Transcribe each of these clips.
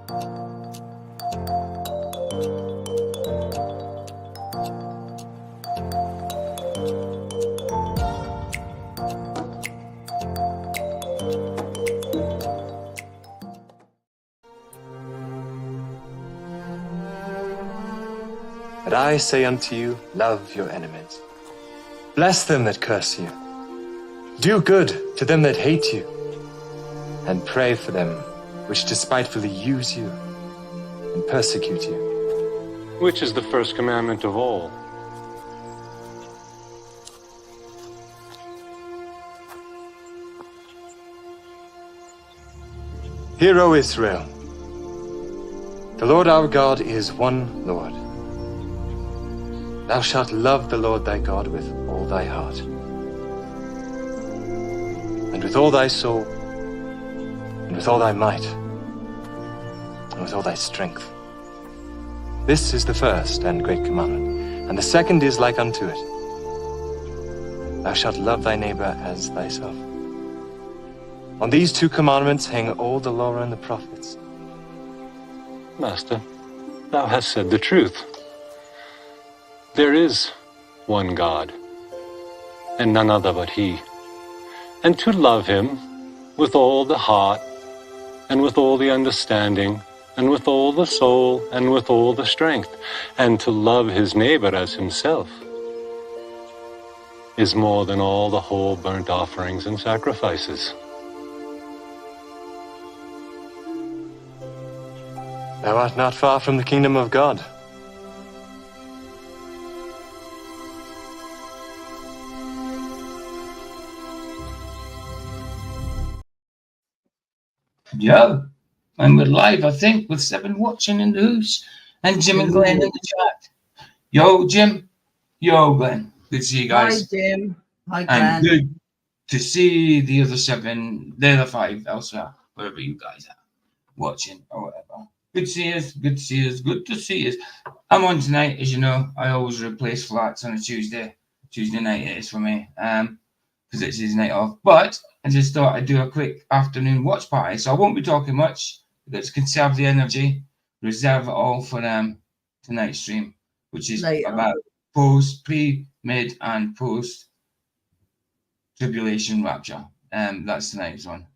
But I say unto you, love your enemies. Bless them that curse you. Do good to them that hate you. And pray for them which despitefully use you and persecute you. Which is the first commandment of all? Hear, O Israel, the Lord our God is one Lord. Thou shalt love the Lord thy God with all thy heart, and with all thy soul, and with all thy might, and with all thy strength. This is the first and great commandment, and the second is like unto it. Thou shalt love thy neighbor as thyself. On these two commandments hang all the law and the prophets. Master, thou hast said the truth. There is one God, and none other but He. And to love Him with all the heart, and with all the understanding, and with all the soul, and with all the strength, and to love his neighbor as himself, is more than all the whole burnt offerings and sacrifices. Thou art not far from the kingdom of God. Yo, and we're live, I think, with 7 watching in the house, and Jim and Glenn in the chat. Yo, Jim. Yo, Glenn. Good to see you guys. Hi, Jim. Hi, Glenn. And good to see the other 7, the other 5 elsewhere, wherever you guys are watching or whatever. Good to see us. Good to see us. Good to see us. I'm on tonight, as you know. I always replace flats on a Tuesday. Tuesday night it is for me, because it's his night off. But I just thought I'd do a quick afternoon watch party, so I won't be talking much. Let's conserve the energy, reserve it all for tonight's stream, which is about pre, mid, and post tribulation rapture. That's tonight's one.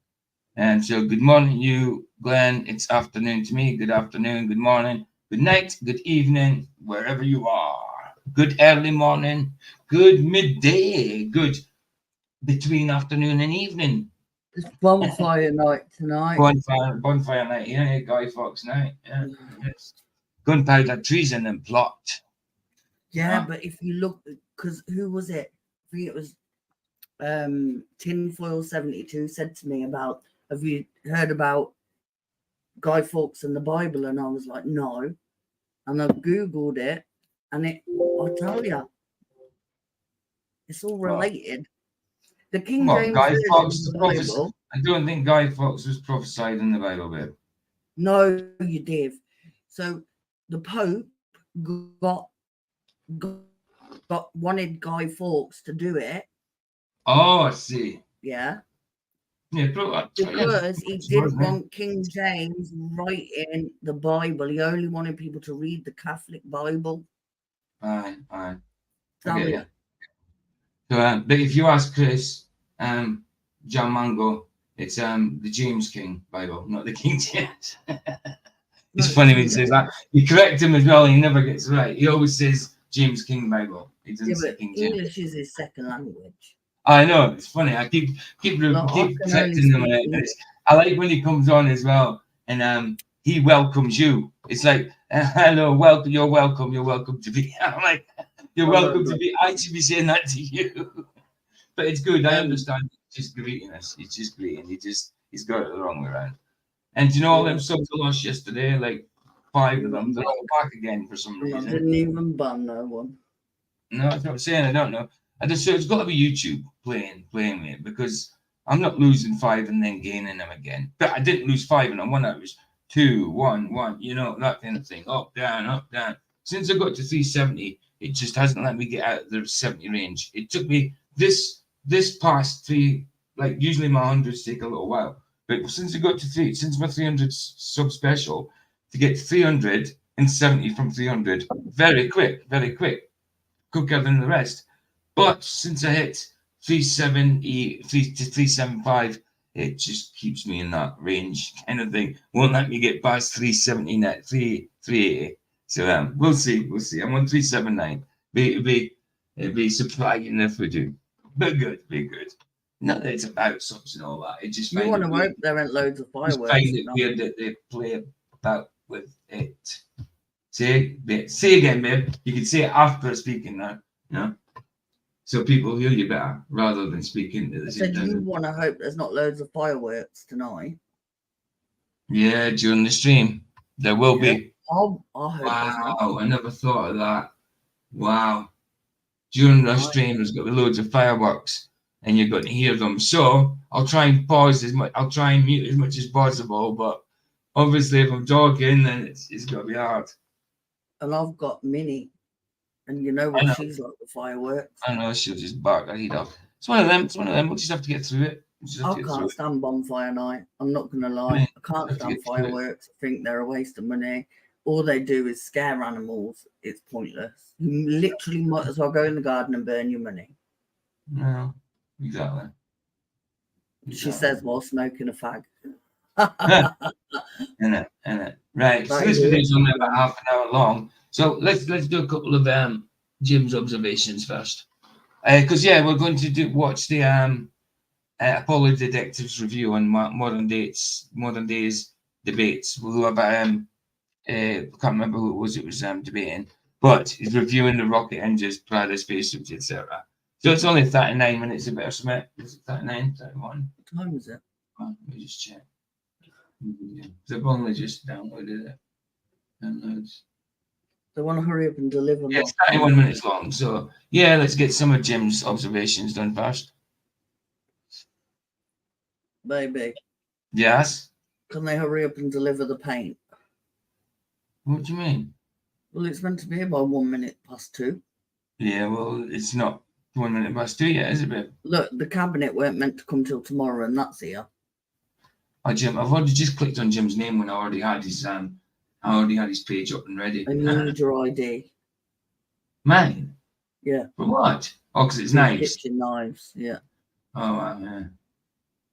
And so, good morning, you, Glenn. It's afternoon to me. Good afternoon, good morning, good night, good evening, wherever you are. Good early morning, good midday, good between afternoon and evening. It's bonfire night tonight. Bonfire night, yeah, Guy Fawkes night. Yeah, yes. Gunpowder treason and plot. Yeah, but if you look, because who was it? I think it was Tinfoil 72 said to me about, have you heard about Guy Fawkes and the Bible? And I was like, no. And I Googled it, and I'll tell you, it's all related. The King James Guy Version Fawkes, of the Bible. I don't think Guy Fawkes was prophesied in the Bible, babe. No, you did. So the Pope wanted Guy Fawkes to do it. Oh, I see. Yeah. Yeah, because he didn't want King James writing the Bible. He only wanted people to read the Catholic Bible. Aye. Okay. So, but if you ask Chris, John Mango, it's the James King Bible, not the King James. It's funny when he says that. You correct him as well, he never gets it right. He always says James King Bible. He doesn't say King James. English is his second language. I know, it's funny. I keep correcting him on it. I like when he comes on as well, and he welcomes you. It's like, hello, welcome, you're welcome to be. I'm like, you're welcome to be. I should be saying that to you. But it's good. I understand. It's just greeting us. It's just greeting. He's got it the wrong way around. And you know, all them subs I lost yesterday, like 5 of them, they're all back again for some reason. I didn't even ban no one. No, that's what I'm saying. I don't know. So it's got to be YouTube playing with it, because I'm not losing 5 and then gaining them again. But I didn't lose 5 and I won. I was 2, 1, 1. You know, that kind of thing. Up, down. Since I got to 370, it just hasn't let me get out of the 70 range. It took me this past 3. Like usually my 100s take a little while, but since I got to 3, since my 300 sub special, to get 370 from 300. Very quick, quicker than the rest. But since I hit 370, 375, it just keeps me in that range kind of thing. Won't let me get past 370 net, 380. So we'll see. I'm on 379. It'd be surprising if we do. But good. Not that it's about something and all that. It just You want to hope there ain't loads of just fireworks. find it weird that they play about with it. Say again, babe. You can say it after speaking now. You know? So people hear you better rather than speaking to the I said you want to hope there's not loads of fireworks tonight. Yeah, during the stream. There will be. I hope there's not. Wow, I never thought of that. Wow. During the stream, there's going to be loads of fireworks and you're going to hear them. So I'll try and pause as much, I'll try and mute as much as possible. But obviously, if I'm talking, then it's going to be hard. And I've got Minnie. And you know what she's like with fireworks. I know, she'll just bark her head off. It's one of them. We'll just have to get through it. I can't stand bonfire night. I'm not going to lie. I can't stand fireworks. I think they're a waste of money. All they do is scare animals. It's pointless. You literally might as well go in the garden and burn your money. No, exactly. She says while smoking a fag. Innit. Right. So this video's only about half an hour long. So let's do a couple of Jim's observations first. Because we're going to watch the Apollo Detectives review on modern days debates. We'll have I can't remember who it was debating, but he's reviewing the rocket engines, Prada Spacesuits, etc. So it's only 39 minutes of it or something. Is it 39, 31? What time is it? Let me just check. They've only just downloaded it. Downloads. They want to hurry up and deliver. Yeah, it's 31 minutes long. So yeah, let's get some of Jim's observations done first. Baby. Yes. Can they hurry up and deliver the paint? What do you mean? Well, it's meant to be about 1 minute past 2. Yeah, well, it's not 1 minute past 2 yet, is it, babe? Look, the cabinet weren't meant to come till tomorrow, and that's here. Oh, Jim, I've already just clicked on Jim's name when I already had his page up and ready. And you need your ID. Mine? Yeah. For what? Oh, because it's knives. Kitchen knives, yeah. Oh, yeah.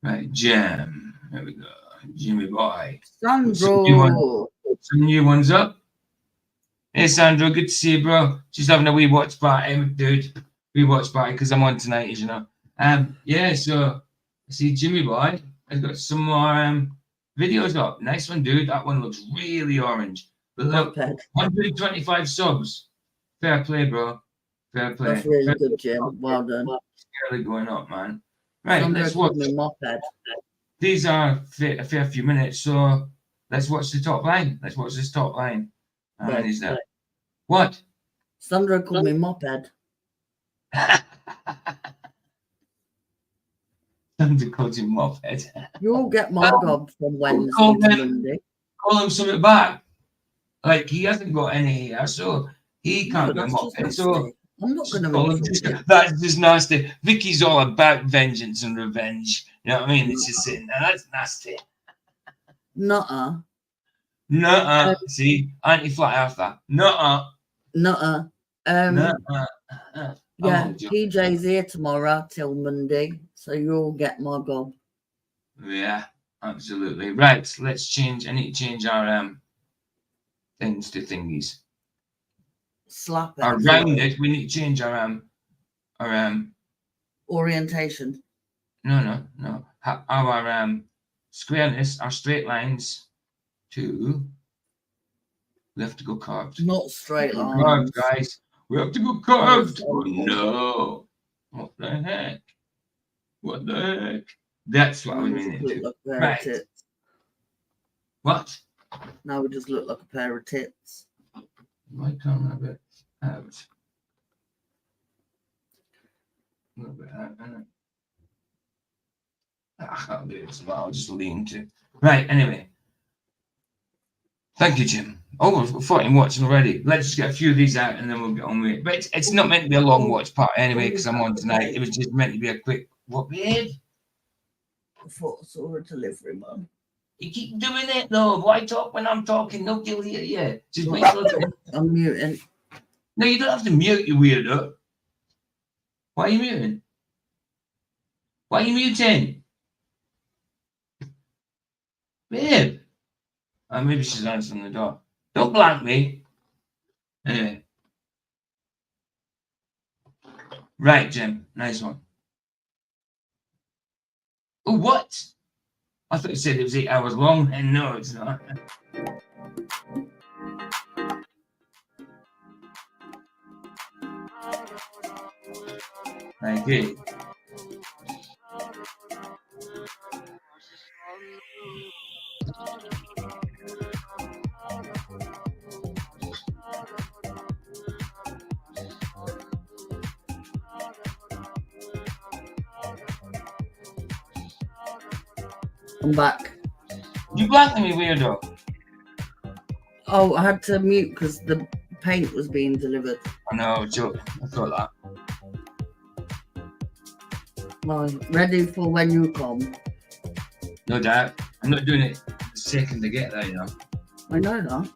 Right, Jim. There we go. Jimmy boy. Sandro. Some new ones up. Hey, Sandro, good to see you, bro. Just having a wee watch party, dude. Wee watch party because I'm on tonight, as you know. Yeah, so I see Jimmy boy has got some more videos up. Nice one, dude. That one looks really orange. But look, 125 subs. Fair play, bro. Fair play. That's really good, Jim. Well done. Really going up, man. Right, Sandro let's watch. Moped. These are a fair few minutes, so let's watch the top line. Let's watch this top line. How many is that? What? Sandro called me Moped. Sandro called you Moped. You'll get my gob from Wednesday to Monday. Call him something back. Like, he hasn't got any here, so he can't get Moped. So I'm not going to. That's just nasty. Vicky's all about vengeance and revenge. You know what I mean? It's just sitting there. That's nasty. Nuh-uh. Nuh-uh. See? Anti-flat earther. Nuh-uh. Nuh-uh. Nuh-uh. Yeah, PJ's here tomorrow till Monday, so you'll get my gob. Yeah, absolutely. Right, let's change. I need to change our things to thingies. Slap it. Around it, we need to change our orientation. No. Our squareness, our straight lines to we have to go curved. Not straight lines. Curved, guys. We have to go curved. Oh no. What the heck? What the heck? That's what I was meaning to. Right. What? Now we just look like a pair of tits. My camera a bit out. A little bit out, isn't it? I can't do it, so I'll just lean to. Right, anyway. Thank you, Jim. Oh, we've got 14 watching already. Let's just get a few of these out and then we'll get on with it. But it's not meant to be a long watch part anyway, because I'm on tonight. It was just meant to be a quick, what, babe? I thought I saw a delivery man. You keep doing it though. Why talk when I'm talking? Nobody will hear you. Just wait till I'm muting. No, you don't have to mute, you weirdo. Why are you muting? Why are you muting? Babe. Maybe she's answering the door. Don't blank me. Anyway. Right, Jim. Nice one. Oh, what? I thought you said it was 8 hours long. And no, it's not. Okay. I'm back. You blanked me, weirdo. Oh, I had to mute because the paint was being delivered. I know, joke. I thought that. Well, ready for when you come. No doubt. I'm not doing it the second to get there, you know. I know that.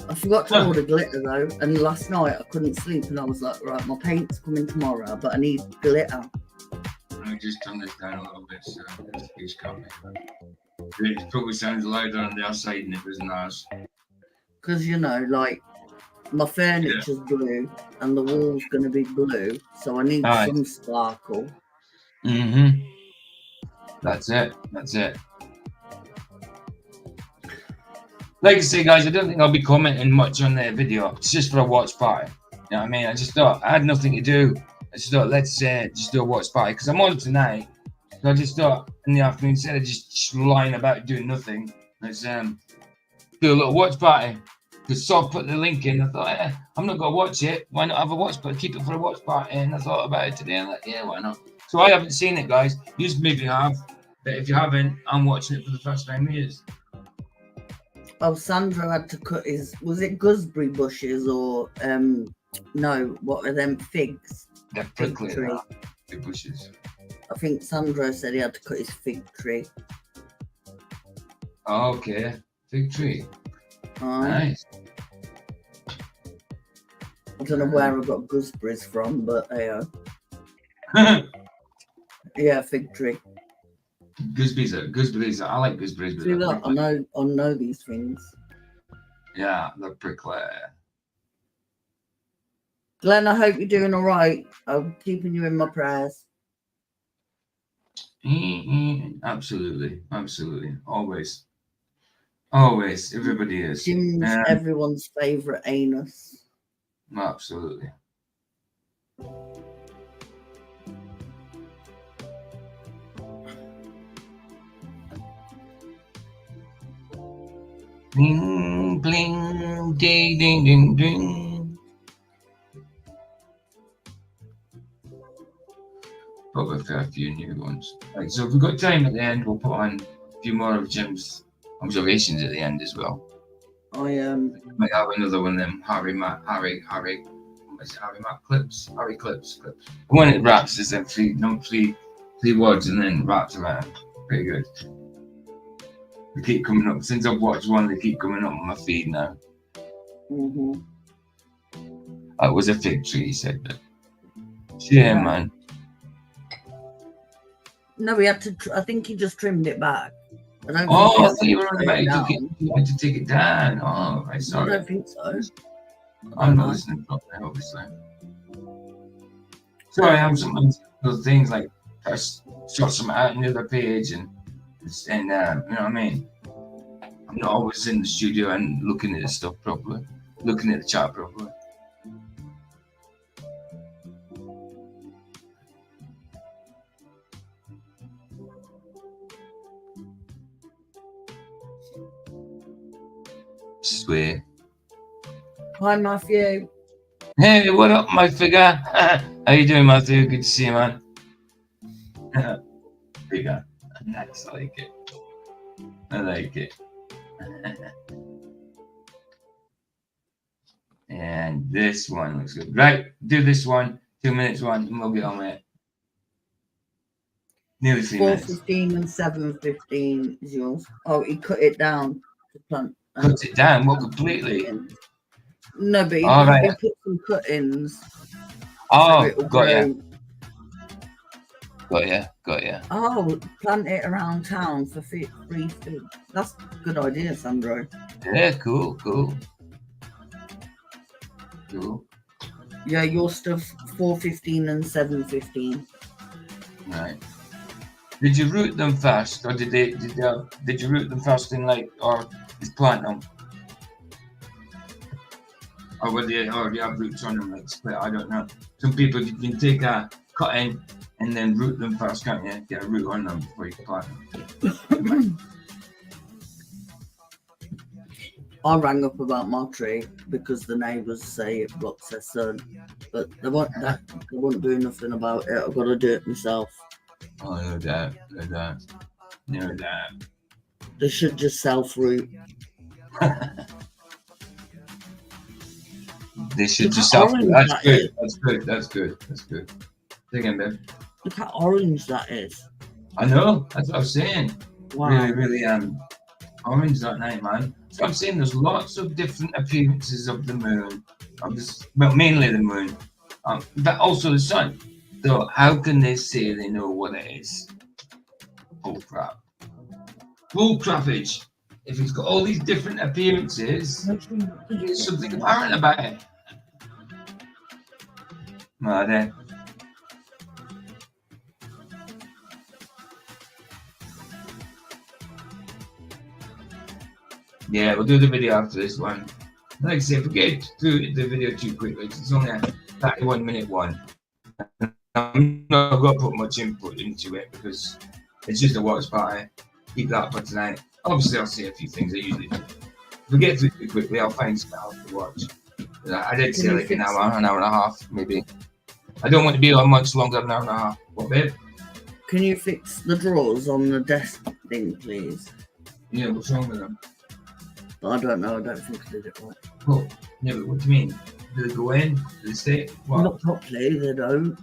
I forgot to order glitter though, and last night I couldn't sleep, and I was like, right, my paint's coming tomorrow, but I need glitter. Let me just turn this down a little bit so this is coming. It probably sounds louder on the outside than it was in ours. Because, you know, like, my furniture's blue, and the wall's going to be blue, so I need some sparkle. Mm-hmm. That's it. That's it. Like I say, guys, I don't think I'll be commenting much on the video. It's just for a watch party. You know what I mean? I just thought I had nothing to do. I just thought, let's just do a watch party because I'm on tonight. So I just thought in the afternoon, instead of just lying about doing nothing, let's do a little watch party. Because Saul put the link in. I thought, I'm not going to watch it. Why not have a watch party? Keep it for a watch party. And I thought about it today. I'm like, yeah, why not? So I haven't seen it, guys. You maybe have. But if you haven't, I'm watching it for the first time in years. Oh, Sandro had to cut his, was it gooseberry bushes or, no, what are them, figs? They're prickly, the bushes. I think Sandro said he had to cut his fig tree. Oh, okay. Fig tree. Nice. I don't know where I got gooseberries from, but yeah, fig tree. Gooseberries. I like gooseberries. See that? I know these things. Yeah, they're prickly. Glenn, I hope you're doing all right. I'm keeping you in my prayers. Absolutely. Always. Everybody is. Jim's everyone's favourite anus. Absolutely. Bling, bling, ding, ding, ding, ding. Probably a fair few new ones. Right, so if we've got time at the end, we'll put on a few more of Jim's observations at the end as well. I might have another one of them Harry clips. The one that wraps is them three words and then wraps around. Pretty good. They keep coming up. Since I've watched one, they keep coming up on my feed now. Mm-hmm. It was a fig tree, he said. But yeah, man. No, he had to. I think he just trimmed it back. I thought you were on about you had to take it down. Oh, right, sorry. I don't think so. I'm not listening properly, obviously. Sorry, I'm sometimes those things like I sort something out on the other page and you know what I mean? I'm not always in the studio and looking at the stuff properly, looking at the chat properly. Sweet. Hi, Matthew. Hey, what up, my figure? How you doing, Matthew? Good to see you, man. Figure. Nice, I like it. I like it. And this one looks good. Right, do this one, 2 minutes one, and we'll get on with it. Nearly 3 minutes. 4:15 and 7:15 is yours. Oh, he cut it down to plant. Cut it down, what, completely? No, but he All probably right. put some cut-ins. Oh, so it'll got grow. you. Got you. Oh, plant it around town for free food. That's a good idea, Sandro. Yeah, cool. Yeah, your stuff 4:15 and 7:15. Right. Did you root them first, or did you root them first in or just plant them? Or were they already have roots on them split? I don't know. Some people, you can take a cut in and then root them first, can't you? Get a root on them before you plant them. I rang up about my tree because the neighbours say it blocks their sun, but they won't do nothing about it. I've got to do it myself. Oh, no doubt. They should just self-root. They should just orange That's good. Say again, babe. Look how orange that is. I know. That's what I was saying. Wow. Really, orange that night, man. So I'm saying there's lots of different appearances of the moon, mainly the moon, but also the sun. So how can they say they know what it is? Bull crappage. If it's got all these different appearances, there's something apparent about it. Mother. Yeah, we'll do the video after this one. Like I said, forget through the video too quickly. It's only a 31-minute one. I'm not going to put much input into it because it's just a watch party. Keep that for tonight. Obviously, I'll say a few things I usually do. If we get through too quickly, I'll find something else to watch. I did say like an hour and a half, maybe. I don't want to be on much longer than an hour and a half. What, babe? Can you fix the drawers on the desk thing, please? Yeah, what's wrong with them? But I don't know. I don't think I did it right. Oh, yeah, but what do you mean? Do they go in? Do they stay? What? Not properly, they don't.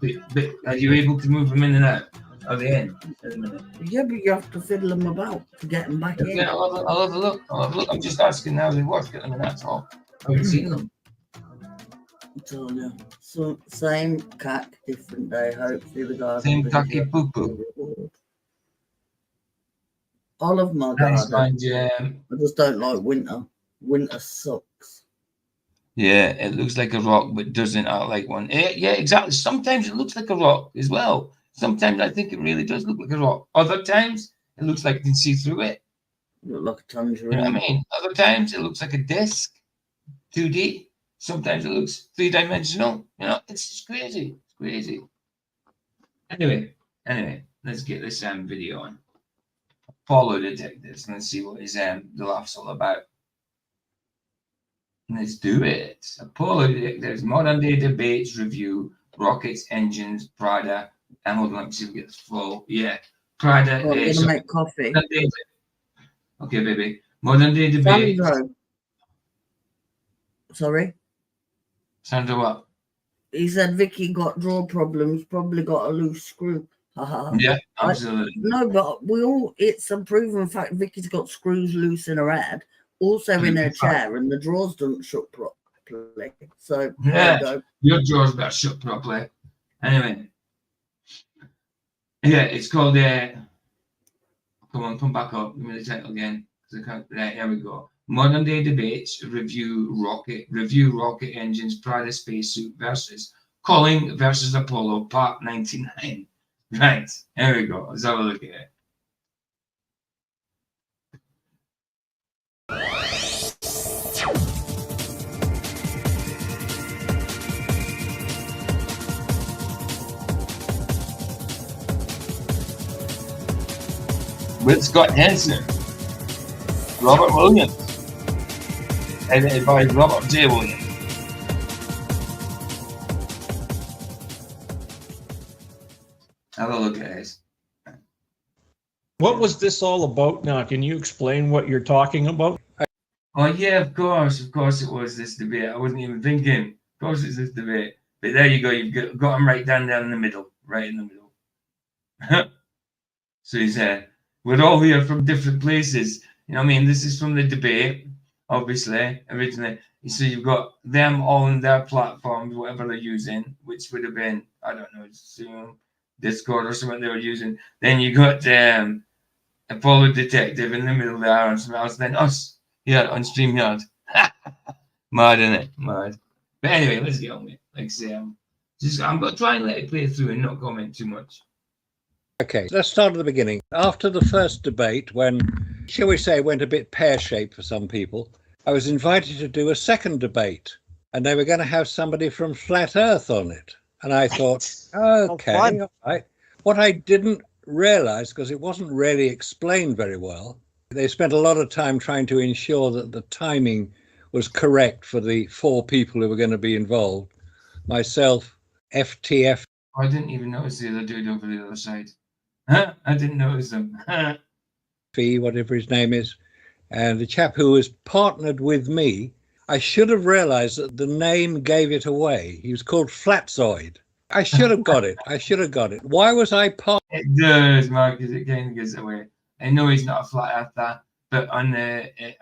But are you able to move them in and out? Are they in a minute? Yeah, but you have to fiddle them about to get them back in. Yeah, I'll have a look. I'm just asking how they work. Get them in, that's all. I haven't seen them. I tell you. So, same cack, different day. Hopefully the garden. Same cacky poo-poo. I love my Nice garden. one, Jim. I just don't like winter. Winter sucks. Yeah, it looks like a rock, but doesn't act like one. Yeah, exactly. Sometimes it looks like a rock as well. Sometimes I think it really does look like a rock. Other times it looks like you can see through it. Look like a tangerine. You know what I mean? Other times it looks like a disc, 2D. Sometimes it looks 3-dimensional. You know, it's just crazy. It's crazy. Anyway, let's get this video on. Apollo detectives. Let's see what is the laugh's all about. Let's do it. Apollo detectives, modern day debates review, rockets, engines, Prada. And hold on, let me see if we get this full. Yeah, Prada. Well, I'm gonna make coffee. Okay, baby. Modern day debates. Sandro. Sorry? Sandro what? He said Vicky got drawer problems, probably got a loose screw. Yeah, absolutely. No, but it's a proven fact Vicky's got screws loose in her head, also in her chair, and the drawers don't shut properly. So, yeah, there you go. Your drawers better shut properly. Anyway. Yeah, it's called, come on, come back up. Give me the title again. Right, here we go. Modern day debates review rocket engines, Prada Spacesuit versus Calling versus Apollo, part 99. Right, here we go. Let's have a look at it. With Scott Henson, Robert Williams, edited by Robert J. Williams. Have a look at this. What was this all about now? Can you explain what you're talking about? Oh yeah, of course it was this debate. I wasn't even thinking. Of course it's this debate. But there you go, you've got them right down there in the middle. Right in the middle. So he said, we're all here from different places. You know what I mean? This is from the debate, obviously, originally. So you've got them on their platforms, whatever they're using, which would have been, I don't know, Zoom, Discord or something they were using. Then you got Apollo Detective in the middle there and something else. Then us here on StreamYard. Mad, innit? Mad. But anyway, let's get on with it. Like I say, I'm going to try and let it play through and not comment too much. Okay, let's start at the beginning. After the first debate, when, shall we say, went a bit pear-shaped for some people, I was invited to do a second debate, and they were going to have somebody from Flat Earth on it. And I thought, okay, all right. What I didn't realize, because it wasn't really explained very well, they spent a lot of time trying to ensure that the timing was correct for the 4 people who were going to be involved. Myself, FTF. I didn't even notice the other dude over the other side. I didn't notice them. Whatever his name is, and the chap who was partnered with me. I should have realized that the name gave it away. He was called Flatzoid. I should have got it. I should have got it. Why was I part? It does, Marcus. It kind of gives it away. I know he's not a flat earther, but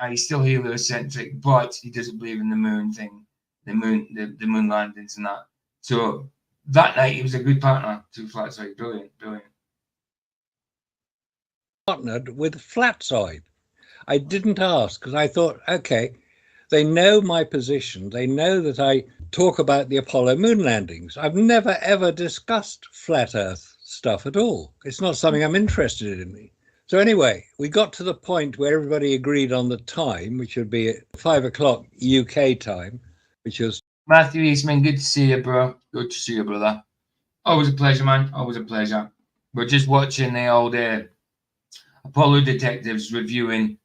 he's still heliocentric, but he doesn't believe in the moon thing, the moon landings and that. So that night he was a good partner to Flatzoid. Brilliant, brilliant. Partnered with Flatzoid. I didn't ask because I thought, okay, they know my position. They know that I talk about the Apollo moon landings. I've never ever discussed flat Earth stuff at all. It's not something I'm interested in. So anyway, we got to the point where everybody agreed on the time, which would be at 5 o'clock UK time, which was Matthew Eastman. Good to see you, bro. Good to see you, brother. Always a pleasure, man. Always a pleasure. We're just watching the old Apollo detectives reviewing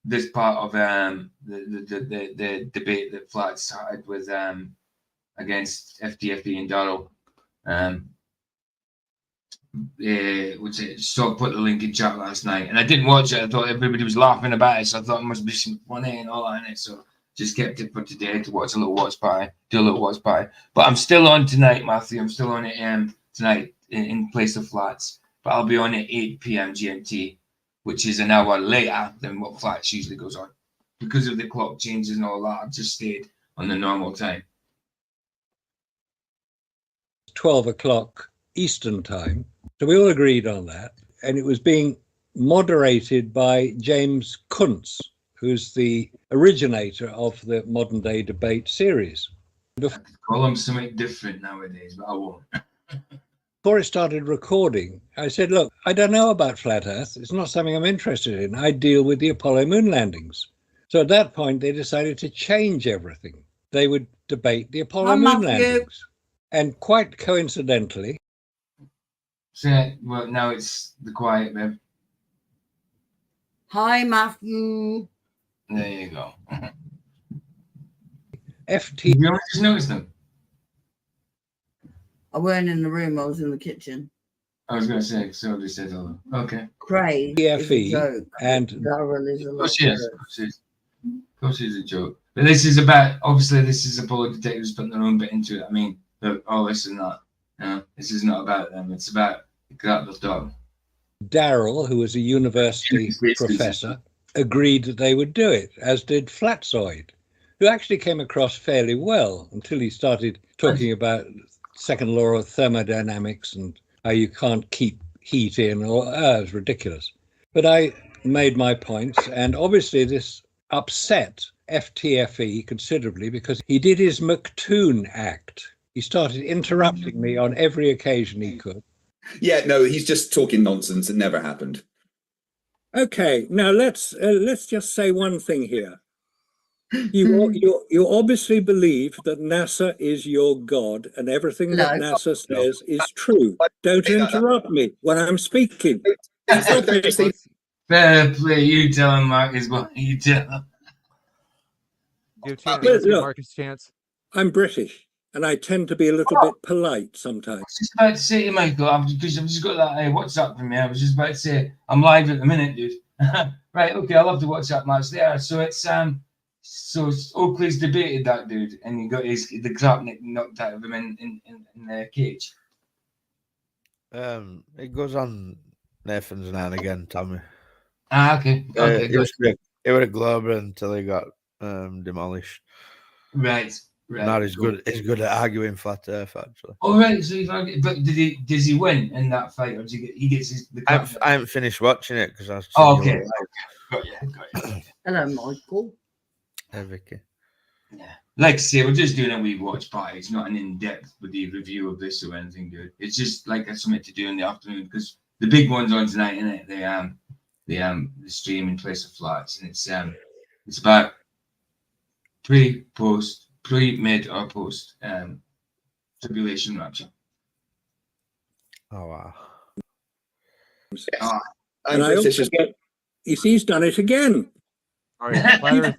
this part of the debate that Flat started with against FTFE and Darrell. Which it so I put the link in chat last night, and I didn't watch it. I thought everybody was laughing about it, so I thought it must be some funny and all that in it. So just kept it for today to watch a little watch party, do a little watch party. But I'm still on tonight, Matthew. I'm still on it tonight in place of Flats, but I'll be on at 8 p.m. GMT, which is an hour later than what Flats usually goes on. Because of the clock changes and all that, I've just stayed on the normal time. 12 o'clock Eastern time. So we all agreed on that. And it was being moderated by James Kuntz, who's the originator of the modern day debate series. I could call him something different nowadays, but I won't. Before it started recording, I said, look, I don't know about flat Earth. It's not something I'm interested in. I deal with the Apollo moon landings. So at that point, they decided to change everything. They would debate the Apollo moon landings. And quite coincidentally... So, well, now it's the quiet bit. Hi, Matthew. There you go. FT... You just noticed them? I weren't in the room. I was in the kitchen. I was going to say, so just said hello. Okay. Craig is a joke. And Darrell is a Of course she's a joke. But this is about, obviously, this is Apollo detectives putting their own bit into it. I mean, all this and that. This is not about them. It's about the Grappler's dog. Darrell, who was a university professor, agreed that they would do it, as did Flatzoid, who actually came across fairly well until he started talking about second law of thermodynamics and how you can't keep heat in, or it was ridiculous. But I made my points, and obviously this upset FTFE considerably because he did his McToon act. He started interrupting me on every occasion he could. Yeah, no, he's just talking nonsense. It never happened. Okay, now let's just say one thing here. You obviously believe that NASA is your God and everything that NASA says is true. Don't interrupt me when I'm speaking. Fair play, you tell him, Marcus, what you tell him. Give Marcus a chance. I'm British, and I tend to be a little bit polite sometimes. I was just about to say to Michael, because I've just got that WhatsApp from me. I was just about to say, I'm live at the minute, dude. Right, okay, I love the WhatsApp match there. So it's Oakley's debated that dude, and he got the crap knocked out of him in the cage. It goes on Nathan's now and again, Tommy. Okay. Okay. He was a Glober until he got demolished. Right. Right. Now he's good. He's good at arguing flat earth, actually. All right. So but does he win in that fight, or does he gets the? I haven't finished watching it because I was. Okay. Got you. Hello, Michael. Hey, Vicky. Yeah. Like I say, we're just doing a wee watch party. It's not an in-depth with the review of this or anything good. It's just like something to do in the afternoon because the big one's on tonight, isn't it? The stream in place of flats, and it's about pre, mid, or post tribulation rapture. Oh wow! And I also get, he's done it again. All right, flat Earth,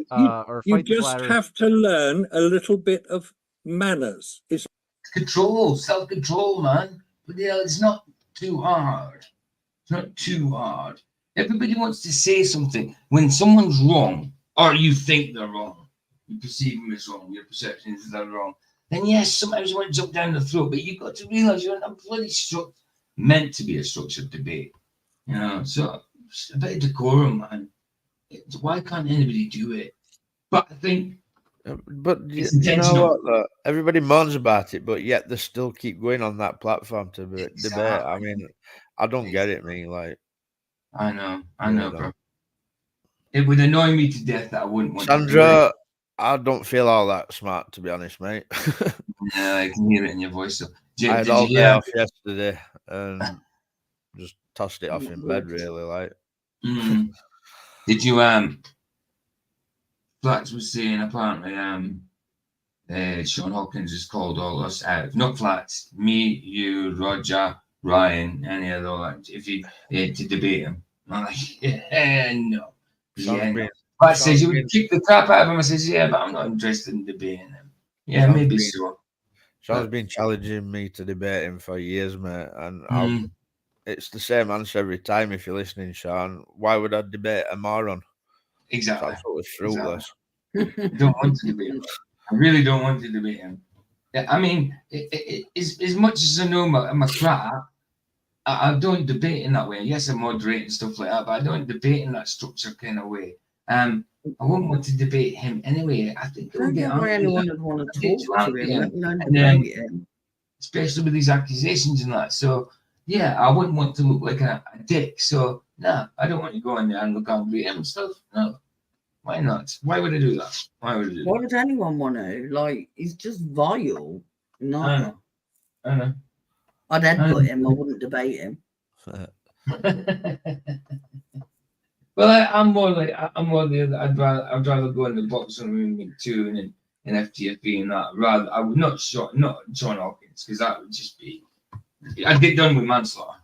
or You fight the just flat Earth. have to learn a little bit of manners. It's Control, self-control, man. But yeah, it's not too hard. It's not too hard. Everybody wants to say something when someone's wrong, or you think they're wrong. You perceive them as wrong. Your perception is they're wrong. Then yes, sometimes you want to jump down the throat, but you've got to realise you're in a bloody meant to be a structured debate. You know, so a bit of decorum, man. Why can't anybody do it? But I think. But you know what? Though? Everybody moans about it, but yet they still keep going on that platform to debate. I mean, I don't get it, me. Like, I know, bro. It would annoy me to death that I wouldn't want Sandra, to do it. I don't feel all that smart, to be honest, mate. Yeah, I can hear it in your voice. So, I had all day off yesterday and just tossed it off in bed, really. Like, did you Flats was saying apparently Sean Hawkins has called all us out. Not Flats, me, you, Roger, Ryan, any of that. If you to debate him, I'm like, yeah, no. Flats says you would kick the crap out of him. I says, yeah, but I'm not interested in debating him. Yeah, maybe so. Sean's been challenging me to debate him for years, mate, and it's the same answer every time. If you're listening, Sean, why would I debate a moron? Exactly. It's absolutely fruitless. Exactly. I don't want to debate him. I really don't want to debate him. I mean, as much as I know I'm a crap, I don't debate in that way. Yes, I moderate and stuff like that, but I don't debate in that structure kind of way. I wouldn't want to debate him anyway. I think it would get anyone would want to talk to him, especially with these accusations and that. So yeah, I wouldn't want to look like a dick. So no, I don't want to go in there and look angry and stuff. No, why not? Why would I do that? Why would anyone want to? Like, he's just vile. No, I know. I'd headbutt him. I wouldn't debate him. Well, I'm more the other. I'd rather go in the boxing room too and in FTFB and that. I would not John Hawkins because that would just be. I'd get done with manslaughter.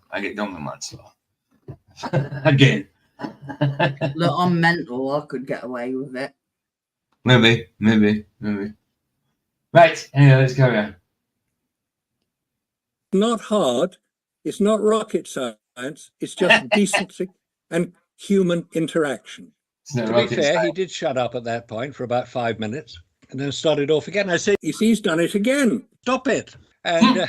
Again. Look, I'm mental. I could get away with it. Maybe. Right. Anyway, let's carry on. not hard. It's not rocket science. It's just decency and human interaction. To be fair, he did shut up at that point for about 5 minutes and then started off again. I said, he's done it again. Stop it. And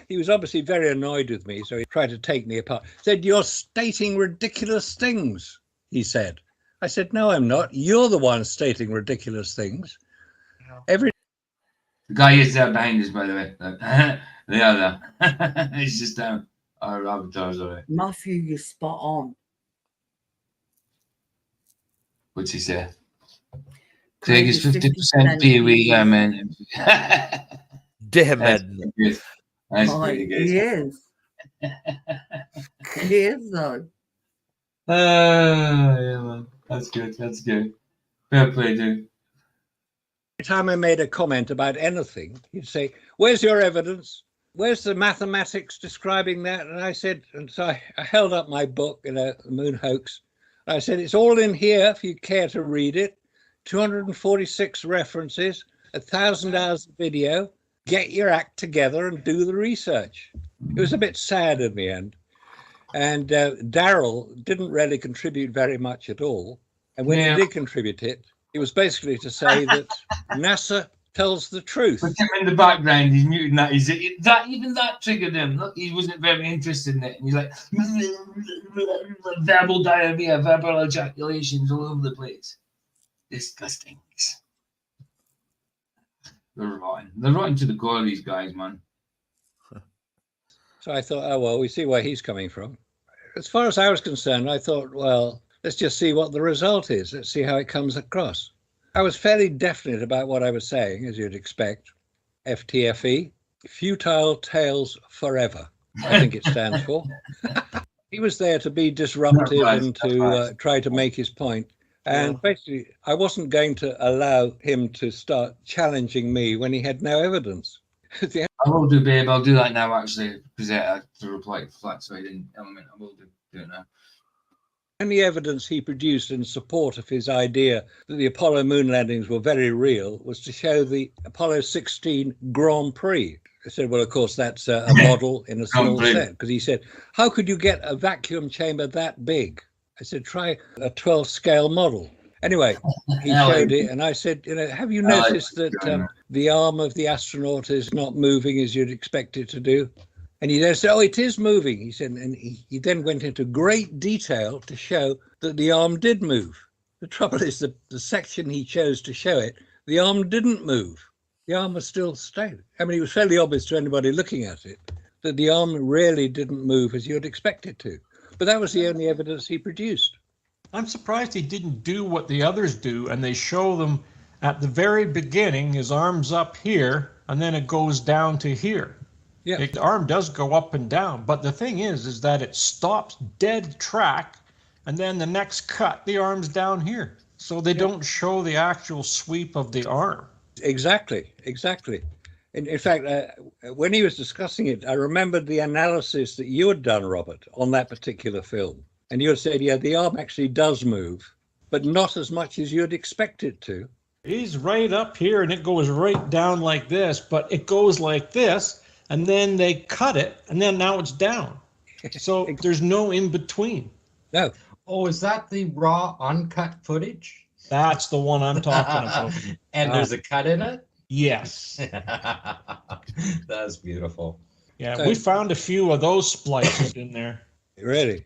he was obviously very annoyed with me, so he tried to take me apart. Said, "You're stating ridiculous things," he said. I said, "No, I'm not. You're the one stating ridiculous things." The guy is there behind us, by the way. The other. It's just down. Our avatars are right. Matthew, you're spot on. What's he say? Craig is 50% Pee-wee, man. Damn it. That's pretty good. He is. He is, though. Yeah, man. That's good. That's good. Fair play, dude. Every time I made a comment about anything, he'd say, "Where's your evidence? Where's the mathematics describing that?" And I said, and so I held up my book, The Moon Hoax. I said, "It's all in here if you care to read it. 246 references, 1,000 hours of video. Get your act together and do the research." It was a bit sad in the end. And Daryl didn't really contribute very much at all. And when he did contribute it was basically to say that NASA tells the truth. Put him in the background, he's muting that. Even that triggered him. Look, he wasn't very interested in it. And he's like, verbal diarrhea, verbal ejaculations all over the place. Disgusting. They're rotten. They're rotten to the core, these guys, man. So I thought, oh, well, we see where he's coming from. As far as I was concerned, I thought, well, let's just see what the result is. Let's see how it comes across. I was fairly definite about what I was saying, as you'd expect. FTFE, Futile Tales Forever, I think it stands for. He was there to be disruptive and to try to make his point. And basically, I wasn't going to allow him to start challenging me when he had no evidence. I will do, babe. I'll do that now, actually, because I had to reply to Flat, so I didn't. I will do it now. The only evidence he produced in support of his idea that the Apollo moon landings were very real was to show the Apollo 16 Grand Prix. I said, well, of course, that's a model in a small set, because he said, how could you get a vacuum chamber that big? I said, try a 12 scale model. Anyway, he showed it, and I said, have you noticed that the arm of the astronaut is not moving as you'd expect it to do? And he then said, oh, it is moving. He said, and he then went into great detail to show that the arm did move. The trouble is that the section he chose to show it, the arm didn't move. The arm was still staying. I mean, it was fairly obvious to anybody looking at it that the arm really didn't move as you'd expect it to. But that was the only evidence he produced. I'm surprised he didn't do what the others do, and they show them at the very beginning, his arm's up here, and then it goes down to here. Yeah. The arm does go up and down, but the thing is that it stops dead track, and then the next cut, the arm's down here. So they don't show the actual sweep of the arm. Exactly. In fact, when he was discussing it, I remembered the analysis that you had done, Robert, on that particular film. And you had said, yeah, the arm actually does move, but not as much as you'd expect it to. He's right up here, and it goes right down like this, but it goes like this, and then they cut it, and then now it's down. So there's no in between. No. Oh, is that the raw, uncut footage? That's the one I'm talking about. And there's a cut in it? Yes. That's beautiful. Yeah, so we found a few of those splices in there. Really?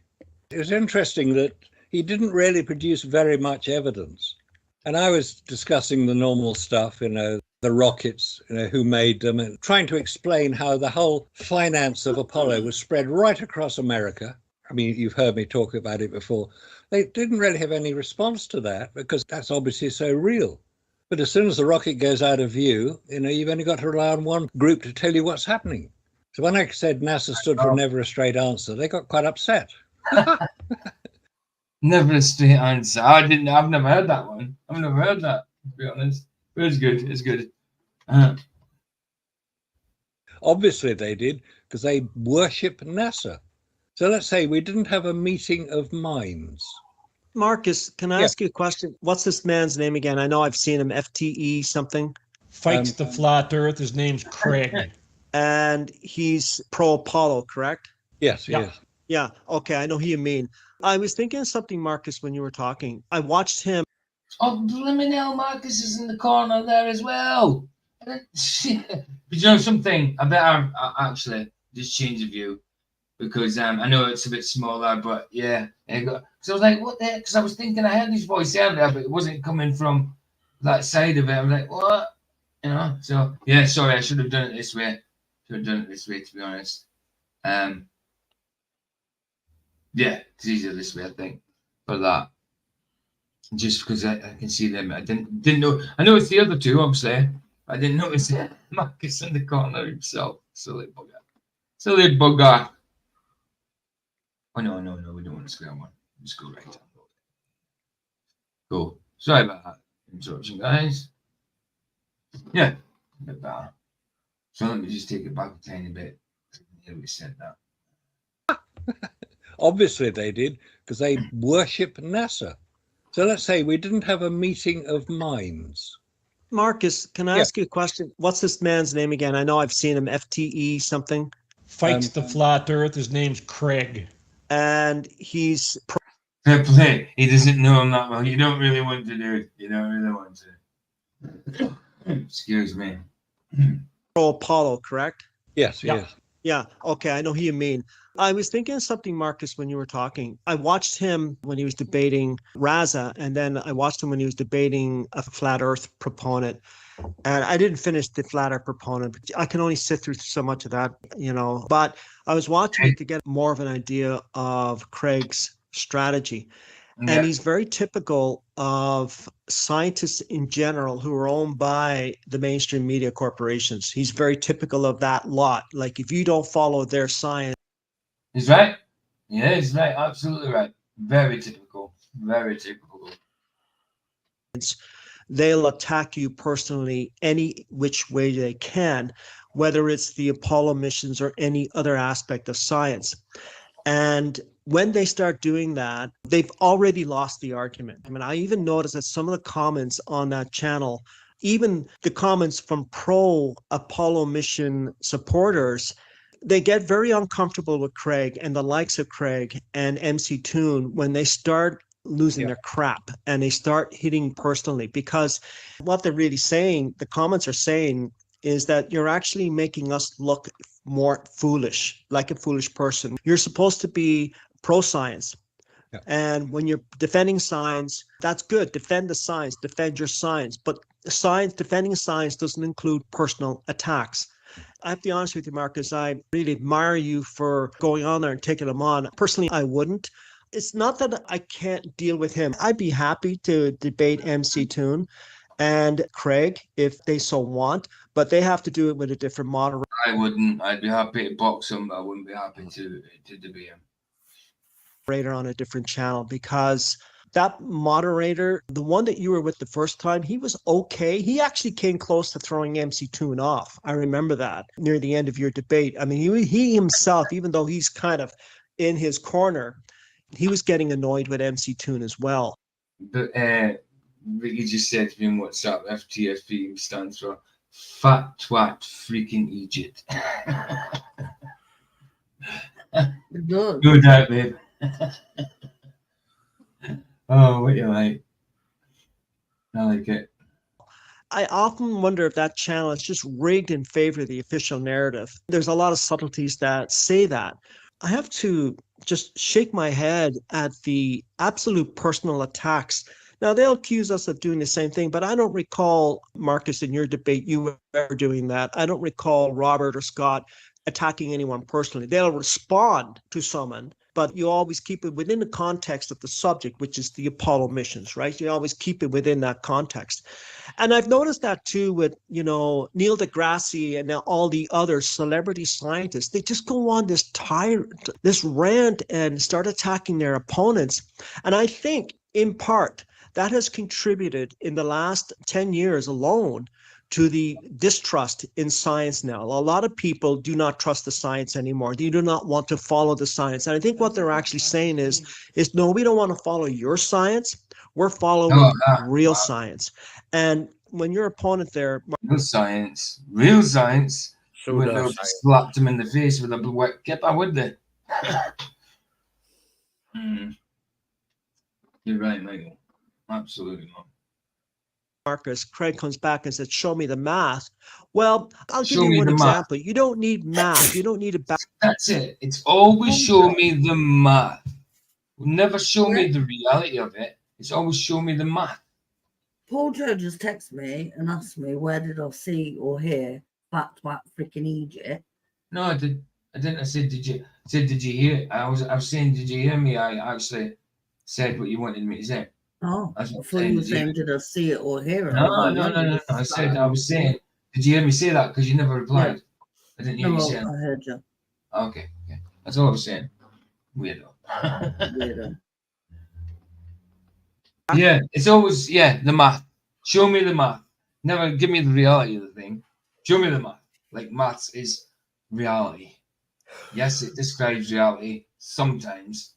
It was interesting that he didn't really produce very much evidence. And I was discussing the normal stuff, the rockets, who made them, and trying to explain how the whole finance of Apollo was spread right across America. I mean, you've heard me talk about it before. They didn't really have any response to that because that's obviously so real. But as soon as the rocket goes out of view, you've only got to rely on one group to tell you what's happening. So when I said NASA stood for never a straight answer, they got quite upset. Never a straight answer. I've never heard that one. I've never heard that, to be honest. But it's good. It's good. Obviously they did, because they worship NASA. So let's say we didn't have a meeting of minds. Marcus, can I ask you a question? What's this man's name again? I know I've seen him, FTE something. Fights the flat earth. His name's Craig. And he's pro-Apollo, correct? Yes, Yeah. yes. Yeah, okay, I know who you mean. I was thinking of something, Marcus, when you were talking. I watched him. Oh, blimmin' hell, Marcus is in the corner there as well. But you know something? I better actually just change the view. Because I know it's a bit smaller, but yeah. Because I was like, what the heck? Because I was thinking I heard his voice earlier, but it wasn't coming from that side of it. I was like, what? So yeah, sorry, I should have done it this way. To be honest. Yeah, it's easier this way, I think, for that. Just because I can see them. I didn't know. I know it's the other two, obviously. I didn't notice Marcus in the corner himself. Silly bugger. Oh, no, we don't want to square one. Just go right down. Cool. Sorry about that interruption, guys. Yeah, a bit better. So let me just take it back a tiny bit. Yeah, we said that. Obviously they did, because they worship NASA. So let's say we didn't have a meeting of minds. Marcus, can I ask you a question? What's this man's name again? I know I've seen him, FTE something. Fights the flat earth. His name's Craig. And he's... Play. He doesn't know him that well. You don't really want to do it. You don't really want to. Excuse me. Apollo, correct? Yes, Yeah. yes. Yeah, okay, I know who you mean. I was thinking of something, Marcus, when you were talking. I watched him when he was debating Raza, and then I watched him when he was debating a flat Earth proponent. And I didn't finish the flat Earth proponent, but I can only sit through so much of that, But I was watching it to get more of an idea of Craig's strategy. Yeah. And he's very typical of scientists in general who are owned by the mainstream media corporations. He's very typical of that lot. Like, if you don't follow their science, He's right. Yeah, he's right. Absolutely right. Very typical. Very typical. they'll attack you personally any which way they can, whether it's the Apollo missions or any other aspect of science. And when they start doing that, they've already lost the argument. I mean, I even noticed that some of the comments on that channel, even the comments from pro Apollo mission supporters, they get very uncomfortable with Craig and the likes of Craig and MC Toon when they start losing their crap and they start hitting personally, because what they're really saying, the comments are saying, is that you're actually making us look more foolish, like a foolish person. You're supposed to be pro-science. Yeah. And when you're defending science, that's good. Defend the science, defend your science. But defending science doesn't include personal attacks. I have to be honest with you, Marcus, I really admire you for going on there and taking them on. Personally, I wouldn't. It's not that I can't deal with him. I'd be happy to debate MC Toon and Craig if they so want, but they have to do it with a different moderator. I wouldn't. I'd be happy to box him, but I wouldn't be happy to debate him. On a different channel, because that moderator, the one that you were with the first time, he was okay. He actually came close to throwing MC Toon off. I remember that near the end of your debate. I mean, he himself, even though he's kind of in his corner, he was getting annoyed with MC Toon as well. But Ricky just said to me in WhatsApp, FTFP stands for Fat Twat Freaking Egypt. Good. Good night, babe. Oh, what you like? I like it. I often wonder if that channel is just rigged in favor of the official narrative. There's a lot of subtleties that say that. I have to just shake my head at the absolute personal attacks. Now, they'll accuse us of doing the same thing, but I don't recall, Marcus, in your debate, you ever doing that. I don't recall Robert or Scott attacking anyone personally. They'll respond to someone, but you always keep it within the context of the subject, which is the Apollo missions, right? You always keep it within that context. And I've noticed that too with, Neil deGrasse and all the other celebrity scientists. They just go on this rant and start attacking their opponents. And I think in part that has contributed in the last 10 years alone to the distrust in science now. A lot of people do not trust the science anymore. They do not want to follow the science. And I think what they're actually saying is no, we don't want to follow your science. We're following real science. And when your opponent there... Real science. So would have slapped him in the face with a wet kipper, would they? You're right, Michael. Absolutely not. Marcus, Craig comes back and says, show me the math. Well, I'll give you one example. You don't need math. You don't need a... That's it. It's always show me the math. Never show me the reality of it. It's always show me the math. Paul Joe just texted me and asked me, where did I see or hear Fat Twat Freaking Egypt? No, I didn't. I said, did you hear? I was saying, did you hear me? I actually said what you wanted me to say. Oh, I thought you were saying, did I see it or hear it? No. I was saying, did you hear me say that? Because you never replied. Yeah. I didn't hear you say it. I heard you. Okay. That's all I was saying. Weirdo. Yeah, it's always, the math. Show me the math. Never give me the reality of the thing. Show me the math. Like, maths is reality. Yes, it describes reality sometimes.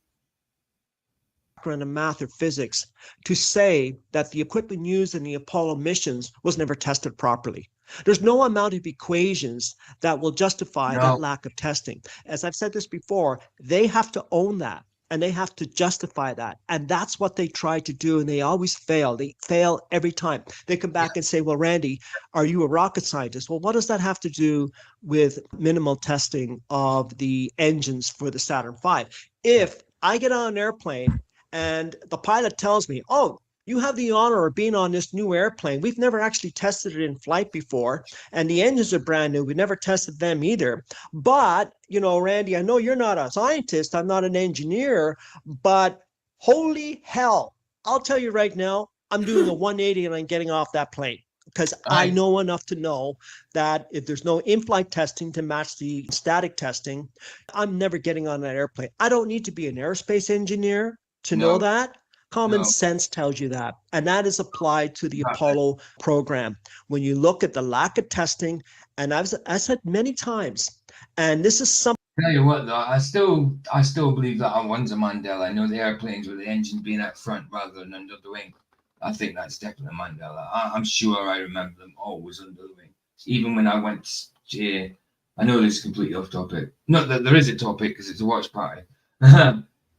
In math or physics to say that the equipment used in the Apollo missions was never tested properly. There's no amount of equations that will justify that lack of testing. As I've said this before, they have to own that. and they have to justify that. And that's what they try to do, and they always fail. They fail every time. They come back and say, well, Randy, are you a rocket scientist? Well, what does that have to do with minimal testing of the engines for the Saturn V? If I get on an airplane and the pilot tells me, oh, you have the honor of being on this new airplane. We've never actually tested it in flight before, and the engines are brand new. We never tested them either. But, you know, Randy, I know you're not a scientist. I'm not an engineer, but holy hell, I'll tell you right now, I'm doing a 180 and I'm getting off that plane, because I know enough to know that if there's no in-flight testing to match the static testing, I'm never getting on that airplane. I don't need to be an aerospace engineer to know that. Common sense tells you that. And that is applied to the Apollo program. When you look at the lack of testing, and I've said many times, and this is something. Tell you what, though, I still believe that on one's a Mandela. I know the airplanes with the engine being out front rather than under the wing. I think that's definitely a Mandela. I'm sure I remember them always under the wing. Even when I went to, I know this is completely off topic. Not that there is a topic because it's a watch party.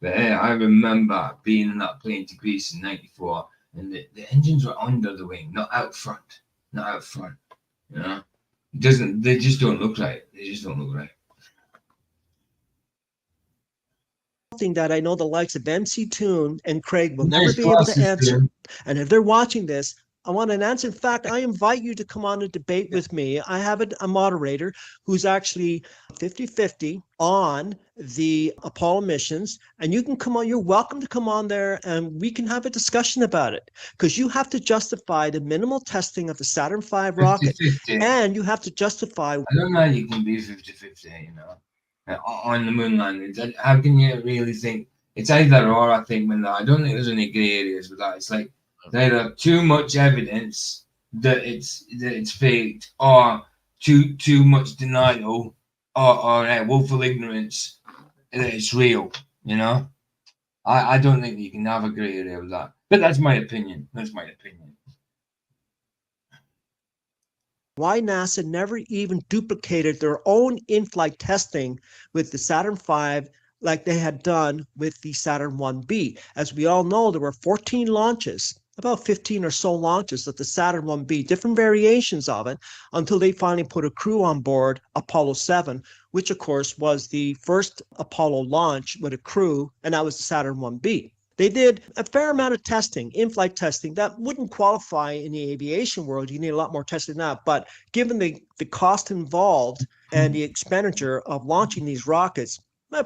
But I remember being in that plane to Greece in '94, and the engines were under the wing, not out front. Not out front. You know? They just don't look right. They just don't look right. Something that I know the likes of MC Toon and Craig will never be able to answer. And if they're watching this, I want an answer. In fact, I invite you to come on and debate with me. I have a moderator who's actually 50-50 on the Apollo missions, and you can come on. You're welcome to come on there, and we can have a discussion about it, because you have to justify the minimal testing of the Saturn V rocket, 50-50. and you have to justify. I don't know how you can be 50-50, you know, on the moon landing. How can you really think it's either or? I think I don't think there's any grey areas with that. It's like either too much evidence that it's faked, or too much denial, or willful ignorance that it's real. You know, I don't think you can have a grey area with that. But that's my opinion. That's my opinion. Why NASA never even duplicated their own in-flight testing with the Saturn V like they had done with the Saturn 1B. As we all know, there were 14 launches, about 15 or so launches of the Saturn 1B, different variations of it, until they finally put a crew on board Apollo 7, which of course was the first Apollo launch with a crew, and that was the Saturn 1B. They did a fair amount of testing, in-flight testing, that wouldn't qualify in the aviation world. You need a lot more testing than that. But given the cost involved and the expenditure of launching these rockets,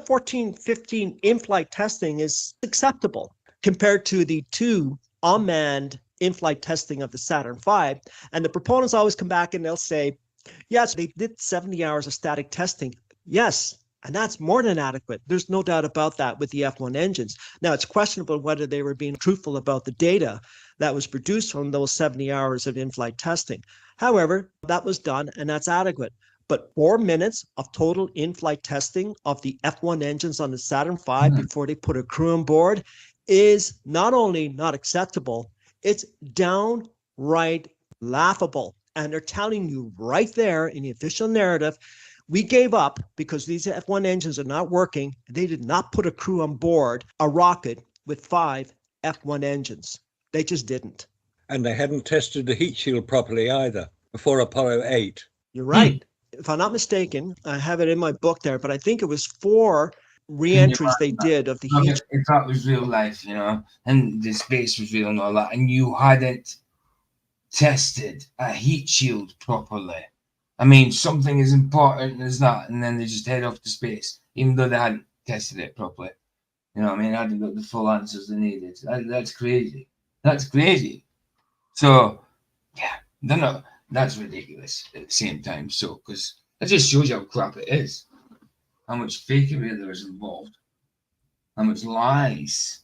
14, 15 in-flight testing is acceptable compared to the 2 unmanned in-flight testing of the Saturn V. And the proponents always come back and they'll say, yes, they did 70 hours of static testing. Yes. And that's more than adequate. There's no doubt about that with the F1 engines. Now, it's questionable whether they were being truthful about the data that was produced from those 70 hours of in-flight testing. However, that was done, and that's adequate. But 4 minutes of total in-flight testing of the F1 engines on the Saturn V before they put a crew on board is not only not acceptable, it's downright laughable. And they're telling you right there in the official narrative, we gave up because these F1 engines are not working. They did not put a crew on board a rocket with 5 F1 engines. They just didn't. And they hadn't tested the heat shield properly either before Apollo 8. You're right. If I'm not mistaken, I have it in my book there, but I think it was 4 re-entries they did of the heat. If that was real life, you know, and the space was real and all that, and you hadn't tested a heat shield properly, I mean, something as important as that, and then they just head off to space, even though they hadn't tested it properly. You know what I mean? I hadn't got the full answers they needed. That's crazy. That's crazy. So, yeah, that's ridiculous at the same time. So, because that just shows you how crap it is, how much fakery there is involved, how much lies.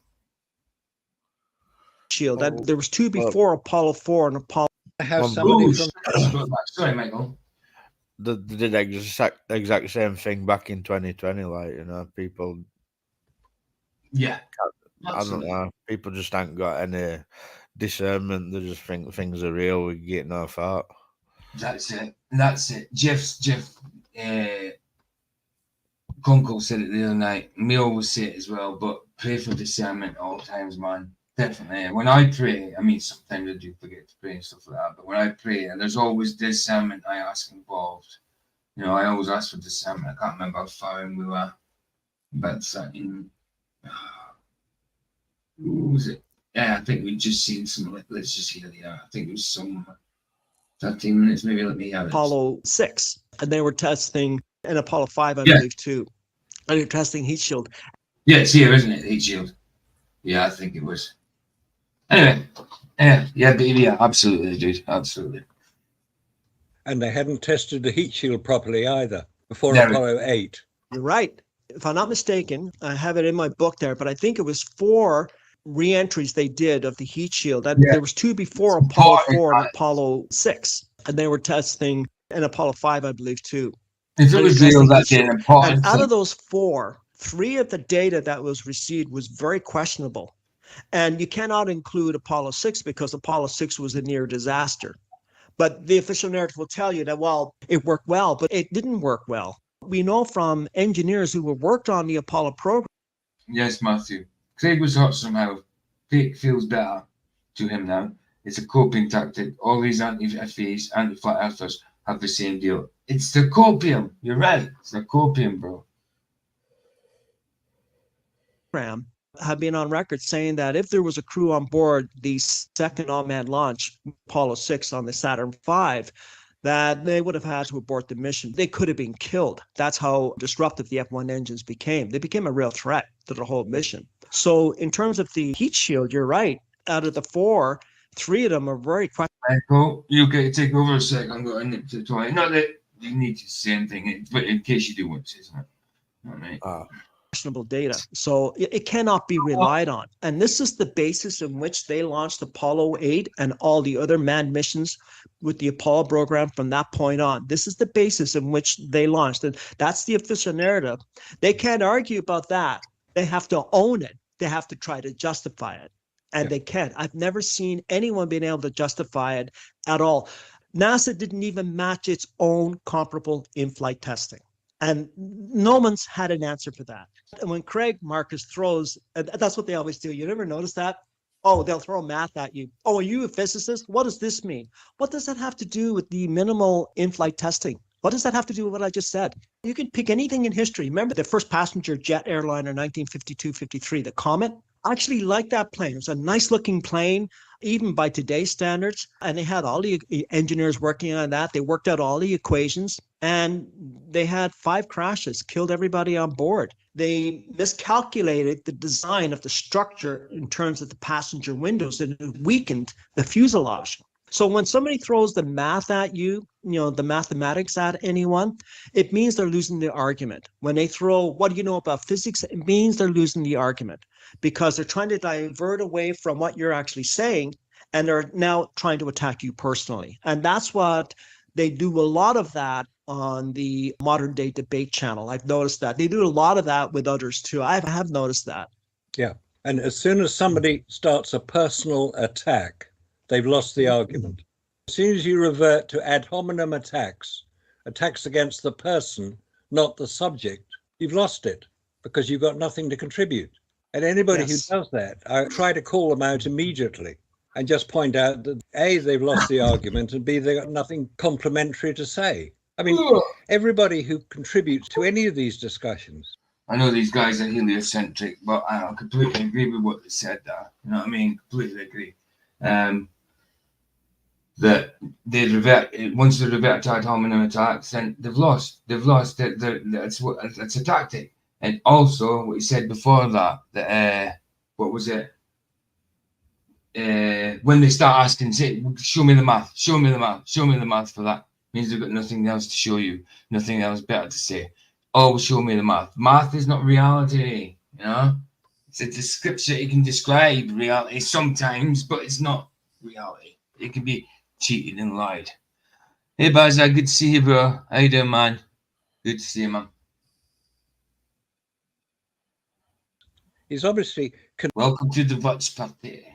Shield. There was 2 before Apollo 4 and Apollo. I have somebody from. Sorry, Michael. They did exact same thing back in 2020, like, you know, people. Yeah, I don't know. People just ain't got any discernment. They just think things are real. We get no thought. That's it. Jeff Conkle said it the other night. Me always say it as well, but pray for discernment at all times, man. Definitely. When I pray, I mean, sometimes I do forget to pray and stuff like that, but when I pray, and there's always discernment I ask involved. You know, I always ask for discernment. I can't remember how far in we were, but in, who was it? Yeah, I think we'd just seen some, let's just hear the, I think it was some 13 minutes, maybe let me have it. Apollo 6, and they were testing, and Apollo 5, I Yeah. believe, too. And they're testing heat shield. Yeah, it's here, isn't it? Heat shield. Yeah, I think it was. Anyway, yeah, baby, yeah, absolutely, dude, absolutely. And they hadn't tested the heat shield properly either before Yeah. Apollo 8. You're right. If I'm not mistaken, I have it in my book there, but I think it was 4 re-entries they did of the heat shield. And Yeah. there was 2 before Apollo 4 and Apollo 6. And they were testing in Apollo 5, I believe, too. If it And was testing real, heat that's shield. important. And out of those 4, 3 of the data that was received was very questionable. And you cannot include Apollo 6 because Apollo 6 was a near disaster. But the official narrative will tell you that, well, it worked well, but it didn't work well. We know from engineers who have worked on the Apollo program. Yes, Matthew. Craig was hurt somehow. Craig feels better to him now. It's a coping tactic. All these anti-FAs, anti-flat earthers have the same deal. It's the copium. You're right. It's the copium, bro. Have been on record saying that if there was a crew on board the second unmanned launch, Apollo 6 on the Saturn V, that they would have had to abort the mission. They could have been killed. That's how disruptive the F1 engines became. They became a real threat to the whole mission. So in terms of the heat shield, you're right. Out of the 4, 3 of them are very questionable. Michael, you okay, take over a sec. I'm going to nip to the toilet. Not that you need to say anything, but in case you do want to say something. All right. Questionable data. So it cannot be relied on. And this is the basis in which they launched Apollo 8 and all the other manned missions with the Apollo program from that point on. This is the basis in which they launched. And that's the official narrative. They can't argue about that. They have to own it. They have to try to justify it. And they can't. I've never seen anyone being able to justify it at all. NASA didn't even match its own comparable in-flight testing. And no one's had an answer for that. And when Craig Marcus throws, and that's what they always do. You never notice that? Oh, they'll throw math at you. Oh, are you a physicist? What does this mean? What does that have to do with the minimal in-flight testing? What does that have to do with what I just said? You can pick anything in history. Remember the first passenger jet airliner, 1952-53, the Comet? I actually liked that plane. It was a nice looking plane, even by today's standards. And they had all the engineers working on that. They worked out all the equations and they had 5 crashes, killed everybody on board. They miscalculated the design of the structure in terms of the passenger windows and it weakened the fuselage. So when somebody throws the math at you, the mathematics at anyone, it means they're losing the argument. When they throw, what do you know about physics? It means they're losing the argument because they're trying to divert away from what you're actually saying and they're now trying to attack you personally. And that's what they do a lot of that on the modern day debate channel. I've noticed that. They do a lot of that with others too. I have noticed that. Yeah. And as soon as somebody starts a personal attack, they've lost the argument. As soon as you revert to ad hominem attacks against the person, not the subject, you've lost it because you've got nothing to contribute. And anybody who does that, I try to call them out immediately and just point out that A, they've lost the argument, and B, they've got nothing complimentary to say. I mean, everybody who contributes to any of these discussions. I know these guys are heliocentric, but I completely agree with what they said there. You know what I mean? Completely agree. That they revert once they revert to ad hominem attacks, then they've lost. That's a tactic. And also, what you said before that, what was it? When they start asking, say, show me the math for that, means they've got nothing else to show you, nothing else better to say. Oh, show me the math. Math is not reality, you know? It's a description. You can describe reality sometimes, but it's not reality. It can be cheated and lied. Hey, Bazza, good to see you, bro. How you doing, man? Good to see you, man. He's obviously welcome to the Watch Party.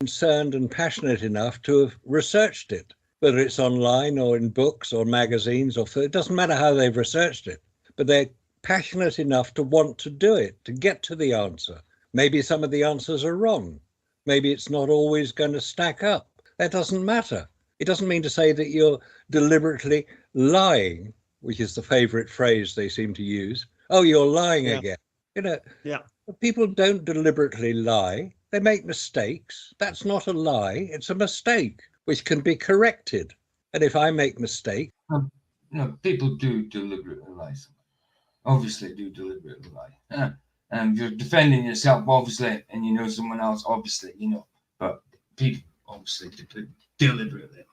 Concerned and passionate enough to have researched it, whether it's online or in books or magazines or it doesn't matter how they've researched it, but they're passionate enough to want to do it, to get to the answer. Maybe some of the answers are wrong. Maybe it's not always going to stack up. That doesn't matter. It doesn't mean to say that you're deliberately lying, which is the favorite phrase they seem to use. Oh, you're lying again. You know, people don't deliberately lie. They make mistakes. That's not a lie. It's a mistake, which can be corrected. And if I make mistakes... No, people do deliberately lie. Obviously do deliberately lie. And you're defending yourself, obviously, and you know someone else, obviously, you know. But people obviously deliberately lie.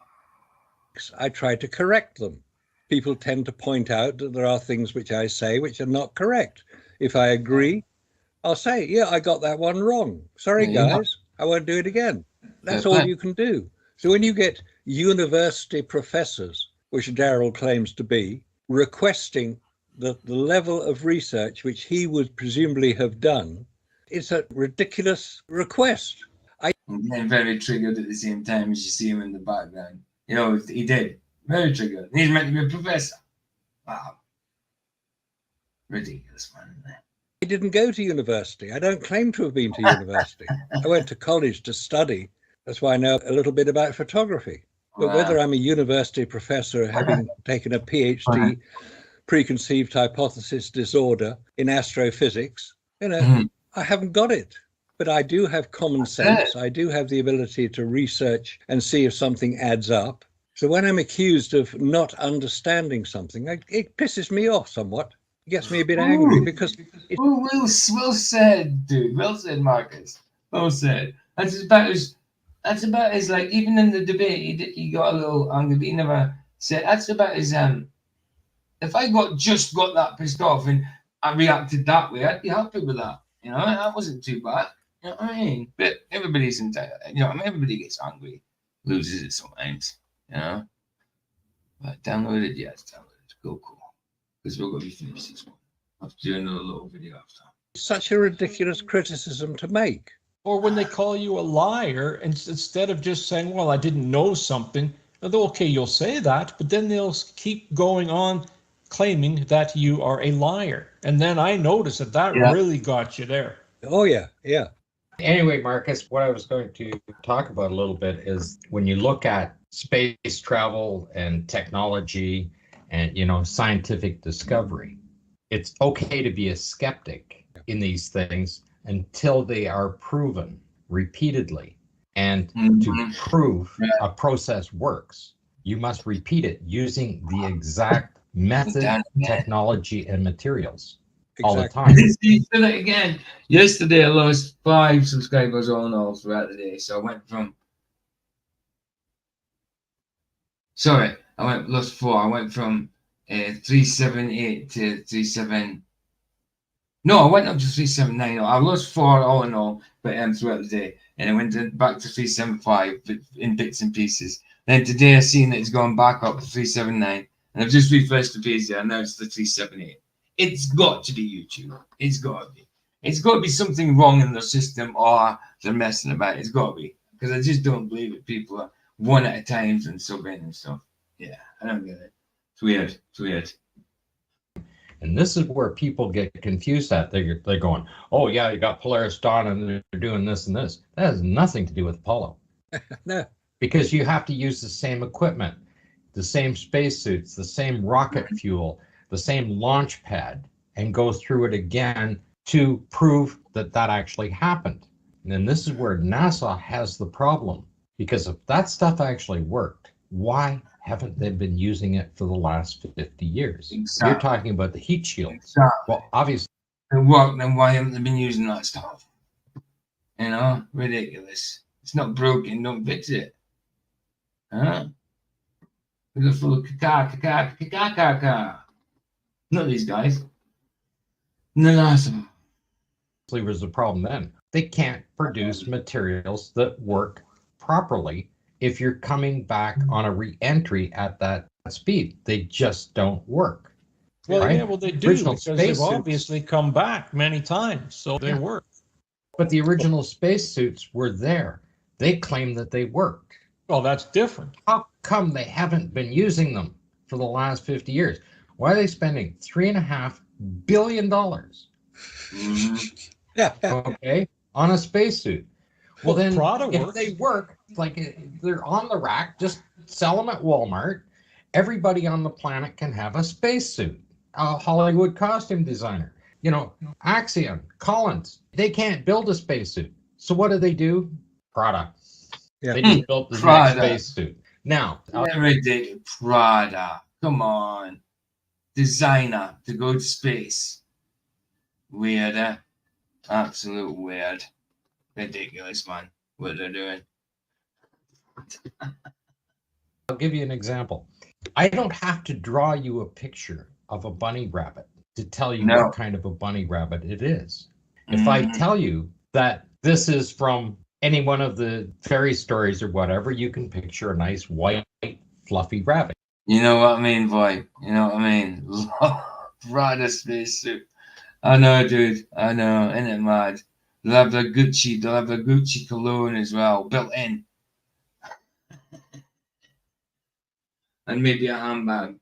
I try to correct them. People tend to point out that there are things which I say which are not correct. If I agree, I'll say, yeah, I got that one wrong. Sorry, guys, I won't do it again. That's all you can do. So when you get university professors, which Daryl claims to be, requesting the level of research which he would presumably have done, it's a ridiculous request. I'm getting very triggered at the same time as you see him in the background. You know, he did. Very triggered. He's meant to be a professor. Wow. Ridiculous, man. I didn't go to university. I don't claim to have been to university. I went to college to study. That's why I know a little bit about photography. But whether I'm a university professor having taken a PhD, preconceived hypothesis disorder in astrophysics, you know, I haven't got it. But I do have common sense. I do have the ability to research and see if something adds up. So when I'm accused of not understanding something, it pisses me off somewhat. It gets me a bit angry because... well said, dude. Well said, Marcus. Well said. That's about as like, even in the debate, he got a little angry, but he never said, that's about as, if I just got that pissed off and I reacted that way, I'd be happy with that. You know, that wasn't too bad. You know what I mean? But everybody's entitled. You know, I mean, everybody gets angry, loses it sometimes. You know, but downloaded, yes, downloaded. Cool. Because we're going to be finished this one. I'll have to do another little video after. Such a ridiculous criticism to make. Or when they call you a liar, and instead of just saying, well, I didn't know something, okay, you'll say that, but then they'll keep going on claiming that you are a liar. And then I noticed that really got you there. Oh, yeah. Anyway, Marcus, what I was going to talk about a little bit is when you look at space travel and technology and, you know, scientific discovery, it's okay to be a skeptic in these things until they are proven repeatedly. And to prove a process works, you must repeat it using the exact method, technology, and materials all the time. You did it again. Yesterday, I lost 5 subscribers all in all throughout the day. So I went from... lost 4. I went from 378 to 37... No, I went up to 379. I lost 4 all in all, but throughout the day. And I went back to 375 in bits and pieces. Then today I've seen that it's gone back up to 379. And I've just refreshed the page there. Now it's the 378. It's got to be YouTube. It's got to be. It's got to be something wrong in their system or they're messing about. It's got to be. Because I just don't believe it. People are one at a time and subbing and stuff. Yeah, I don't get it. It's weird. And this is where people get confused at. They're going, oh, yeah, you got Polaris Dawn and they're doing this and this. That has nothing to do with Apollo. No. Because you have to use the same equipment, the same spacesuits, the same rocket fuel, the same launch pad, and go through it again to prove that that actually happened. And then this is where NASA has the problem. Because if that stuff actually worked, why haven't they been using it for the last 50 years? Exactly. You're talking about the heat shield. Exactly. Well, obviously. It worked, then why haven't they been using that stuff? You know, ridiculous. It's not broken, don't fix it. Huh? They're full of caca. Not these guys. NASA. Was the problem then. They can't produce materials that work properly if you're coming back on a re-entry at that speed. They just don't work. Well, right? yeah, well, they do, because they've obviously come back many times, so they work. But the original spacesuits were there. They claim that they worked. Well, that's different. How come they haven't been using them for the last 50 years? Why are they spending $3.5 billion. Mm-hmm. Okay, on a spacesuit. Well, then Prada if works. they work, like they're on the rack, just sell them at Walmart. Everybody on the planet can have a spacesuit. A Hollywood costume designer, Axiom, Collins, they can't build a spacesuit. So what do? Prada. Yeah. They just built the next Prada. spacesuit. Now, Ridiculous. Prada. Come on. Designer to go to space. Weird, eh? Absolute weird. Ridiculous, man. What they're doing. I'll give you an example. I don't have to draw you a picture of a bunny rabbit to tell you No. what kind of a bunny rabbit it is. If I tell you that this is from any one of the fairy stories or whatever, you can picture a nice white, fluffy rabbit. You know what I mean, boy? You know what I mean? Prada spacesuit. I know, dude. I know. Isn't it mad? They'll have the Gucci. They'll have the Gucci cologne as well, built in. And maybe a handbag.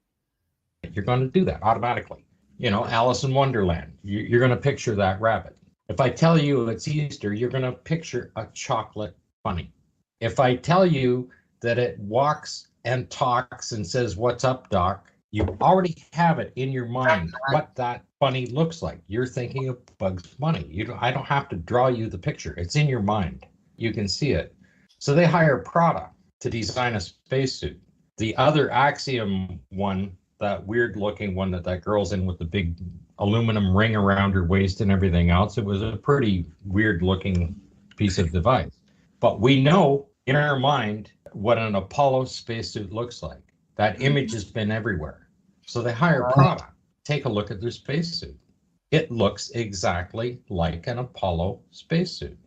You're going to do that automatically. Alice in Wonderland. You're going to picture that rabbit. If I tell you it's Easter, you're going to picture a chocolate bunny. If I tell you that it walks and talks and says, "What's up, Doc?" you already have it in your mind what that bunny looks like. You're thinking of Bugs Bunny. I don't have to draw you the picture. It's in your mind. You can see it. So they hire Prada to design a spacesuit. The other Axiom one, that weird looking one that girl's in with the big aluminum ring around her waist and everything else, it was a pretty weird looking piece of device. But we know in our mind what an Apollo spacesuit looks like. That image has been everywhere. So they hire Prada. Take a look at their spacesuit. It looks exactly like an Apollo spacesuit.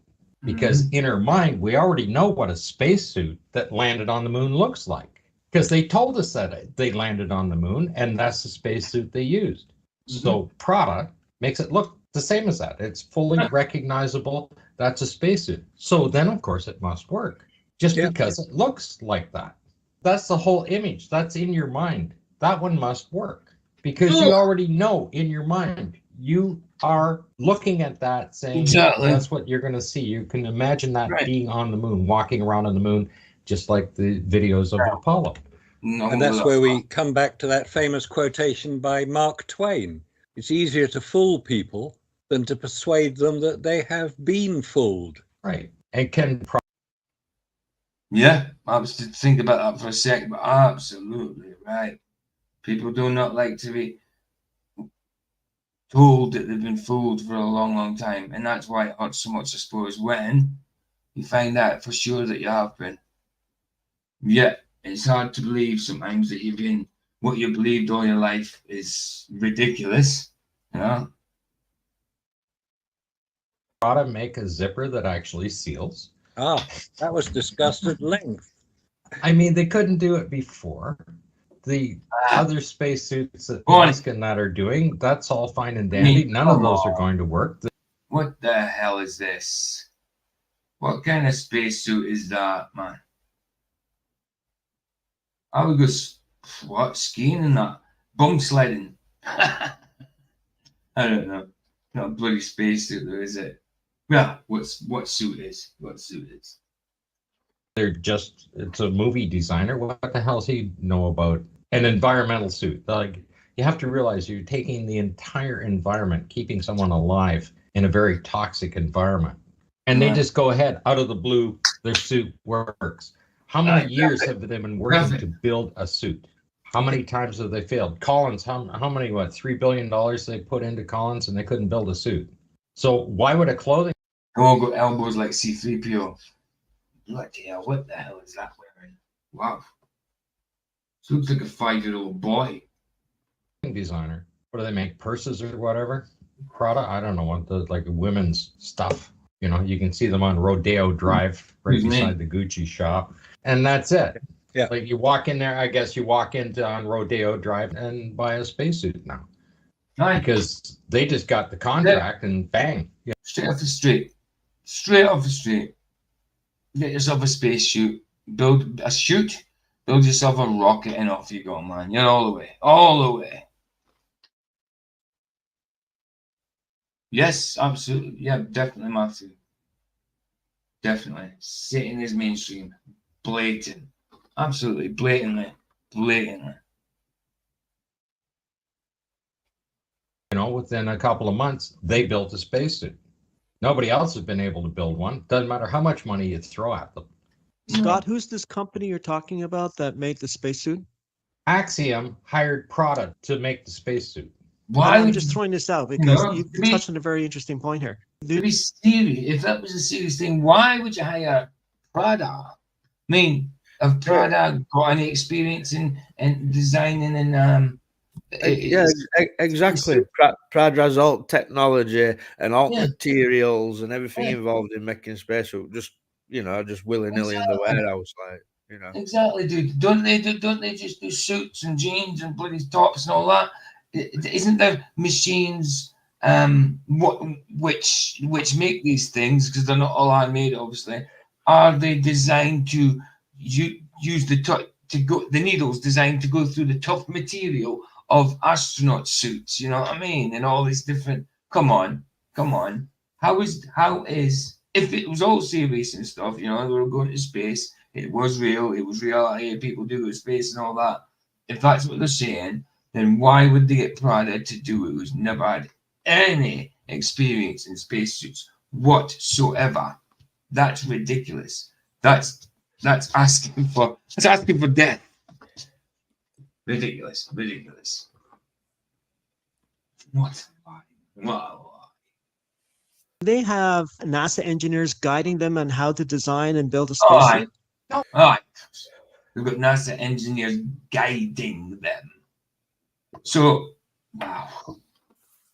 Because in our mind, we already know what a spacesuit that landed on the moon looks like. Because they told us that they landed on the moon, and that's the spacesuit they used. So Prada makes it look the same as that. It's fully recognizable. That's a spacesuit. So then, of course, it must work. Just because it looks like that. That's the whole image. That's in your mind. That one must work. Because you already know in your mind. You are looking at that saying, that's what you're going to see. You can imagine that being on the moon, walking around on the moon, just like the videos of Apollo. And that's where we come back to that famous quotation by Mark Twain. It's easier to fool people than to persuade them that they have been fooled. Right. And yeah, I was to think about that for a second, but absolutely right. People do not like to be told that they've been fooled for a long, long time. And that's why it hurts so much, I suppose, when you find out for sure that you have been. Yet, it's hard to believe sometimes that what you believed all your life is ridiculous, Prada make a zipper that actually seals. That was discussed at length. I mean, they couldn't do it before. The other spacesuits that Musk and that are doing, that's all fine and dandy. None of those are going to work. What the hell is this? What kind of spacesuit is that, man? I would go, skiing and that? Bum sledding? I don't know. Not a bloody spacesuit, though, is it? Well, what suit is? It's a movie designer. What the hell does he know about an environmental suit? Like, you have to realize you're taking the entire environment, keeping someone alive in a very toxic environment. And they just go ahead, out of the blue, their suit works. How many years have they been working to build a suit? How many times have they failed? Collins, how many, $3 billion they put into Collins and they couldn't build a suit? So why would a clothing... all got elbows like C-3PO. Bloody hell, what the hell is that wearing? Wow. This looks like a 5-year-old boy. Designer. What do they make? Purses or whatever? Prada? I don't know what like women's stuff. You can see them on Rodeo Drive right beside the Gucci shop. And that's it. Yeah. Like you walk in there, I guess you walk into on Rodeo Drive and buy a spacesuit now. Nice. Because they just got the contract and bang. Yeah. Straight off the street. Straight off the street. Get yourself a spacesuit. Build a chute. Build yourself a rocket and off you go, man. You're all the way. All the way. Yes, absolutely. Yeah, definitely, Matthew. Definitely. Sitting is mainstream. Blatant. Absolutely. Blatantly. Blatantly. Within a couple of months, they built a spacesuit. Nobody else has been able to build one. Doesn't matter how much money you throw at them. Scott, who's this company you're talking about that made the spacesuit? Axiom hired Prada to make the spacesuit. Why I'm would just you, throwing this out because know, you to be, touched on a very interesting point here. to be serious, if that was a serious thing, why would you hire Prada? I mean, have Prada got any experience in designing and Yeah, exactly. Prada has all technology and all materials and everything involved in making spacesuit. Just just willy nilly in the warehouse, like Exactly, dude. Don't they just do suits and jeans and bloody tops and all that? Isn't there machines which make these things, because they're not all handmade, obviously? Are they designed to use the needles designed to go through the tough material of astronaut suits? You know what I mean? And all these different. Come on. How is if it was all serious and stuff? They were going to space. It was real. It was reality. People do go to space and all that. If that's what they're saying, then why would they get Prada to do it, who's never had any experience in spacesuits whatsoever? That's ridiculous. That's asking for death. Ridiculous. What? Wow. They have NASA engineers guiding them on how to design and build a All spacesuit. right. We've got NASA engineers guiding them. So,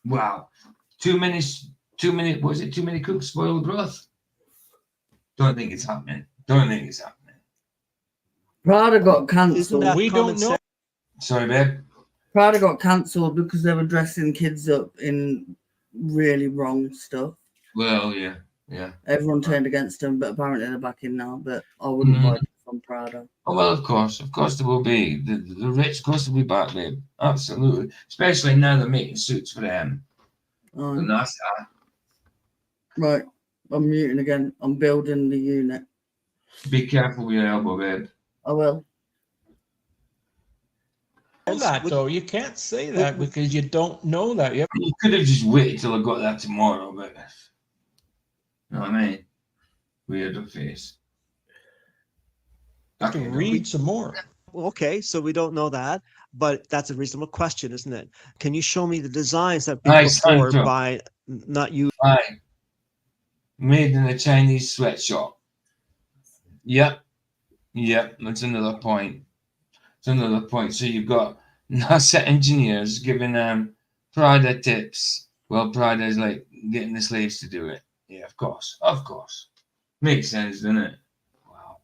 wow. Too many. Was it too many cooks spoil the broth? Don't think it's happening. Prada got cancelled. We don't know. Sorry, babe. Prada got cancelled because they were dressing kids up in really wrong stuff. Well, yeah. Everyone turned against them, but apparently they're back in now. But I wouldn't buy it from Prada. Oh, well, of course there will be. The rich, of course, will be back, babe. Absolutely. Especially now they're making suits for them. For NASA. Right. I'm muting again. I'm building the unit. Be careful with your elbow, babe. I will. That though, you can't say that because you don't know that. You could have just waited till I got that tomorrow, but you know what I mean? Weirdo face. I can read some more. Well, okay, so we don't know that, but that's a reasonable question, isn't it? Can you show me the designs that have been put forward by not you? Aye. Made in a Chinese sweatshop. Yep. That's another point. So you've got NASA engineers giving Prada tips. Well, Prada is like getting the slaves to do it. Yeah, of course. Makes sense, doesn't it? Wow.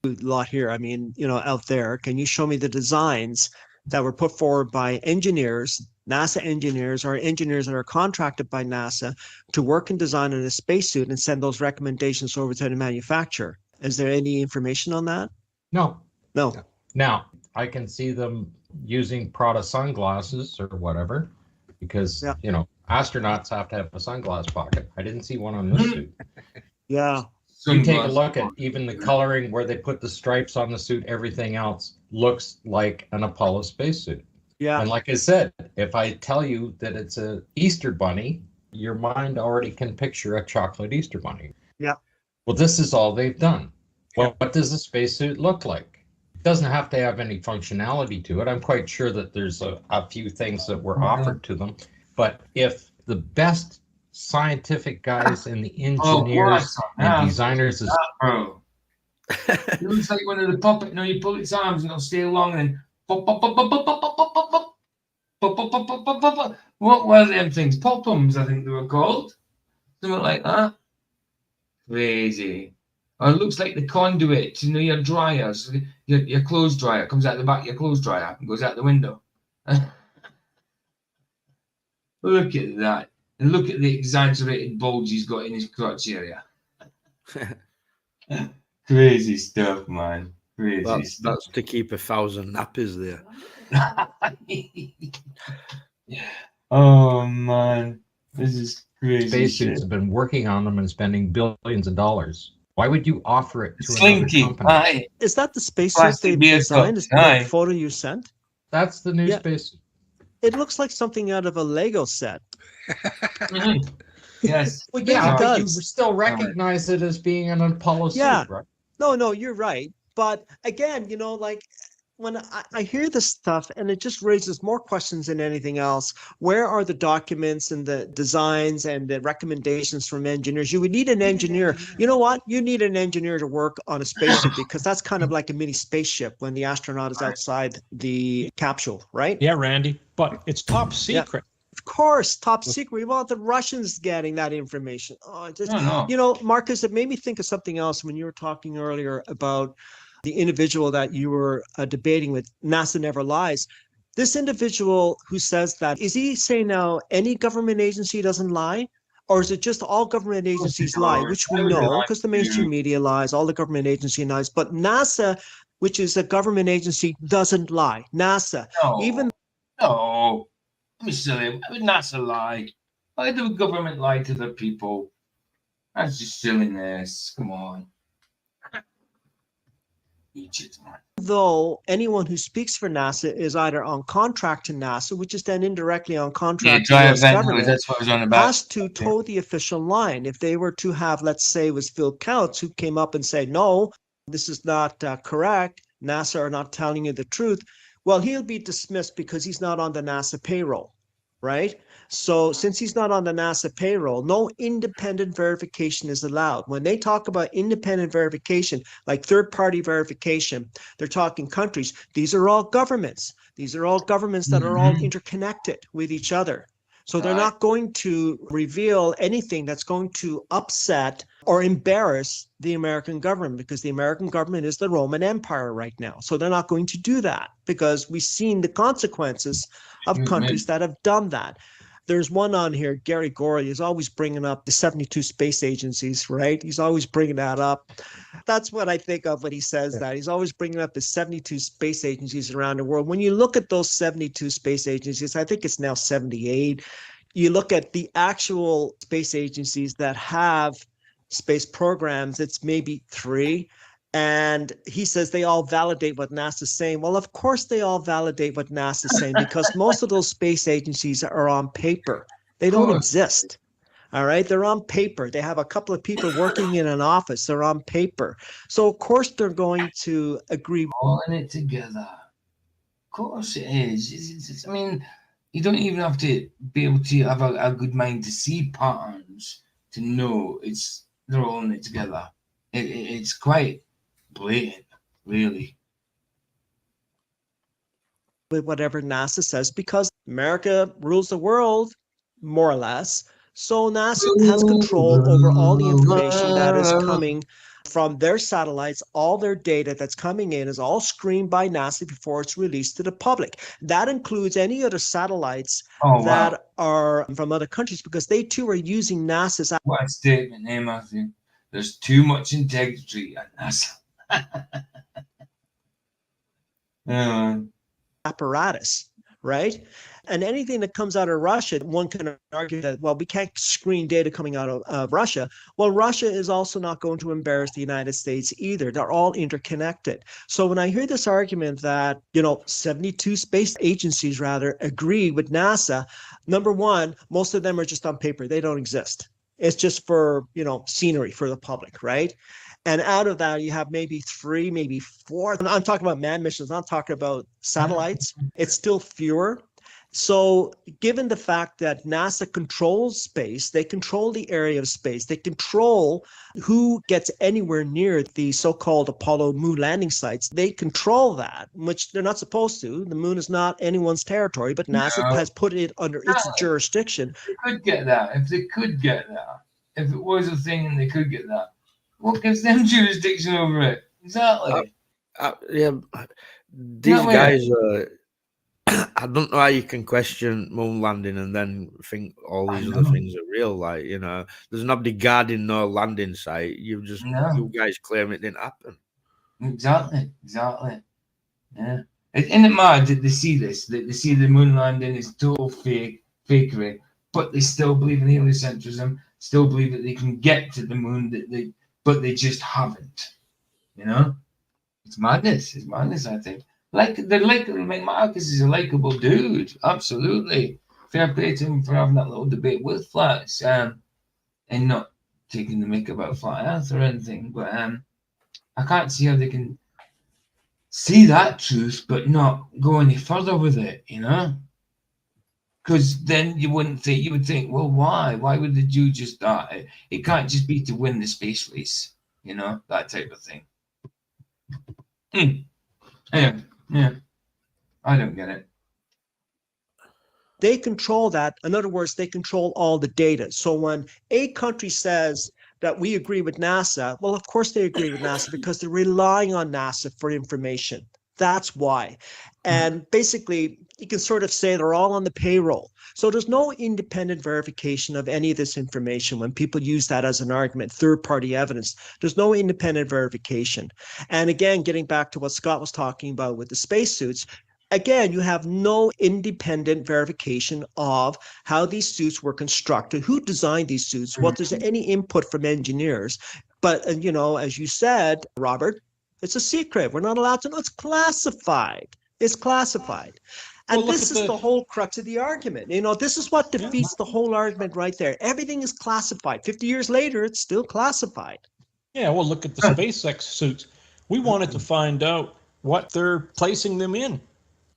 A lot here. I mean, out there. Can you show me the designs that were put forward by engineers, NASA engineers, or engineers that are contracted by NASA to work and design in a spacesuit and send those recommendations over to the manufacturer? Is there any information on that? No. No. Now, I can see them using Prada sunglasses or whatever, because, astronauts have to have a sunglass pocket. I didn't see one on this suit. Yeah. You take a look at even the coloring where they put the stripes on the suit, everything else looks like an Apollo spacesuit. Yeah. And like I said, if I tell you that it's a Easter bunny, your mind already can picture a chocolate Easter bunny. Yeah. Well, this is all they've done. Well, what does a spacesuit look like? It doesn't have to have any functionality to it. I'm quite sure that there's a few things that were offered to them. But if the best scientific guys and the engineers and designers is... It looks like one of the puppet. You pull its arms and it'll stay along and... What were them things? Pop-ums, I think they were called. Something like that. Crazy. Or it looks like the conduit, your dryers, your clothes dryer comes out the back of your clothes dryer and goes out the window. Look at that. And look at the exaggerated bulge he's got in his crotch area. Crazy stuff, man. Crazy stuff. That's to keep 1,000 nappies there. Oh man, this is crazy. Spacesuits have been working on them and spending billions of dollars. Why would you offer it to another Slinky, company? aye. Is that the spacesuit Plastic they've beer designed? cups, Is the aye. photo you sent? That's the new Yeah. spacesuit. It looks like something out of a Lego set. Yes. Well, It yeah, really but you does. still recognize it as being an Apollo Yeah. suit, right? No, you're right. But again, like when I hear this stuff and it just raises more questions than anything else. Where are the documents and the designs and the recommendations from engineers? You would need an engineer. You know what? You need an engineer to work on a spaceship because that's kind of like a mini spaceship when the astronaut is outside the capsule, right? Yeah, Randy, but it's top secret. Of course, top secret. We want the Russians getting that information. Oh, just, no. Marcus, it made me think of something else when you were talking earlier about the individual that you were debating with. NASA never lies. This individual who says that, is he saying now any government agency doesn't lie? Or is it just all government agencies lie, which we know because the mainstream media lies, all the government agency lies, but NASA, which is a government agency, doesn't lie. NASA, even No. I'm silly. Why would NASA lie? Why do the government lie to the people? That's just silliness. Come on. Egypt, man. though anyone who speaks for NASA is either on contract to NASA, which is then indirectly on contract to the US government, that's what I was on about. has to toe the official line. If they were to have, let's say, it was Phil Counts who came up and said, no, this is not correct, NASA are not telling you the truth, well, he'll be dismissed because he's not on the NASA payroll, right? So since he's not on the NASA payroll, no independent verification is allowed. When they talk about independent verification, like third-party verification, they're talking countries. These are all governments. These are all governments that are all interconnected with each other. So they're not going to reveal anything that's going to upset or embarrass the American government because the American government is the Roman Empire right now. So they're not going to do that because we've seen the consequences of countries that have done that. There's one on here, Gary Gorey, is always bringing up the 72 space agencies, right? He's always bringing that up. That's what I think of when he says that. He's always bringing up the 72 space agencies around the world. When you look at those 72 space agencies, I think it's now 78. You look at the actual space agencies that have space programs, it's maybe 3. And he says they all validate what NASA's saying. Well, of course they all validate what NASA's saying because most of those space agencies are on paper. They don't exist. All right. They're on paper. They have a couple of people working in an office. They're on paper. So of course they're going to agree. Holding it together. Of course it is. I mean, you don't even have to be able to have a good mind to see patterns to know they're holding it together. It's quite blatant, really. With whatever NASA says, because America rules the world, more or less. So NASA has control over all the information that is coming from their satellites. All their data that's coming in is all screened by NASA before it's released to the public. That includes any other satellites that are from other countries because they too are using NASA's. What a statement, eh, Matthew? There's too much integrity at NASA. Apparatus, right? And anything that comes out of Russia, one can argue that, well, we can't screen data coming out of Russia. Well, Russia is also not going to embarrass the United States either. They're all interconnected. So when I hear this argument that, 72 space agencies rather agree with NASA, number one, most of them are just on paper. They don't exist. It's just for, scenery for the public, right? And out of that, you have maybe 3, maybe 4. I'm talking about manned missions. I'm not talking about satellites. It's still fewer. So given the fact that NASA controls space, they control the area of space, they control who gets anywhere near the so-called Apollo moon landing sites, they control that, which they're not supposed to. The moon is not anyone's territory, but NASA has put it under its jurisdiction. They could get that. If they could get that, if it was a thing and they could get that, what gives them jurisdiction over it? Exactly. These guys are... I don't know how you can question moon landing and then think all these other things are real. Like, there's nobody guarding no landing site. You guys claim it didn't happen. Exactly. Yeah. Isn't it mad that they see this? That they see the moon landing is total fake. fakery, but they still believe in heliocentrism, still believe that they can get to the moon, but they just haven't. You know, it's madness. It's madness. I think. Like Marcus is a likable dude, absolutely. Fair play to him for having that little debate with Flats, and not taking the mick about flat Earth or anything. But I can't see how they can see that truth but not go any further with it, you know? Because then you would think, well, why? Why would the Jew just die? It can't just be to win the space race, you know, that type of thing. Anyway, yeah, I don't get it. They control that. In other words, they control all the data. So when a country says that we agree with NASA, well, of course they agree with NASA because they're relying on NASA for information. That's why. And basically, you can sort of say they're all on the payroll. So there's no independent verification of any of this information when people use that as an argument, third-party evidence. There's no independent verification. And again, getting back to what Scott was talking about with the spacesuits, again, you have no independent verification of how these suits were constructed, who designed these suits, what there's any input from engineers. But, you know, as you said, Robert, it's a secret. We're not allowed to know. It's classified. It's classified. And Well, this is the whole crux of the argument. You know, this is what defeats the whole argument right there. Everything is classified. 50 years later, it's still classified. Yeah, well, look at the SpaceX suits. We wanted to find out what they're placing them in.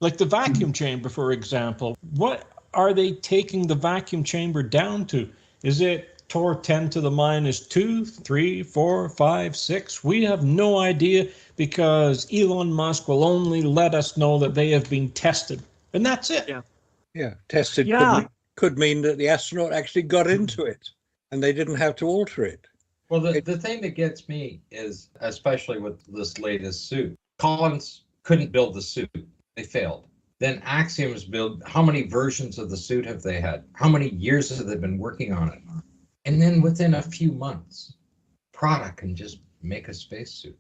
Like the vacuum chamber, for example. What are they taking the vacuum chamber down to? Is it Tor 10 to the -2, 3, 4, 5, 6? We have no idea because Elon Musk will only let us know that they have been tested. And that's it. Yeah, tested Yeah. could mean that the astronaut actually got into it and they didn't have to alter it. Well, the thing that gets me is, especially with this latest suit, Collins couldn't build the suit. They failed. Then Axiom's build, how many versions of the suit have they had? How many years have they been working on it? And then within a few months, Prada can just make a spacesuit.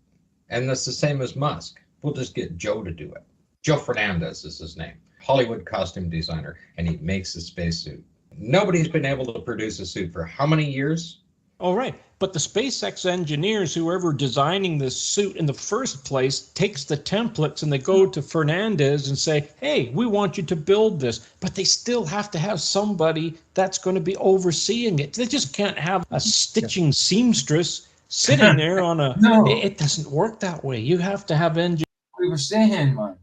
And that's the same as Musk. We'll just get Joe to do it. Joe Fernandez is his name. Hollywood costume designer, and he makes a spacesuit. Nobody's been able to produce a suit for how many years? All right. But the SpaceX engineers, whoever designing this suit in the first place, takes the templates and they go to Fernandez and say, hey, we want you to build this. But they still have to have somebody that's going to be overseeing it. They just can't have a stitching seamstress sitting there on a... No. It doesn't work that way. You have to have engineers. We were saying, man.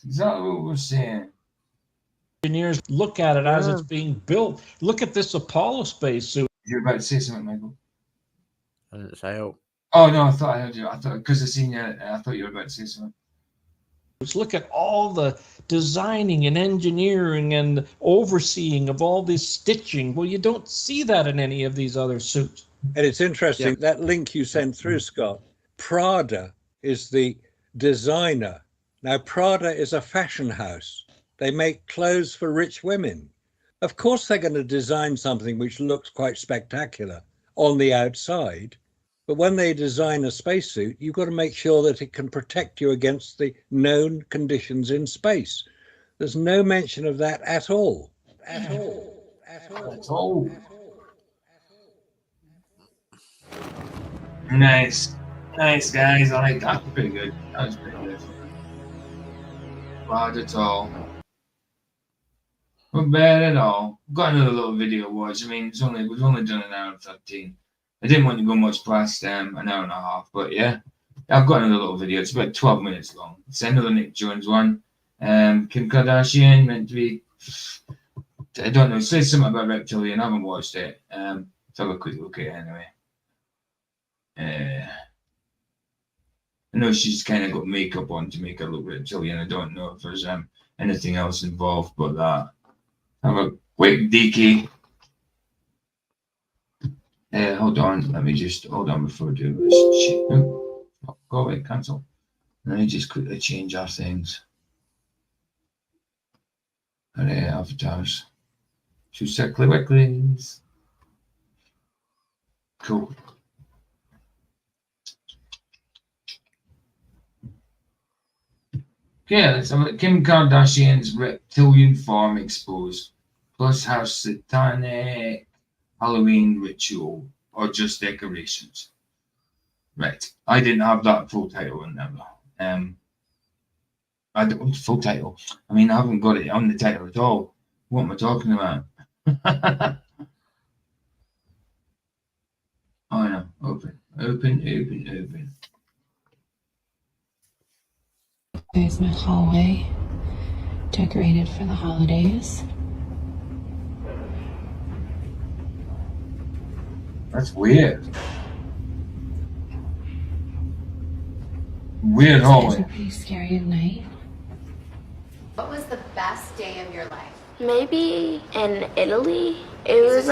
Exactly what we were saying. Engineers look at it as it's being built. Look at this Apollo spacesuit. You're about to say something, Michael. I didn't say out. Oh no, I thought I heard you. I thought because I seen you, I thought you were about to say something. Look at all the designing and engineering and overseeing of all this stitching. Well, you don't see that in any of these other suits. And it's interesting, that link you sent through, Scott, Prada is the designer. Now, Prada is a fashion house. They make clothes for rich women. Of course, they're going to design something which looks quite spectacular on the outside. But when they design a spacesuit, you've got to make sure that it can protect you against the known conditions in space. There's no mention of that at all. At all. At all. At all. Nice. Nice, guys. I like that. Pretty good. That was pretty good. Bad at all. Not bad at all. Got another little video watch. I mean, we've only done an hour and 15. I didn't want to go much past an hour and a half, but yeah, I've got another little video. It's about 12 minutes long. It's another Nick Jones one. Kim Kardashian meant to be, I don't know, it says something about reptilian. I haven't watched it. Let's have a quick look at it anyway. I know she's kind of got makeup on to make her look reptilian. I don't know if there's anything else involved but that. Have a quick deaky. Hold on, let me just hold on before I do this. Oh, go away, cancel. Let me just quickly change our things. Avatars. 2 quickly. Cool. Okay, let's have Kim Kardashian's reptilian form exposed. plus has satanic Halloween ritual or just decorations. Right. I didn't have that full title in there. I don't full title. I mean, I haven't got it on the title at all. What am I talking about? Oh no, open. There's my hallway, decorated for the holidays. That's weird. Weird These hallway. are pretty scary at night. What was the best day of your life? Maybe in Italy. It was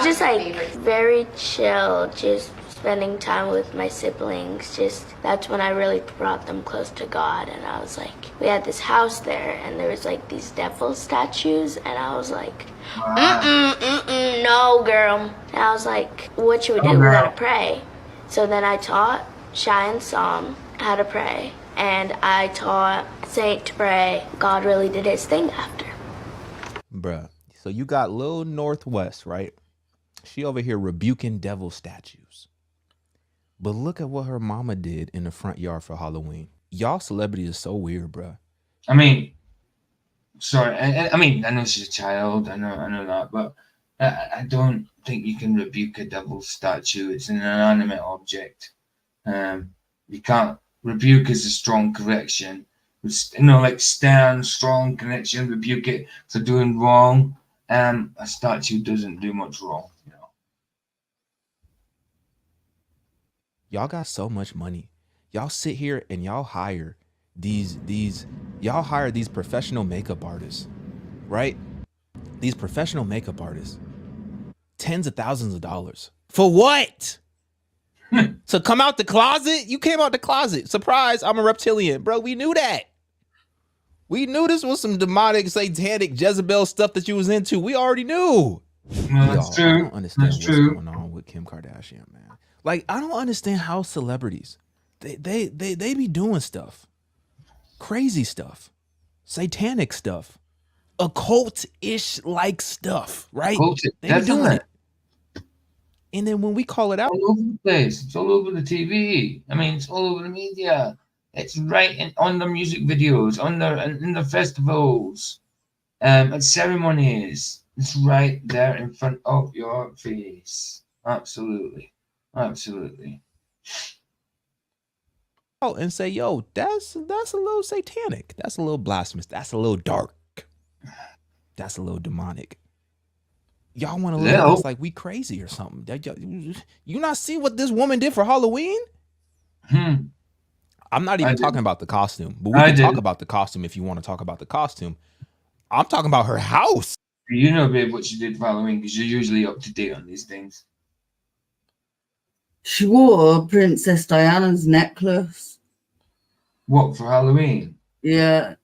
just like very chill, just spending time with my siblings. Just that's when I really brought them close to God. And I was like, we had this house there, and there was like these devil statues, and I was like, no, girl. And I was like, what should we do? We gotta pray. So then I taught Shy and Psalm how to pray, and I taught Saint to pray. God really did his thing after. Bruh, so you got Lil Northwest, right? She over here rebuking devil statues. But look at what her mama did in the front yard for Halloween. Y'all celebrities are so weird, bruh. I mean, sorry. I mean, I know she's a child. I know that, but I don't think you can rebuke a devil statue. It's an inanimate object. You can't. Rebuke is a strong correction. Like stern, strong connection. Rebuke it for doing wrong. A statue doesn't do much wrong. Y'all got so much money. Y'all sit here and y'all hire these professional makeup artists, right? These professional makeup artists, tens of thousands of dollars. For what? To come out the closet? You came out the closet. Surprise, I'm a reptilian. Bro, we knew that. We knew this was some demonic, satanic Jezebel stuff that you was into. We already knew. No, that's true. I don't understand what's going on with Kim Kardashian, man. Like, I don't understand how celebrities, they be doing stuff. Crazy stuff. Satanic stuff. Occult-ish like stuff, right? They be doing it. And then when we call it out, all over the place. It's all over the TV. I mean, it's all over the media. It's right on the music videos, in the festivals, at ceremonies. It's right there in front of your face. Absolutely. and say, yo, that's a little satanic. That's a little blasphemous. That's a little dark. That's a little demonic. Y'all want to look at us like we crazy or something. You not see what this woman did for Halloween? I'm not even talking about the costume, but we can talk about the costume if you want to talk about the costume. I'm talking about her house. You know, babe, what she did for Halloween because you're usually up to date on these things. She wore Princess Diana's necklace. What, for Halloween? Yeah.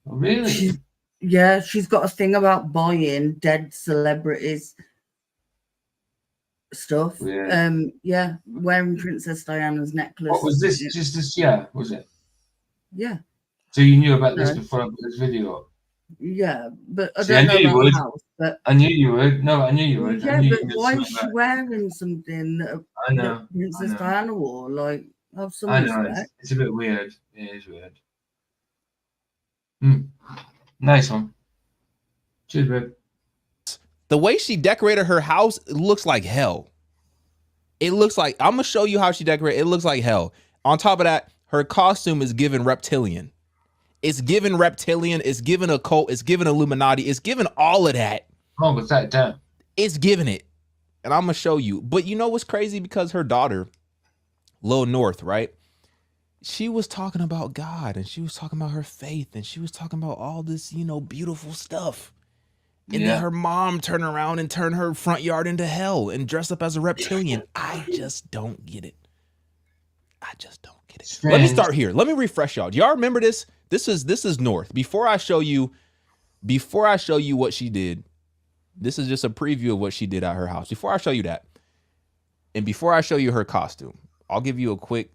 Oh, really? She's got a thing about buying dead celebrities stuff. Yeah, wearing Princess Diana's necklace. What was this? Just this year, was it? Yeah. So you knew about this before I put this video up? Yeah, but I don't know about the house. But I knew you would. No, I knew you would. Yeah, but why is she wearing something that Princess Diana wore? Like, have some respect. It's a bit weird. It is weird. Nice one. Cheers, babe. The way she decorated her house, it looks like hell. It looks like, I'm going to show you how she decorated. It looks like hell. On top of that, her costume is given reptilian. It's given reptilian. It's given occult. It's given Illuminati. It's given all of that. Oh, with that down. It's given it. And I'm going to show you. But you know what's crazy? Because her daughter, Lil North, right? She was talking about God and she was talking about her faith and she was talking about all this, beautiful stuff. And then her mom turned around and turned her front yard into hell and dressed up as a reptilian. I just don't get it. Strange. Let me start here. Let me refresh y'all. Do y'all remember this? This is North. Before I show you what she did, this is just a preview of what she did at her house. Before I show you that, and before I show you her costume, I'll give you a quick.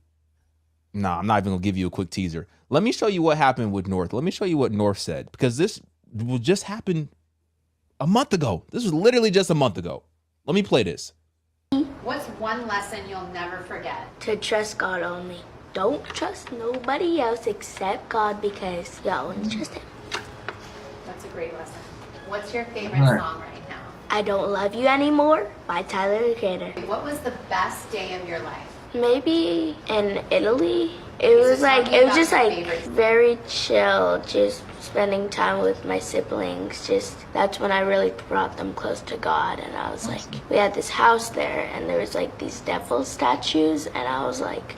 Nah, I'm not even gonna give you a quick teaser. Let me show you what happened with North. Let me show you what North said, because this will just happen A month ago. This was literally just a month ago. Let me play this. What's one lesson you'll never forget? To trust God only. Don't trust nobody else except God because you only trust Him. That's a great lesson. What's your favorite song right now? I Don't Love You Anymore by Tyler, the Creator. What was the best day of your life? Maybe in Italy. It was just very chill, just spending time with my siblings. Just that's when I really brought them close to God. And I was like, we had this house there, and there was like these devil statues, and I was like,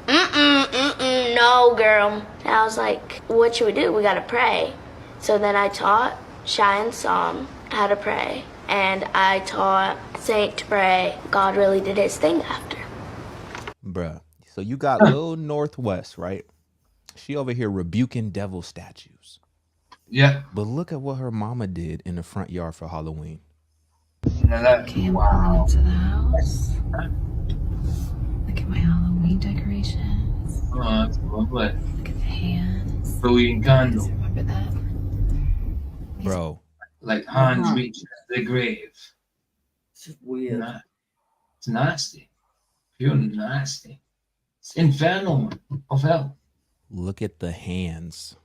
no, girl. And I was like, what should we do? We gotta pray. So then I taught Shy and Psalm how to pray, and I taught Saint to pray. God really did His thing after. Bruh. So you got Lil Northwest, right? She over here rebuking devil statues. Yeah. But look at what her mama did in the front yard for Halloween. Now that, Okay, I'm pulling up to the house. Look at my Halloween decorations. Oh, that's lovely. Look at the hands. Brilliant candle. Remember that? Bro. Like hands reaching the grave. It's just weird. It's nasty. Pure nasty. It's infernal, man. Of hell. Look at the hands.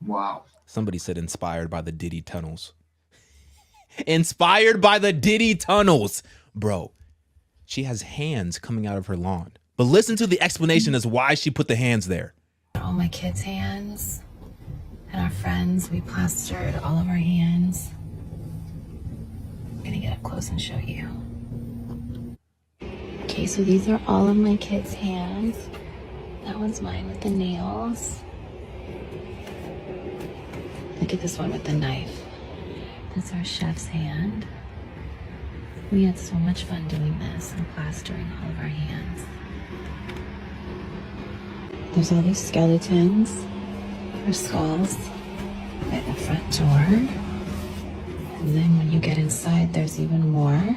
Wow. Somebody said inspired by the Diddy tunnels. Inspired by the Diddy tunnels. Bro, she has hands coming out of her lawn. But listen to the explanation as why she put the hands there. All my kids' hands and our friends, we plastered all of our hands. I'm gonna get up close and show you. Okay, so these are all of my kids' hands. That one's mine with the nails. Look at this one with the knife. That's our chef's hand. We had so much fun doing this and plastering all of our hands. There's all these skeletons or skulls at the front door. And then when you get inside, there's even more.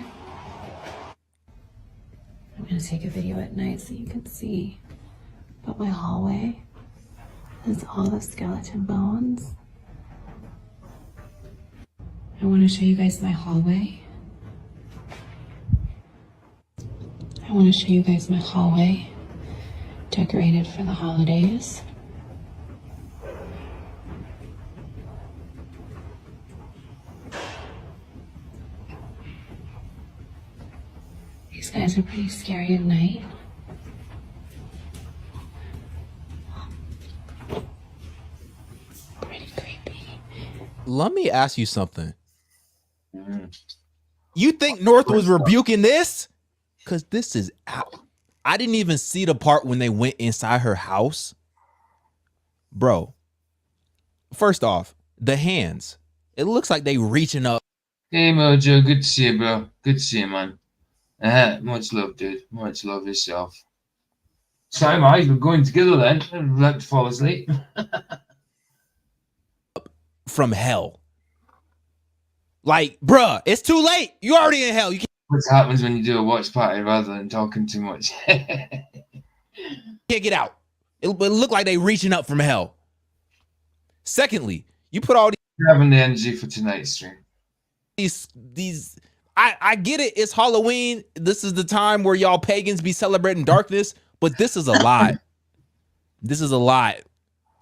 I'm gonna take a video at night so you can see. But my hallway has all the skeleton bones. I want to show you guys my hallway. I want to show you guys my hallway, decorated for the holidays. These guys are pretty scary at night. Pretty creepy. Let me ask you something. You think North was rebuking this? Because this is out. I didn't even see the part when they went inside her house. Bro, first off, the hands. It looks like they reaching up. Hey, Mojo. Good to see you, bro. Good to see you, man. Much love, dude. Much love yourself. Sorry, my eyes were going together then. I'd like to fall asleep. From hell. Like, bruh, it's too late. You already in hell. You can't. What happens when you do a watch party rather than talking too much? Can't get out. It looked like they reaching up from hell. Secondly, you put all having the energy for tonight's stream. These I get it. It's Halloween. This is the time where y'all pagans be celebrating darkness, but this is a lot. This is a lot.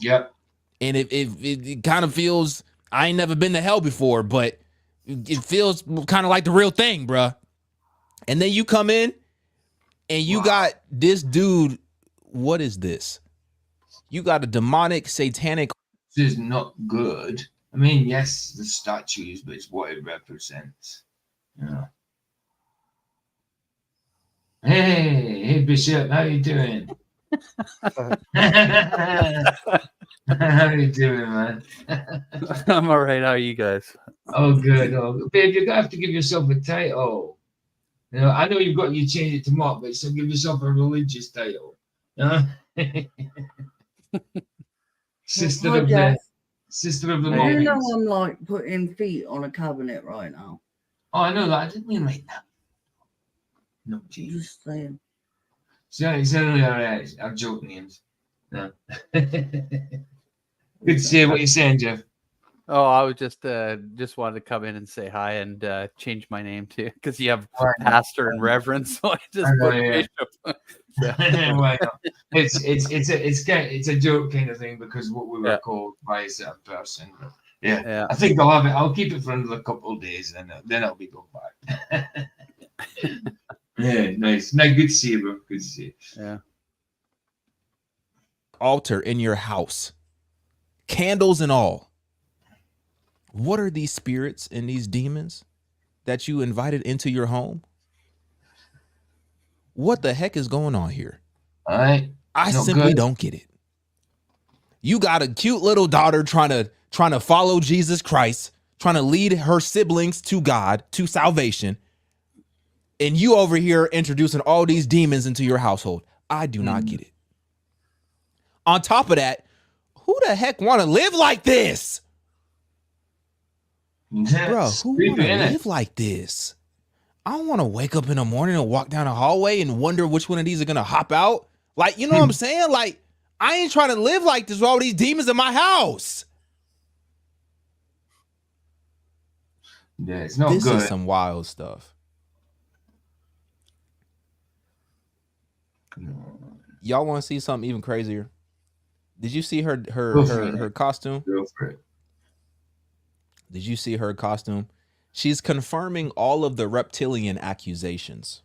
Yep. And it kind of feels, I ain't never been to hell before, but it feels kind of like the real thing, bruh. And then you come in and you got this dude. What is this? You got a demonic, satanic. This is not good. I mean, yes, the statues, but it's what it represents. Yeah. Hey, Bishop, how you doing? How you doing, man? I'm all right. How are you guys? Oh, good. Oh, babe, you're gonna have to give yourself a title. You know, I know you've got you change it to Mark, but so give yourself a religious title. Sister of the I know I'm like putting feet on a cabinet right now. Oh, I know that. I didn't mean like that. No, just saying. It's only all right. I'm joking, names. No. Good to see you. What you saying, Jeff? Oh, I was just wanted to come in and say hi and change my name too, because you have pastor and reverend, so I just put bishop. So. Well, it's a joke kind of thing because what we were called by a certain person. But yeah, I think I'll have it. I'll keep it for another couple of days, and then I'll be going back. Yeah, nice. No, good to see you, bro. Good to see you. Yeah. Altar in your house, candles and all. What are these spirits and these demons that you invited into your home? What the heck is going on here? All right. I simply don't get it. You got a cute little daughter trying to follow Jesus Christ, trying to lead her siblings to God, to salvation. And you over here introducing all these demons into your household. I do not get it. On top of that, who the heck want to live like this? Bro, who want to live like this? I don't want to wake up in the morning and walk down a hallway and wonder which one of these are going to hop out. Like, you know what I'm saying? Like, I ain't trying to live like this with all these demons in my house. Yeah, it's not good. This is some wild stuff. Y'all want to see something even crazier? Did you see her costume? Go for it. Did you see her costume? She's confirming all of the reptilian accusations.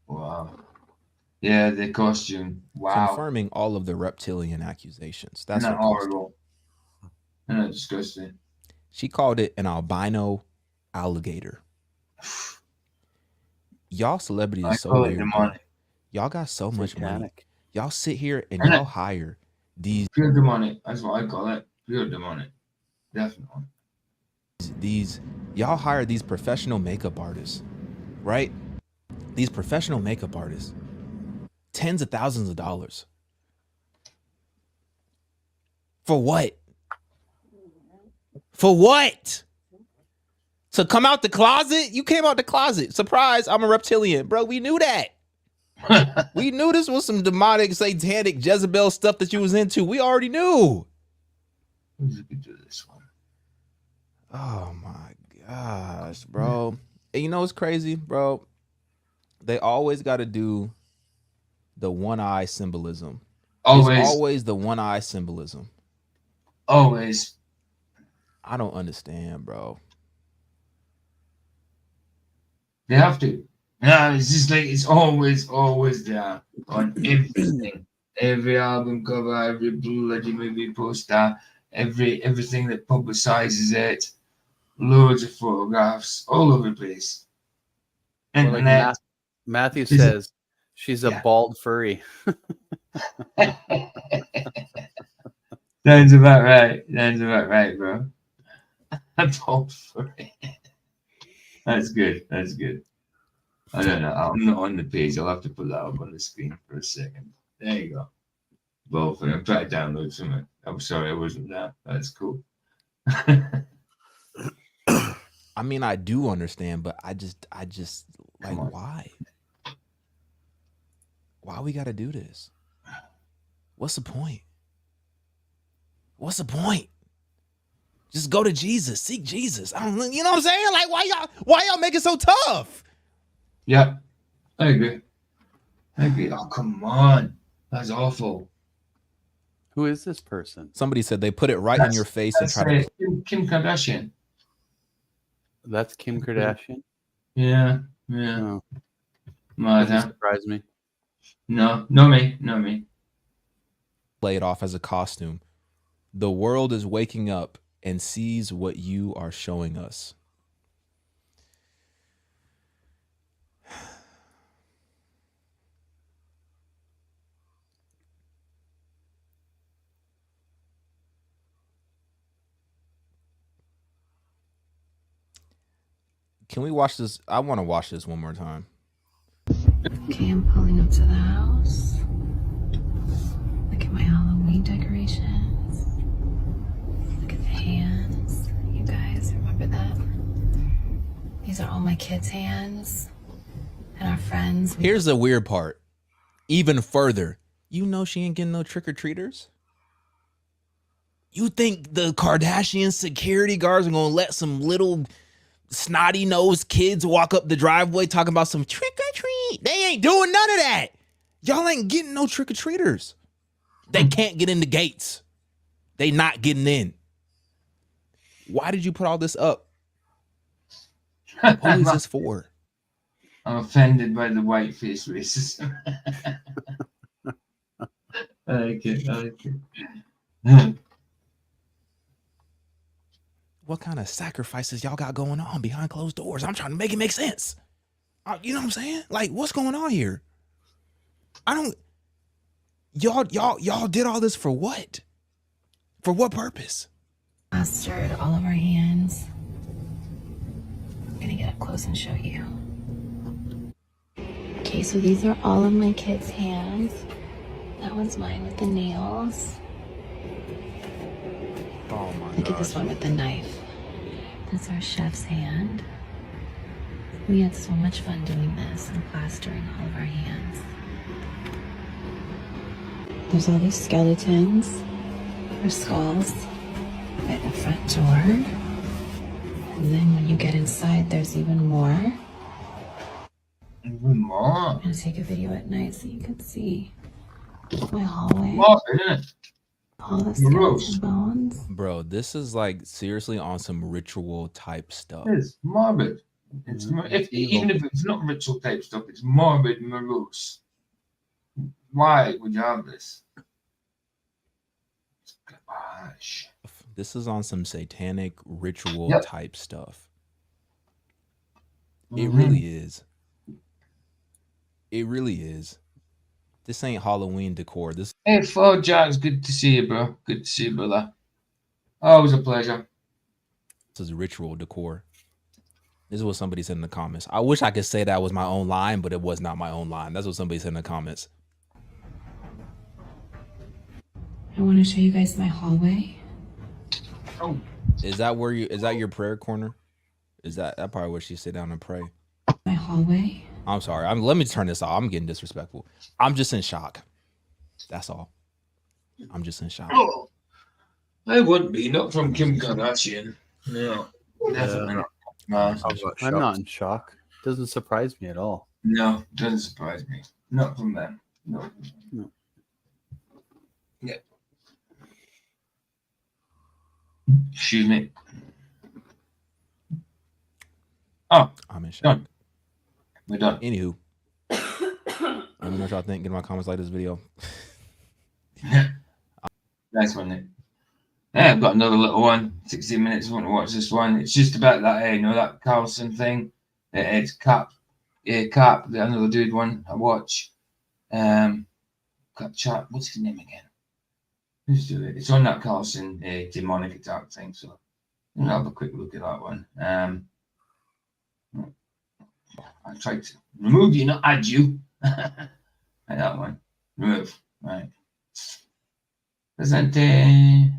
Wow. Yeah, the costume. Wow. Confirming all of the reptilian accusations. That's Isn't that horrible. Isn't that disgusting? She called it an albino alligator. Y'all celebrities are so weird. Y'all got so much money. Y'all sit here and y'all hire these pure demonic. That's what I call it. Pure demonic. Definitely. Y'all hire these professional makeup artists, right? These professional makeup artists, tens of thousands of dollars. For what? For what? To come out the closet? You came out the closet. Surprise, I'm a reptilian. Bro, we knew that. We knew this was some demonic, satanic Jezebel stuff that you was into. We already knew. We could do this one. Oh my gosh, bro. And you know what's crazy, bro? They always got to do the one eye symbolism. Always. It's always the one eye symbolism. Always. I don't understand, bro. They have to. No, it's just like it's always there on everything. Every album cover, every bloody movie poster, everything that publicizes it. Loads of photographs all over the place. And like Matthew says, she's a bald furry. Sounds about right. Sounds about right, bro. A bald furry. That's good. That's good. I don't know. I'm not on the page. I'll have to put that up on the screen for a second. There you go. Bald furry. I'm trying to download something. I'm sorry, I wasn't there. That's cool. I mean, I do understand, but I just like, why? Why we got to do this? What's the point? What's the point? Just go to Jesus, seek Jesus. I don't, you know what I'm saying? Like, why y'all make it so tough? Yeah, I agree. Oh, come on. That's awful. Who is this person? Somebody said they put it right in your face and try to. Kim Kardashian. That's Kim Kardashian? Yeah. Oh. Doesn't surprise me. No, not me. Play it off as a costume. The world is waking up and sees what you are showing us. Can we watch this? I want to watch this one more time. Okay, I'm pulling up to the house. Look at my Halloween decorations. Look at the hands. You guys remember that? These are all my kids' hands and our friends. Here's the weird part. Even further, you know she ain't getting no trick-or-treaters? You think the Kardashian security guards are gonna let some little snotty-nosed kids walk up the driveway talking about some trick-or-treat? They ain't doing none of that. Y'all ain't getting no trick-or-treaters. They can't get in the gates. They not getting in. Why did you put all this up? Who is this for? I'm offended by the whiteface racism. I like it. What kind of sacrifices y'all got going on behind closed doors? I'm trying to make it make sense. You know what I'm saying? Like, what's going on here? Y'all did all this for what? For what purpose? Plastered all of our hands. I'm gonna get up close and show you. Okay, so these are all of my kids' hands. That one's mine with the nails. Oh my Look at this one with the knife. That's our chef's hand. We had so much fun doing this and plastering all of our hands. There's all these skeletons or skulls at the front door. And then when you get inside, there's even more. Even more? I'm gonna take a video at night so you can see my hallway. All the skeleton bones. Bro, this is like seriously on some ritual type stuff. It's morbid. It's even if it's not ritual type stuff, it's morbid, morose. Why would you have this? Gosh. This is on some satanic ritual type stuff. It really is. It really is. This ain't Halloween decor. This Hey, Flo Jack's good to see you, bro. Good to see you, brother. Always a pleasure. is ritual decor. This is what somebody said in the comments. I wish I could say that was my own line, but it was not my own line. That's what somebody said in the comments. I want to show you guys my hallway. Oh. Is that where you, is that your prayer corner? Is that probably where she sit down and pray? My hallway. I'm sorry. Let me turn this off. I'm getting disrespectful. I'm just in shock. That's all. I'm just in shock. Oh, I wouldn't be. Not from Kim Kardashian. No, definitely not. No, I'm not in shock. Doesn't surprise me at all. No, doesn't surprise me. Not from them. No. Yeah. Excuse me. Oh, I'm in shock. Done. We're done. Anywho, let me know what y'all think. Get in my comments, like this video. Nice one, Nick. Yeah, I've got another little one. 16 minutes. I want to watch this one. It's just about that, you know, that Carlson thing. It's Cap. Yeah, Cap, the another dude one I watch. Chat. What's his name again? Who's doing it? It's on that Carlson demonic attack thing. So I'll have a quick look at that one. I tried to remove you, not add you. Like that one. Remove. Right. Presente.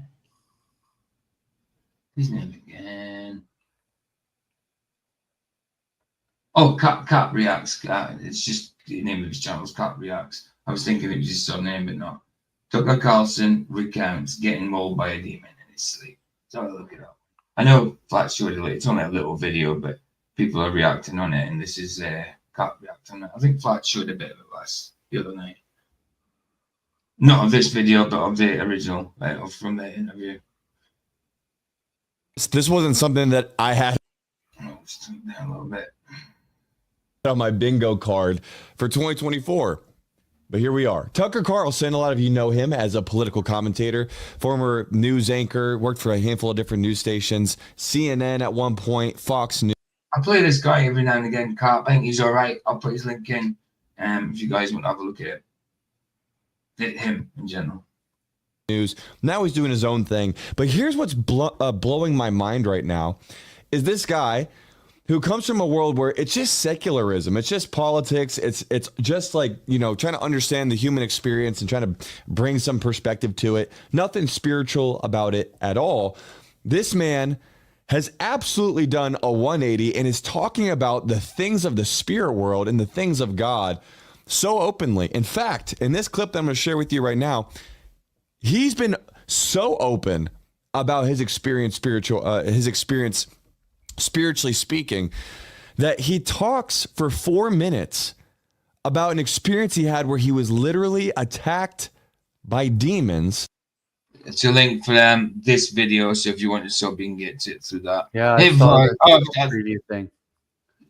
His name again. Oh, Cap Reacts. It's just the name of his channel is Cap Reacts. I was thinking it was his surname, but not. Tucker Carlson recounts getting mauled by a demon in his sleep. So I'll look it up. I know Flat showed it. It's only a little video, but people are reacting on it, and this is Cap reacting on it. I think Flat showed a bit of it the other night. Not of this video, but of the original, from the interview. This wasn't something that I had Just turn it down a little bit. on my bingo card for 2024. But here we are. Tucker Carlson, a lot of you know him as a political commentator, former news anchor, worked for a handful of different news stations, CNN at one point, Fox News. I play this guy every now and again, Carp. I think he's all right. I'll put his link in if you guys want to have a look at it. Him in general. News. Now he's doing his own thing. But here's what's blowing my mind right now is this guy who comes from a world where it's just secularism. It's just politics. It's just like, you know, trying to understand the human experience and trying to bring some perspective to it. Nothing spiritual about it at all. This man has absolutely done a 180 and is talking about the things of the spirit world and the things of God so openly. In fact, in this clip that I'm going to share with you right now, he's been so open about his experience, spiritually speaking, that he talks for 4 minutes about an experience he had where he was literally attacked by demons. It's a link for this video, so if you want to sub, you can get it through that. Yeah, Hey, I saw boy. the preview thing.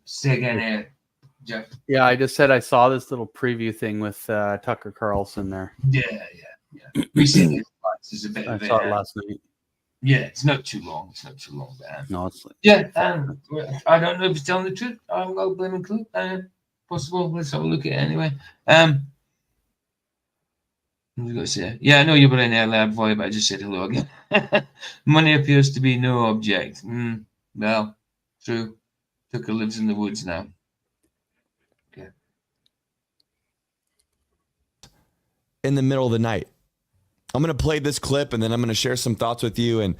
Say again here, Jeff. Yeah, I just said I saw this little preview thing with Tucker Carlson there. Yeah. We see it. There's a bit I of saw it last night. Yeah, it's not too long. But, No, it's like, yeah. I don't know if he's telling the truth. I'm going to blame him. Clue. Possible. Let's have a look at it anyway. What was I going to say? Yeah, I know you were in there, lab boy, but I just said hello again. Money appears to be no object. Well, true. Tucker lives in the woods now. Okay. In the middle of the night. I'm going to play this clip and then I'm going to share some thoughts with you. And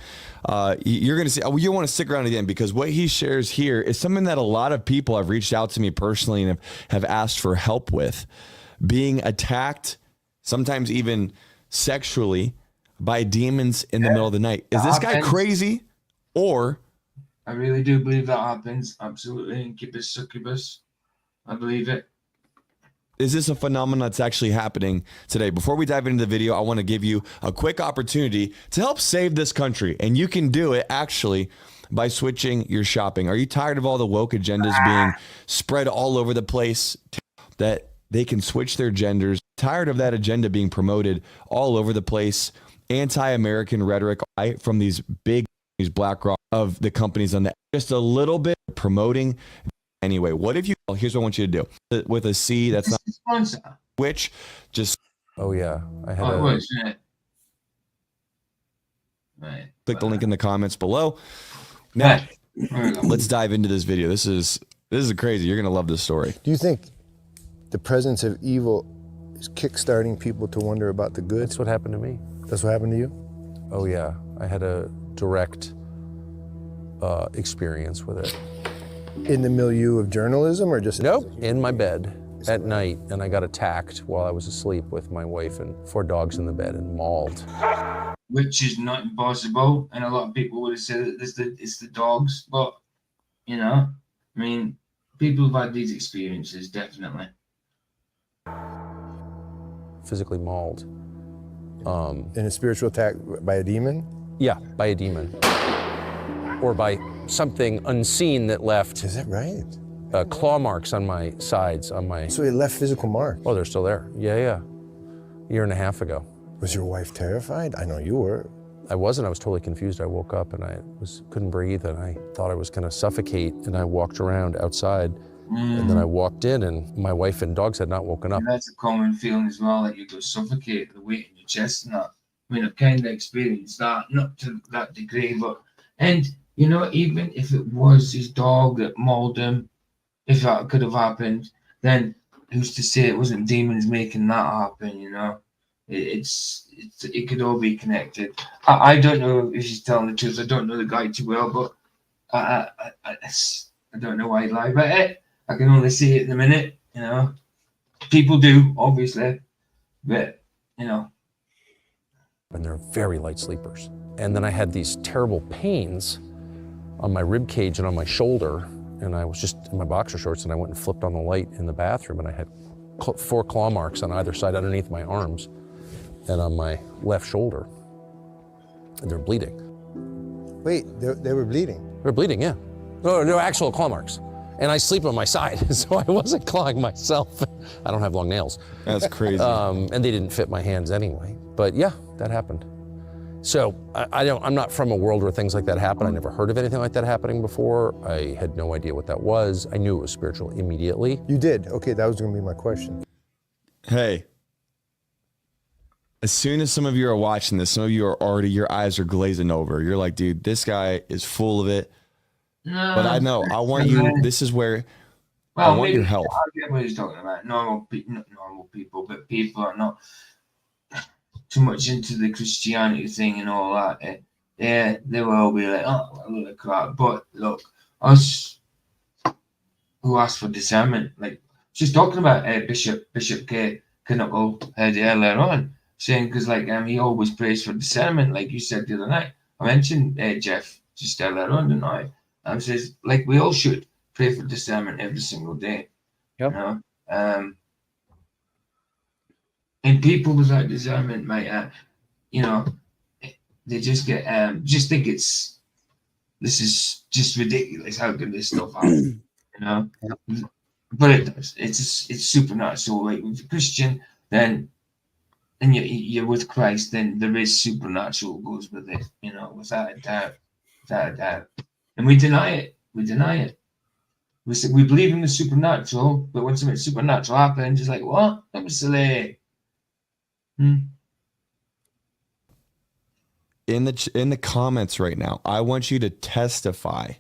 you're going to see, you want to stick around again because what he shares here is something that a lot of people have reached out to me personally and have asked for help with. Being attacked, sometimes even sexually, by demons in the middle of the night. Is this guy crazy or? I really do believe that happens. Absolutely. Incubus, succubus. I believe it. Is this a phenomenon that's actually happening today? Before we dive into the video, I want to give you a quick opportunity to help save this country. And you can do it actually by switching your shopping. Are you tired of all the woke agendas being spread all over the place that they can switch their genders? Tired of that agenda being promoted all over the place? Anti-American rhetoric from these big BlackRock of the companies on that. Just a little bit promoting. Anyway, what if you, here's what I want you to do. With a C, that's not which, just. Oh, yeah. I had click the link in the comments below. Now, let's dive into this video. This is crazy. You're going to love this story. Do you think the presence of evil is kickstarting people to wonder about the good? That's what happened to me. That's what happened to you? Oh, yeah. I had a direct experience with it. In the milieu of journalism or just? Nope, in my bed at night, and I got attacked while I was asleep with my wife and 4 dogs in the bed and mauled. Which is not impossible, and a lot of people would have said that it's the dogs, but, you know, I mean, people have had these experiences, definitely. Physically mauled. In a spiritual attack by a demon? Yeah, by a demon. Or by something unseen that left. Is that right? Claw marks on my sides, on my. So it left physical marks? Oh, they're still there. Yeah. A year and a half ago. Was your wife terrified? I know you were. I wasn't. I was totally confused. I woke up and I couldn't breathe and I thought I was going to suffocate. And I walked around outside and then I walked in and my wife and dogs had not woken up. And that's a common feeling as well, that you go suffocate, the weight in your chest and that. I mean, I've kind of experienced that, not to that degree, but, and you know, even if it was his dog that mauled him, if that could have happened, then who's to say it wasn't demons making that happen, you know? It could all be connected. I don't know if she's telling the truth. I don't know the guy too well, but I don't know why he'd lie about it. I can only see it in a minute, you know. People do, obviously, but, you know. And they're very light sleepers. And then I had these terrible pains on my rib cage and on my shoulder, and I was just in my boxer shorts, and I went and flipped on the light in the bathroom, and I had 4 claw marks on either side underneath my arms and on my left shoulder, and they're bleeding. Wait, they were bleeding? They're bleeding, yeah. No, they're actual claw marks. And I sleep on my side, so I wasn't clawing myself. I don't have long nails. That's crazy. And they didn't fit my hands anyway. But yeah, that happened. So I'm not from a world where things like that happen. I never heard of anything like that happening before. I had no idea what that was. I knew it was spiritual immediately. You did? Okay, that was gonna be my question. Hey, as soon as some of you are watching this, some of you are already, your eyes are glazing over. You're like, dude, this guy is full of it. No, but I know, I want you, this is where I want your help. I get what he's talking about. Not normal people, but people are not too much into the Christianity thing and all that. Yeah, they will all be like, oh, a load of crap. But look, us who asked for discernment, like she's talking about Bishop K. Knucklehead earlier on, saying because like he always prays for discernment, like you said the other night. I mentioned Jeff just earlier on, didn't I? I says, like, we all should pray for discernment every single day. Yep. You know? And people without discernment might, you know, they just get, just think this is just ridiculous. How could this stuff happen? You know? Yep. But it does. It's supernatural. Like, if you're Christian, then, and you're with Christ, then there is supernatural goes with it, you know, without a doubt. Without a doubt. And we deny it. We deny it. We say we believe in the supernatural, but when something supernatural happens, it's like, what? That was silly. In the comments right now, I want you to testify.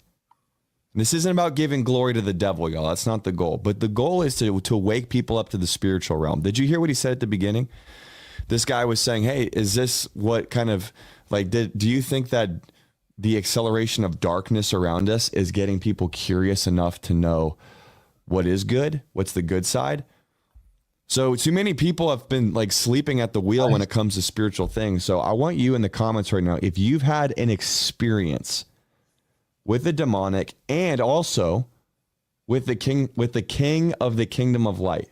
This isn't about giving glory to the devil, y'all. That's not the goal. But the goal is to wake people up to the spiritual realm. Did you hear what he said at the beginning? This guy was saying, hey, is this what kind of, like, do you think that the acceleration of darkness around us is getting people curious enough to know what is good? What's the good side? So too many people have been like sleeping at the wheel when it comes to spiritual things. So I want you in the comments right now, if you've had an experience with the demonic and also with the king of the kingdom of light,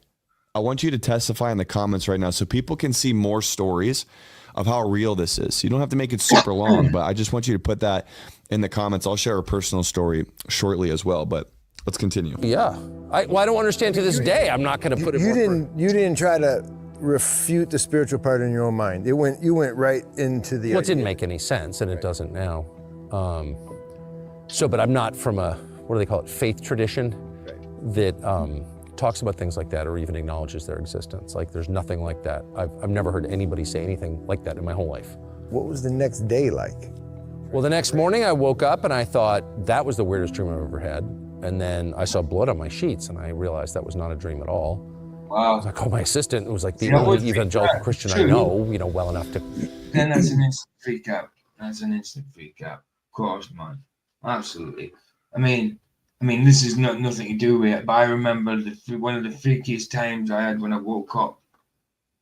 I want you to testify in the comments right now so people can see more stories of how real this is. You don't have to make it super long, but I just want you to put that in the comments. I'll share a personal story shortly as well, but let's continue. Yeah. I don't understand to this day. I'm not going to put it. You didn't try to refute the spiritual part in your own mind. You went right into the. Well, it didn't make any sense, and it doesn't now. But I'm not from a, what do they call it, faith tradition that talks about things like that or even acknowledges their existence. Like, there's nothing like that. I've never heard anybody say anything like that in my whole life. What was the next day like? Well, the next morning I woke up and I thought that was the weirdest dream I've ever had. And then I saw blood on my sheets and I realized that was not a dream at all. Wow. I called my assistant. It was like the only evangelical Christian I know, well enough to. Then that's an instant freak out. That's an instant freak out. Of course, man. Absolutely. I mean, this is nothing to do with it, but I remember one of the freakiest times I had when I woke up.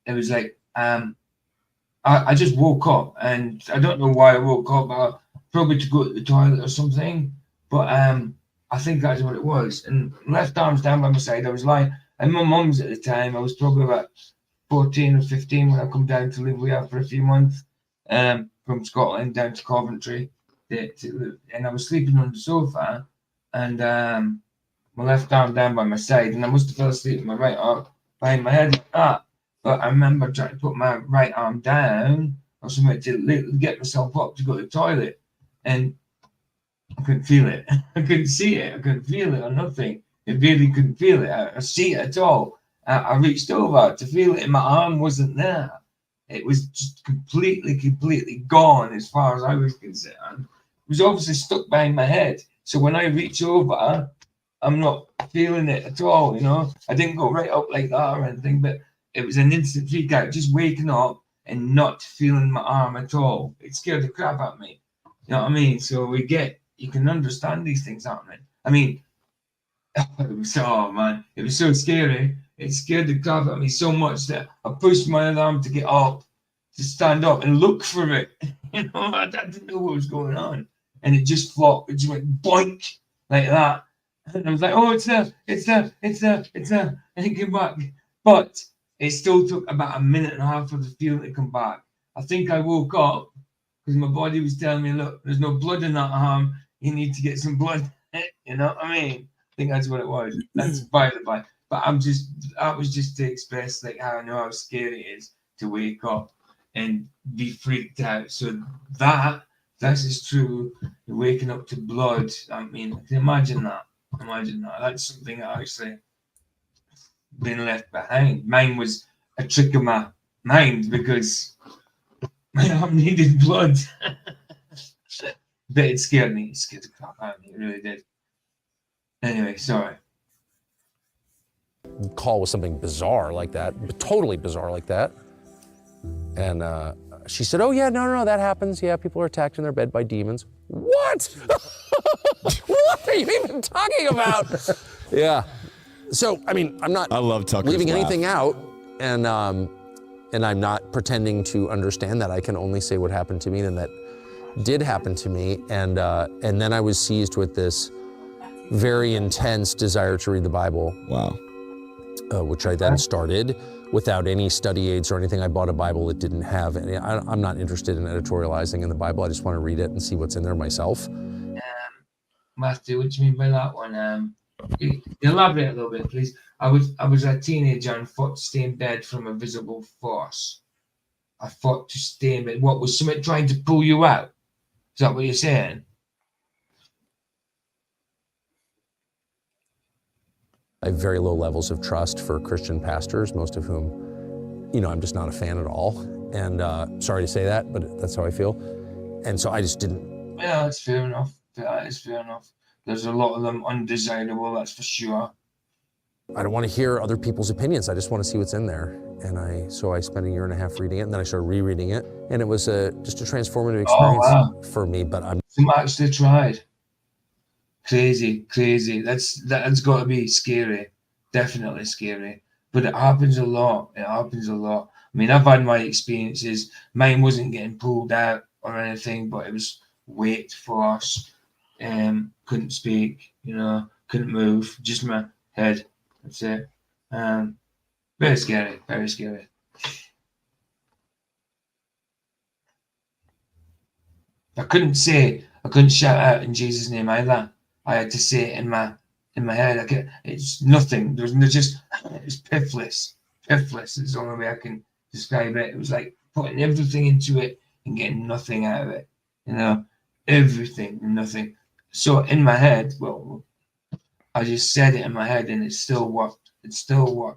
It was like, I just woke up, and I don't know why I woke up, probably to go to the toilet or something, but I think that's what it was. And left arm's down by my side, I was lying, and my mum's at the time, I was probably about 14 or 15 when I come down to live with her for a few months, from Scotland down to Coventry, and I was sleeping on the sofa, and my left arm down by my side, and I must have fell asleep with my right arm behind my head like that. But I remember trying to put my right arm down or something to get myself up to go to the toilet, and I couldn't feel it. I couldn't see it. I couldn't feel it or nothing. I really couldn't feel it. I see it at all. I reached over to feel it, and my arm wasn't there. It was just completely gone as far as I was concerned. It was obviously stuck behind my head. So when I reach over, I'm not feeling it at all, you know. I didn't go right up like that or anything, but it was an instant freak out, just waking up and not feeling my arm at all. It scared the crap out of me. You know what I mean? So you can understand these things happening. I mean, it was so scary. It scared the crap out of me so much that I pushed my arm to get up, to stand up and look for it. You know, I didn't know what was going on. And it just flopped. It just went boink like that. And I was like, oh, it's there. And it came back. But it still took about a minute and a half for the feeling to come back. I think I woke up because my body was telling me, look, there's no blood in that arm. You need to get some blood. You know what I mean? I think that's what it was. That's by the by. But that was just to express like how I know how scary it is to wake up and be freaked out. So that is true. You're waking up to blood. I mean, I can imagine that. That's something that actually been left behind. Mine was a trick of my mind because my arm needed blood. But it scared me. It scared the crap out of me. It really did. Anyway, sorry. Call with something bizarre like that, totally bizarre like that. And she said, oh yeah, no, that happens. Yeah, people are attacked in their bed by demons. What? What are you even talking about? Yeah. So, I mean, I love Tucker's leaving laugh. anything out, and I'm not pretending to understand that. I can only say what happened to me, and that did happen to me, and then I was seized with this very intense desire to read the Bible. Wow. Which I then started without any study aids or anything. I bought a Bible that didn't have any. I'm not interested in editorializing in the Bible. I just want to read it and see what's in there myself. Matthew, what do you mean by that one? Elaborate a little bit, please. I was a teenager and fought to stay in bed from a visible force. I fought to stay in bed. What, was something trying to pull you out? Is that what you're saying? I have very low levels of trust for Christian pastors, most of whom, I'm just not a fan at all. And sorry to say that, but that's how I feel. And so I just didn't. Yeah, that's fair enough. That is fair enough. There's a lot of them undesirable, that's for sure. I don't want to hear other people's opinions. I just want to see what's in there. And so I spent a year and a half reading it, and then I started rereading it. And it was just a transformative experience for me, but I'm... Some actually tried. Crazy. That's got to be scary. Definitely scary. But it happens a lot. I mean, I've had my experiences. Mine wasn't getting pulled out or anything, but it was weight force. Couldn't speak, couldn't move, just my head. That's it. Very scary, very scary. I couldn't shout out in Jesus' name either. I had to say it in my head. It's nothing. It's piffless. Piffless is the only way I can describe it. It was like putting everything into it and getting nothing out of it. Everything and nothing. So in my head, I just said it in my head and it still worked. Because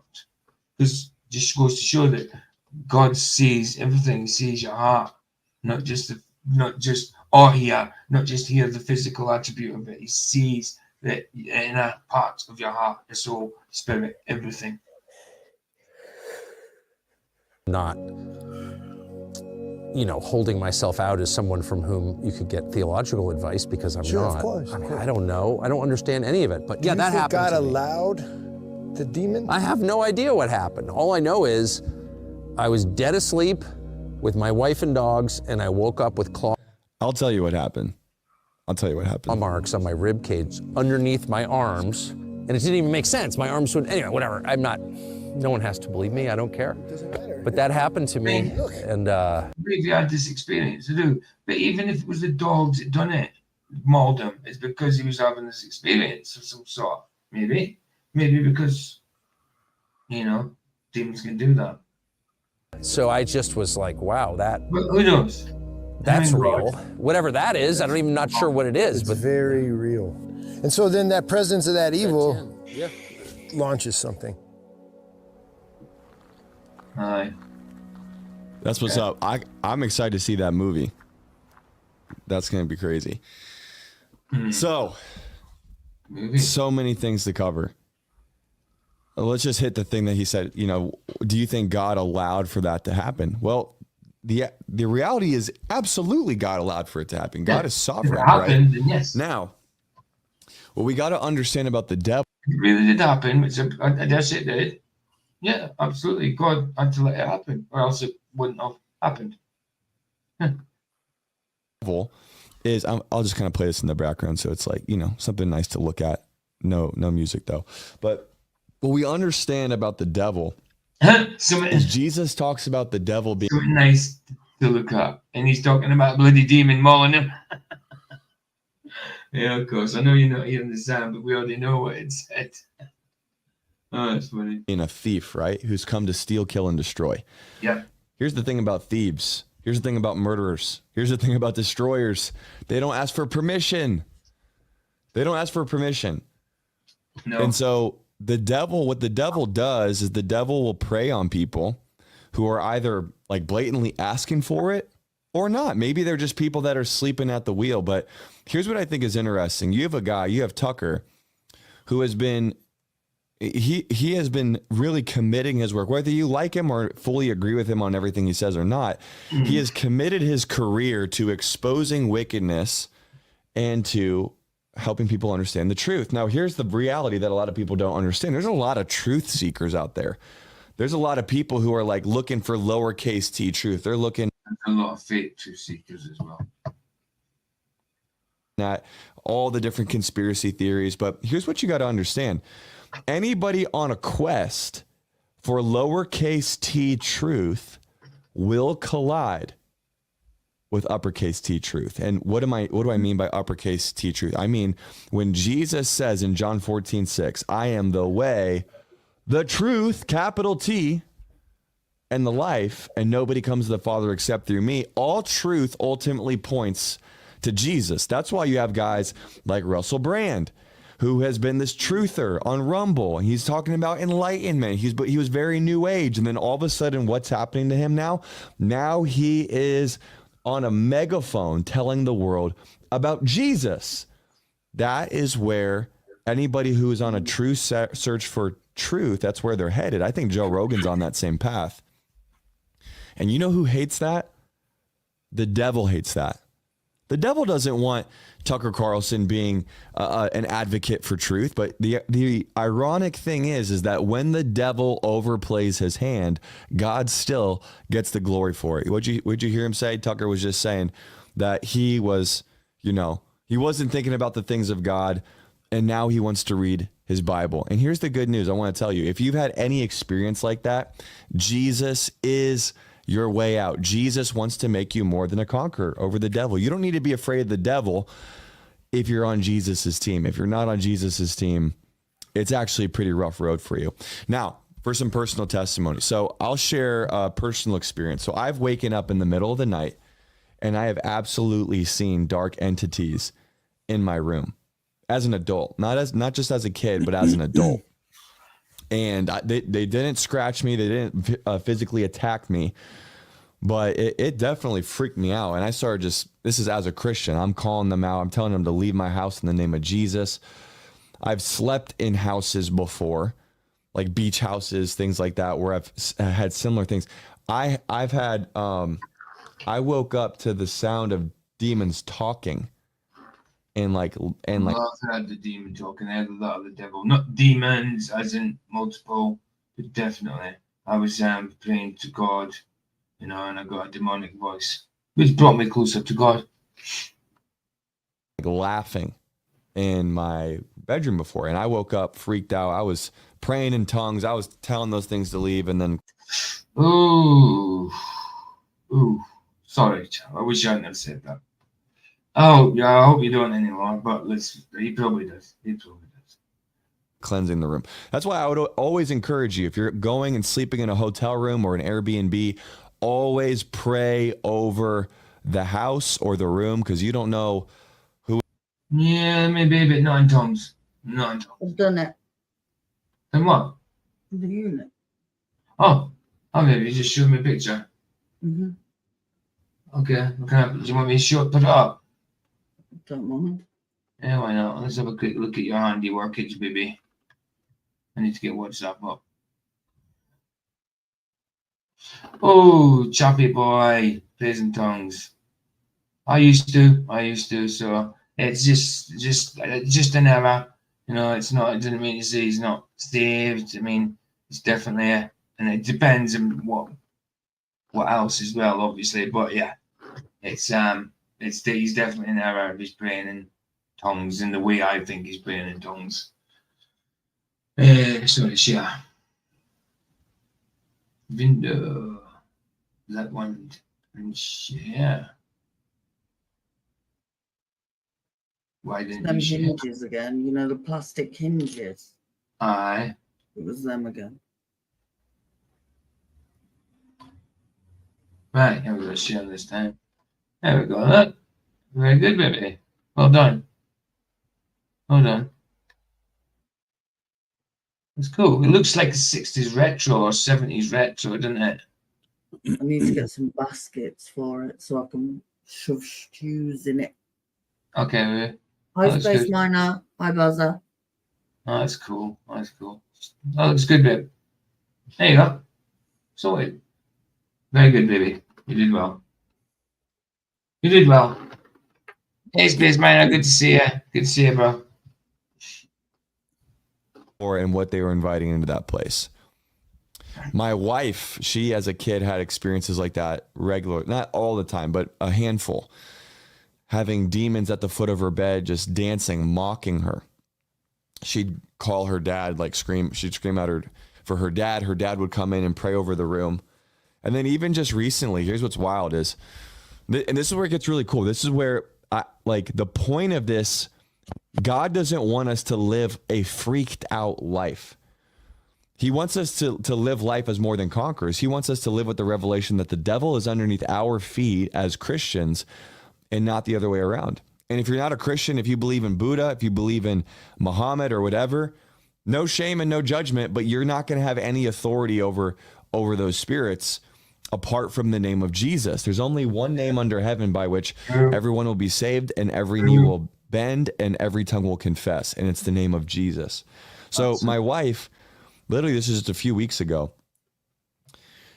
it just goes to show that God sees everything. He sees your heart, not just hear the physical attribute of it. He sees the inner part of your heart, the soul, spirit, everything. Not, holding myself out as someone from whom you could get theological advice, because I'm not. Of course. I don't know. I don't understand any of it. But yeah, that happened. God allowed the demon? I have no idea what happened. All I know is I was dead asleep with my wife and dogs, and I woke up with claws. I'll tell you what happened. Marks on my rib cage underneath my arms, and it didn't even make sense. My arms would, anyway, whatever. No one has to believe me. I don't care. It doesn't matter. But that happened to me, and I believe you had this experience to do. But even if it was the dogs that done it, mauled him, it's because he was having this experience of some sort. Maybe because demons can do that. So I just was like, wow, that. But who knows? That's real. Whatever that is, I'm not sure what it is. But very real. And so then that presence of that evil launches something. Aye. That's what's up. I'm excited to see that movie. That's going to be crazy. So many things to cover. Let's just hit the thing that he said, do you think God allowed for that to happen? Well, the reality is absolutely God allowed for it to happen. God is sovereign, right? Yes. Now, what we got to understand about the devil. It really did happen. I guess it did. Yeah, absolutely. God had to let it happen, or else it wouldn't have happened. Is I'll just kind of play this in the background, so it's like something nice to look at. No music though. But what we understand about the devil is Jesus talks about the devil being something nice to look at, and he's talking about bloody demon mauling him. Yeah, of course. I know you're not hearing the sound, but we already know what it said. Oh, that's funny. Being a thief, right? Who's come to steal, kill, and destroy. Yeah. Here's the thing about thieves. Here's the thing about murderers. Here's the thing about destroyers. They don't ask for permission. No. And so what the devil does is the devil will prey on people who are either like blatantly asking for it or not. Maybe they're just people that are sleeping at the wheel. But here's what I think is interesting. You have Tucker, who has been, he has been really committing his work, whether you like him or fully agree with him on everything he says or not. Mm-hmm. He has committed his career to exposing wickedness and to helping people understand the truth. Now, here's the reality that a lot of people don't understand. There's a lot of truth seekers out there. There's a lot of people who are like looking for lowercase t truth. They're looking. There's a lot of fake truth seekers as well. at all the different conspiracy theories, but here's what you got to understand. Anybody on a quest for lowercase t truth will collide with uppercase T truth. And what do I mean by uppercase T truth? I mean, when Jesus says in John 14:6, I am the way, the truth, capital T, and the life, and nobody comes to the Father except through me, all truth ultimately points to Jesus. That's why you have guys like Russell Brand, who has been this truther on Rumble. He's talking about enlightenment. He was very new age. And then all of a sudden, what's happening to him now? Now he is on a megaphone telling the world about Jesus. That is where anybody who is on a true search for truth, that's where they're headed. I think Joe Rogan's on that same path. And you know who hates that? The devil hates that. The devil doesn't want Tucker Carlson being an advocate for truth. But the ironic thing is that when the devil overplays his hand, God still gets the glory for it. What'd you hear him say? Tucker was just saying that he was, he wasn't thinking about the things of God, and now he wants to read his Bible. And here's the good news. I want to tell you, if you've had any experience like that, Jesus is your way out. Jesus wants to make you more than a conqueror over the devil. You don't need to be afraid of the devil if you're on Jesus's team. If you're not on Jesus's team, it's actually a pretty rough road for you. Now, for some personal testimony. So I'll share a personal experience. So I've waken up in the middle of the night and I have absolutely seen dark entities in my room as an adult, not just as a kid, but as an adult. And they didn't scratch me. They didn't physically attack me, but it definitely freaked me out. And I started this is as a Christian, I'm calling them out. I'm telling them to leave my house in the name of Jesus. I've slept in houses before, like beach houses, things like that, where I've had similar things. I've had, I woke up to the sound of demons talking. And like I've heard the demon talking. I had a lot of the devil, not demons as in multiple, but definitely I was praying to God, and I got a demonic voice, which brought me closer to God. Laughing in my bedroom before, and I woke up freaked out. I was praying in tongues. I was telling those things to leave, and then ooh, sorry, I wish I hadn't have said that. Oh, yeah, I hope you don't anymore, but he probably does. Cleansing the room. That's why I would always encourage you, if you're going and sleeping in a hotel room or an Airbnb, always pray over the house or the room, because you don't know who. Yeah, maybe, but not in tongues. I've done it. Then what? The unit. Oh, maybe you just showed me a picture. Mm-hmm. Okay, do you want me to put it up? Don't mind. Yeah, why not? Let's have a quick look at your handiwork, baby. I need to get WhatsApp up. Oh, choppy boy, praise in tongues. I used to. So it's just an error. It's not. It doesn't mean to say he's not saved. I mean, it's definitely and it depends on what else as well, obviously. But yeah, he's definitely an error if he's praying in tongues in the way I think he's praying in tongues. So yeah. Window. That one and share. Why didn't them you share? hinges again, the plastic hinges. Aye. It was them again. Right, here we go, share this time. There we go, look. Very good, baby. Well done. Well done. It's cool. It looks like a 60s retro or 70s retro, doesn't it? I need to get some baskets for it so I can shove stews in it. Okay, baby. Hi, Space Miner. Hi, Buzzer. Oh, that's cool. That's cool. That looks good, babe. There you go. Sorted. Very good, baby. You did well. You did well. Hey, Space Miner. Good to see you. Good to see you, bro. And what they were inviting into that place. My wife, she as a kid had experiences like that regular, not all the time, but a handful. having demons at the foot of her bed, just dancing, mocking her. She'd call her dad, like she'd scream at her for her dad. Her dad would come in and pray over the room. And then even just recently, here's what's wild is, and this is where it gets really cool. This is where the point of this, God doesn't want us to live a freaked out life. He wants us to live life as more than conquerors. He wants us to live with the revelation that the devil is underneath our feet as Christians and not the other way around. And if you're not a Christian, if you believe in Buddha, if you believe in Muhammad or whatever, no shame and no judgment, but you're not going to have any authority over those spirits apart from the name of Jesus. There's only one name under heaven by which everyone will be saved and every knee will bend and every tongue will confess, and it's the name of Jesus. So my wife, literally this is just a few weeks ago,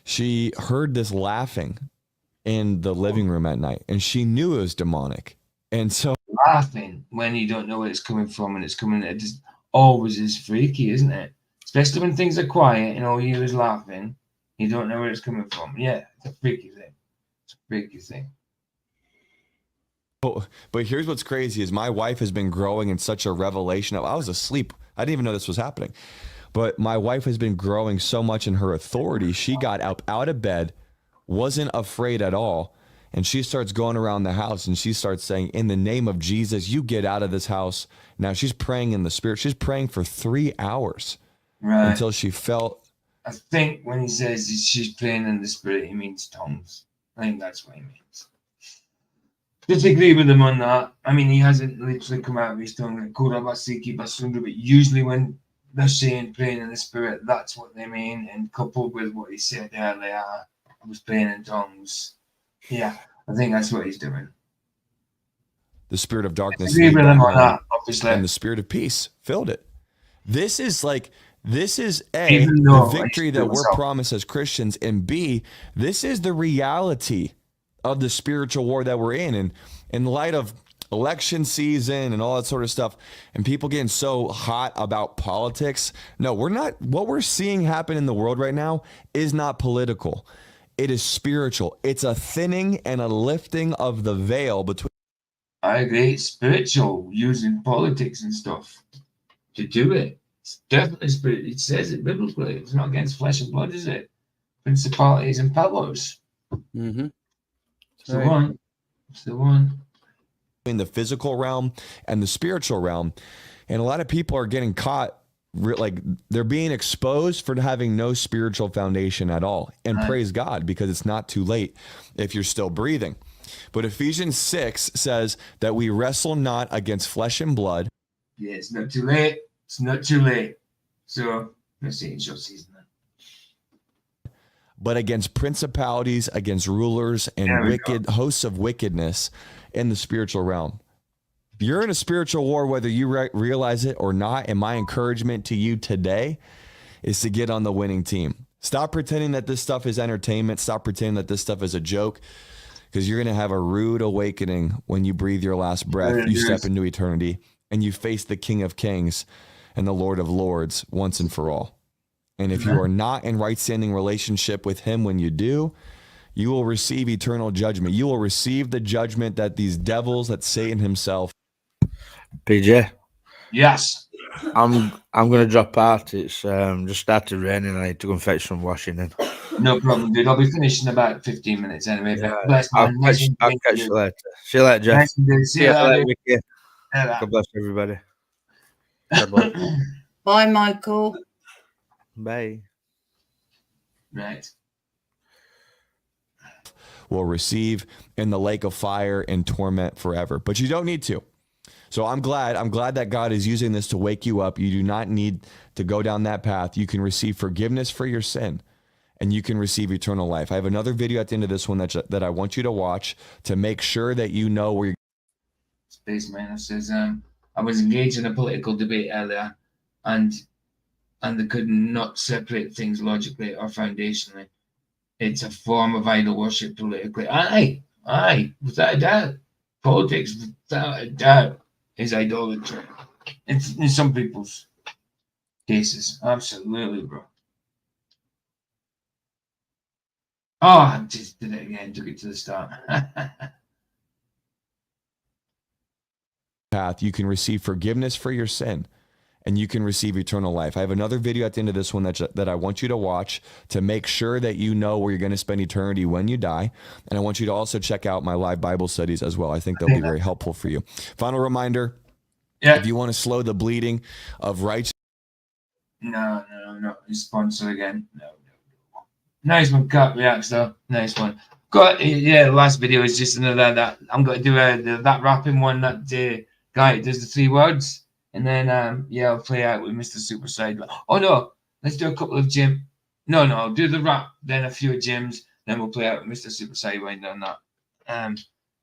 she heard this laughing in the living room at night and she knew it was demonic. And so laughing when you don't know where it's coming from, and it's coming, it just always is freaky, isn't it? Especially when things are quiet and all you hear is laughing, you don't know where it's coming from. Yeah, it's a freaky thing. It's a freaky thing. But here's what's crazy is my wife has been growing in such a revelation of, I was asleep. I didn't even know this was happening. But my wife has been growing so much in her authority. She got out of bed, wasn't afraid at all. And she starts going around the house and she starts saying, in the name of Jesus, you get out of this house. Now she's praying in the spirit. She's praying for 3 hours until she felt. I think when he says she's praying in the spirit, he means tongues. I think that's what he means. Disagree with him on that. I mean, he hasn't literally come out of his tongue like Korabasiki Basundra, but usually when they're saying praying in the spirit, that's what they mean. And coupled with what he said earlier, I was praying in tongues. Yeah, I think that's what he's doing. The spirit of darkness Agree with him on that, obviously. and the spirit of peace filled it. This is A, Even the though victory that we're promised as Christians, and B, this is the reality of the spiritual war that we're in. And in light of election season and all that sort of stuff, and people getting so hot about politics, no, we're not. What we're seeing happen in the world right now is not political. It is spiritual. It's a thinning and a lifting of the veil between. I agree. It's spiritual, using politics and stuff to do it. It's definitely spiritual. It says it biblically. It's not against flesh and blood, is it? Principalities and powers. Mm-hmm. It's the one. It's the one. In the physical realm and the spiritual realm. And a lot of people are getting caught, like they're being exposed for having no spiritual foundation at all. And praise God, because it's not too late if you're still breathing. But Ephesians 6 says that we wrestle not against flesh and blood. Yeah, it's not too late. It's not too late. So let's see in short season then. But against principalities, against rulers and wicked hosts of wickedness in the spiritual realm. You're in a spiritual war, whether you realize it or not. And my encouragement to you today is to get on the winning team. Stop pretending that this stuff is entertainment. Stop pretending that this stuff is a joke, because you're going to have a rude awakening when you breathe your last breath. You step into eternity and you face the King of Kings and the Lord of Lords once and for all. And if you are not in right standing relationship with him when you do, you will receive eternal judgment. You will receive the judgment that these devils, that Satan himself. PJ. Yes. I'm gonna drop out. It's just started raining. I need to go and fetch some washing in. No problem, dude. I'll be finished in about 15 minutes anyway. Yeah, Bless, I'll man. Nice catch you later. See you later, Jeff. Nice and good. See you later. Vicky. Yeah. God bless everybody. Bye, Michael. Bye. Right. Will receive in the lake of fire and torment forever. But you don't need to. So I'm glad that God is using this to wake you up. You do not need to go down that path. You can receive forgiveness for your sin, and you can receive eternal life. I have another video at the end of this one that I want you to watch to make sure that you know where you're. Spaceman says, I was engaged in a political debate earlier, and they could not separate things logically or foundationally. It's a form of idol worship politically. Aye, without a doubt. Politics, without a doubt, is idolatry. In some people's cases. Absolutely, bro. Oh, I just did it again. Took it to the start. path, you can receive forgiveness for your sin and you can receive eternal life. I have another video at the end of this one that I want you to watch to make sure that you know where you're going to spend eternity when you die. And I want you to also check out my live Bible studies as well. I think they'll be very helpful for you. Final reminder, if you want to slow the bleeding of righteousness. No. Sponsor again. No. Nice one, Cut Reacts though. Nice one. The last video is just another that I'm going to do that rapping one that guy does the 3 words. And then, I'll play out with Mr. Super Side. Oh, no. Let's do a couple of Jim. No, I'll do the rap, then a few of Jim's. Then we'll play out with Mr. Super Side when done that.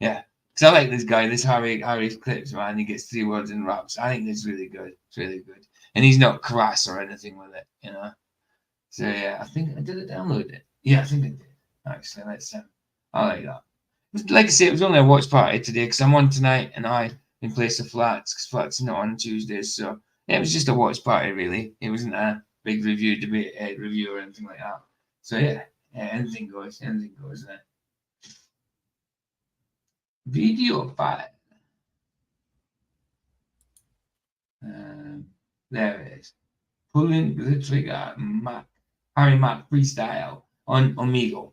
Because I like this guy, this Harry Clips, man. He gets 3 words in raps. I think it's really good. It's really good. And he's not crass or anything with it, you know. So, I think I did download it. Yeah, I think I did. Actually, let's I like that. Like I say, it was only a watch party today because I'm on tonight and I in place of Flats because Flats is not on Tuesdays. So it was just a watch party, really. It wasn't a big debate review or anything like that. So anything goes, isn't it? Video file. There it is. Pulling the trigger, Harry Mack freestyle on Omegle.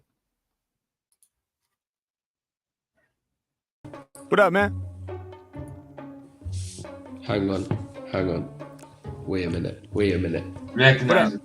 What up, man? Hang on. Wait a minute. Recognize it.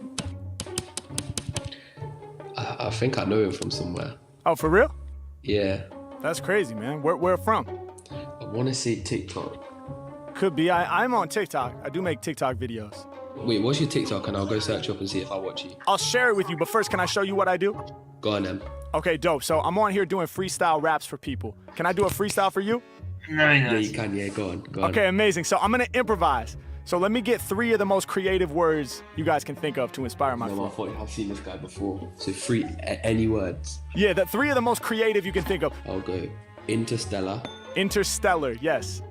I think I know him from somewhere. Oh, for real? Yeah. That's crazy, man. Where from? I want to say TikTok. Could be. I'm on TikTok. I do make TikTok videos. Wait, what's your TikTok? And I'll go search up and see if I watch you. I'll share it with you, but first, can I show you what I do? Go on, then. Okay, dope. So I'm on here doing freestyle raps for people. Can I do a freestyle for you? Yeah, you can. Yeah, go on. Okay, amazing. So I'm gonna improvise. So let me get 3 of the most creative words you guys can think of to inspire my flow. I thought I've seen this guy before. So 3, any words? Yeah, the 3 of the most creative you can think of. I'll go Interstellar. Interstellar, yes.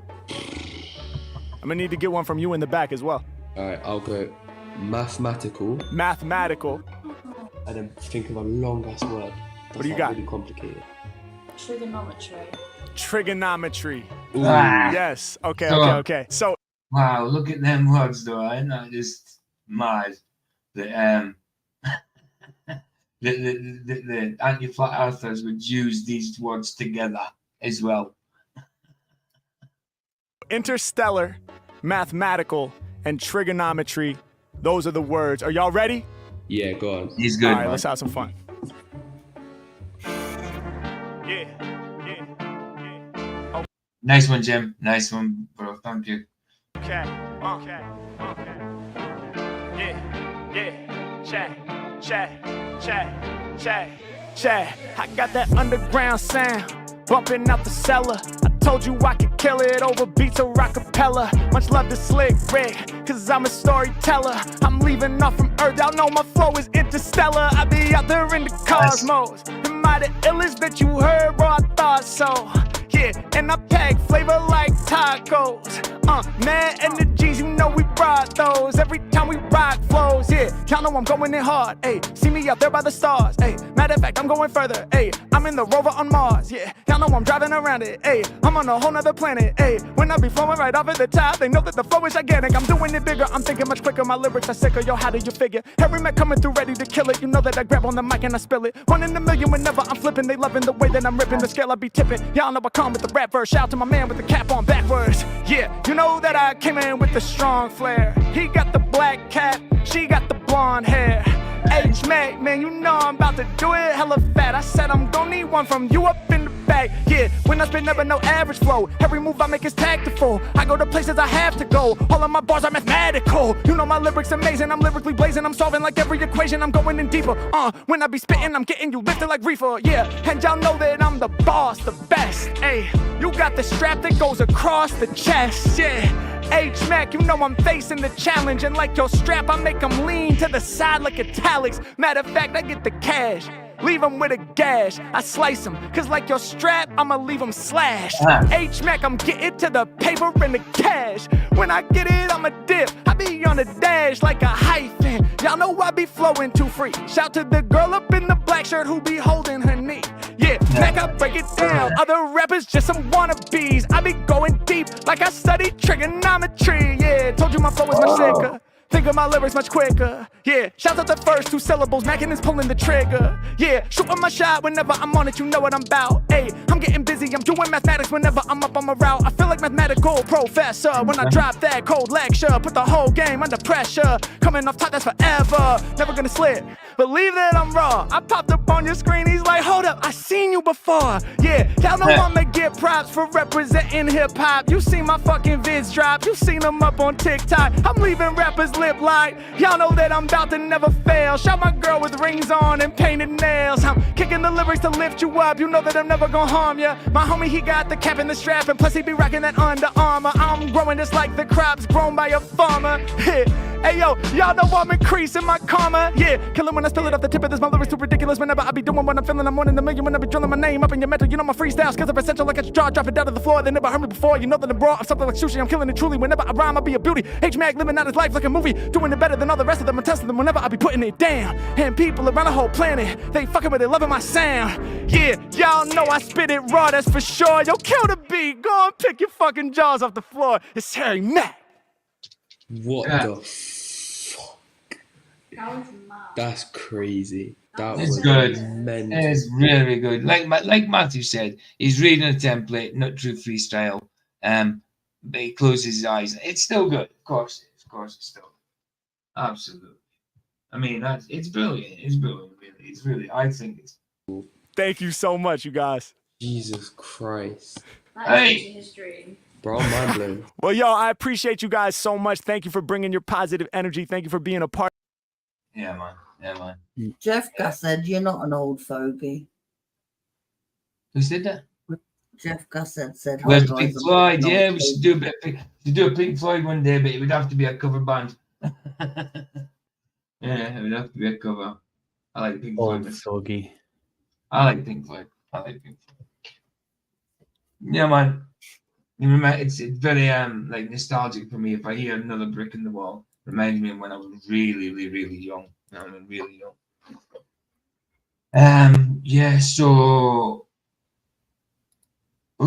I'm gonna need to get one from you in the back as well. All right, I'll go mathematical. Mathematical. And then think of a long ass word. What do you got? Really complicated. Trigonometry. Ooh. Yes. Okay. So. Wow, look at them words, though. I'm not just mad. The anti-flat earthers would use these words together as well. Interstellar, mathematical, and trigonometry. Those are the words. Are y'all ready? Yeah, go on. He's good. All right, let's have some fun. Yeah. Oh. Nice one, Jim. Nice one, bro. Thank you. Okay. Check. I got that underground sound bumping out the cellar. I told you I could kill it over beats of rockapella. Much love to Slick Rick, cause I'm a storyteller. I'm leaving off from Earth, y'all know my flow is interstellar. I be out there in the cosmos. Am I the illest that you heard, bro? I thought so. Yeah, and I pack flavor like tacos. Mad energies, you know we brought those. Every time we rock flows, yeah. Y'all know I'm going in hard, ayy. See me out there by the stars, ayy. Matter of fact, I'm going further, ayy. I'm in the rover on Mars, yeah. Y'all know I'm driving around it, ayy. I'm on a whole nother planet, ayy. When I be flowing right off at the top, they know that the flow is gigantic. I'm doing it bigger, I'm thinking much quicker. My lyrics are sicker, yo, how do you figure? Harry Mack coming through ready to kill it. You know that I grab on the mic and I spill it. 1 in a million whenever I'm flipping. They loving the way that I'm ripping. The scale I be tipping. Y'all know I come with the rap verse. Shout to my man with the cap on backwards. Yeah, you know that I came in with the strong flair. He got the black cap, she got the blonde hair. H-Mac, man, you know I'm about to do it hella fat. I said I'm gonna need one from you up in the back. Yeah, when I spit never no average flow. Every move I make is tactful. I go to places I have to go. All of my bars are mathematical. You know my lyrics amazing. I'm lyrically blazing. I'm solving like every equation. I'm going in deeper. When I be spitting, I'm getting you lifted like reefer. Yeah, and y'all know that I'm the boss, the best. Ayy, you got the strap that goes across the chest. Yeah. H-Mac, you know I'm facing the challenge. And like your strap, I make them lean to the side like italics. Matter of fact, I get the cash. Leave them with a gash. I slice them, cause like your strap, I'ma leave them slashed. H-Mac, I'm getting to the paper and the cash. When I get it, I'ma dip. I be on the dash like a hyphen. Y'all know I be flowing too free. Shout to the girl up in the black shirt who be holding her knee. Yeah, Mac, I break it down. Other rappers just some wannabes. I be going deep like I studied trigonometry. Yeah, told you my flow is much sicker. Think of my lyrics much quicker. Yeah, shouts out the first two syllables. Mackin is pulling the trigger. Yeah, shooting my shot whenever I'm on it. You know what I'm about. Hey, I'm getting busy. I'm doing mathematics whenever I'm up on my route. I feel like mathematical professor when I drop that cold lecture. Put the whole game under pressure. Coming off top, that's forever. Never gonna slip. Believe that I'm raw. I popped up on your screen. He's like, hold up, I seen you before. Yeah, y'all know I'ma get props for representing hip hop. You seen my fucking vids drop. You seen them up on TikTok. I'm leaving rappers lip light. Y'all know that I'm about to never fail. Shot my girl with rings on and painted nails. I'm kicking the lyrics to lift you up. You know that I'm never gonna harm ya. My homie, he got the cap and the strap, and plus he be rocking that Under Armour. I'm growing just like the crops grown by a farmer. Hey yo, y'all know I'm increasing my karma. Yeah, killing when I spill it off the tip of this. My lyrics too ridiculous whenever I be doing what I'm feeling. I'm 1 in a million when I be drilling my name up in your mental. You know my freestyle skills are essential like a jaw. Drop it down to the floor. They never heard me before. You know that I'm raw. I'm something like sushi. I'm killing it truly. Whenever I rhyme, I'll be a beauty. H-Mag living out his life like a movie. Doing it better than all the rest of them. I'm testing them whenever I be putting it down. And people around the whole planet, they fucking with it, loving my sound. Yeah, y'all know I spit it raw, that's for sure. Yo, kill the beat. Go and pick your fucking jaws off the floor. It's Harry Mack. What the fuck? That's crazy. That It's was good. mental. It's really good. Like Matthew said, he's reading a template, not true freestyle. But he closes his eyes. It's still good. Of course it's still good. Absolutely. I mean, it's brilliant. It's brilliant, really. It's really, I think it's cool. Thank you so much, you guys. Jesus Christ. Hey! Bro, I'm mind blown. Well, yo, I appreciate you guys so much. Thank you for bringing your positive energy. Thank you for being a part. Yeah, man. Yeah, man. Jeff Gus said, "You're not an old fogey." Who said that? Jeff Gus said, "Hi Where's guys, Pink I'm Floyd? not an Yeah, old we should fogey." do a Pink Floyd one day, but it would have to be a cover band. Yeah, it would have to be a cover. I like Pink Floyd. Old fogey. I like Pink Floyd. Yeah, man. You remember, it's very like nostalgic for me. If I hear another brick in the wall, it reminds me of when I was really young. I mean, really young. Yeah. So, I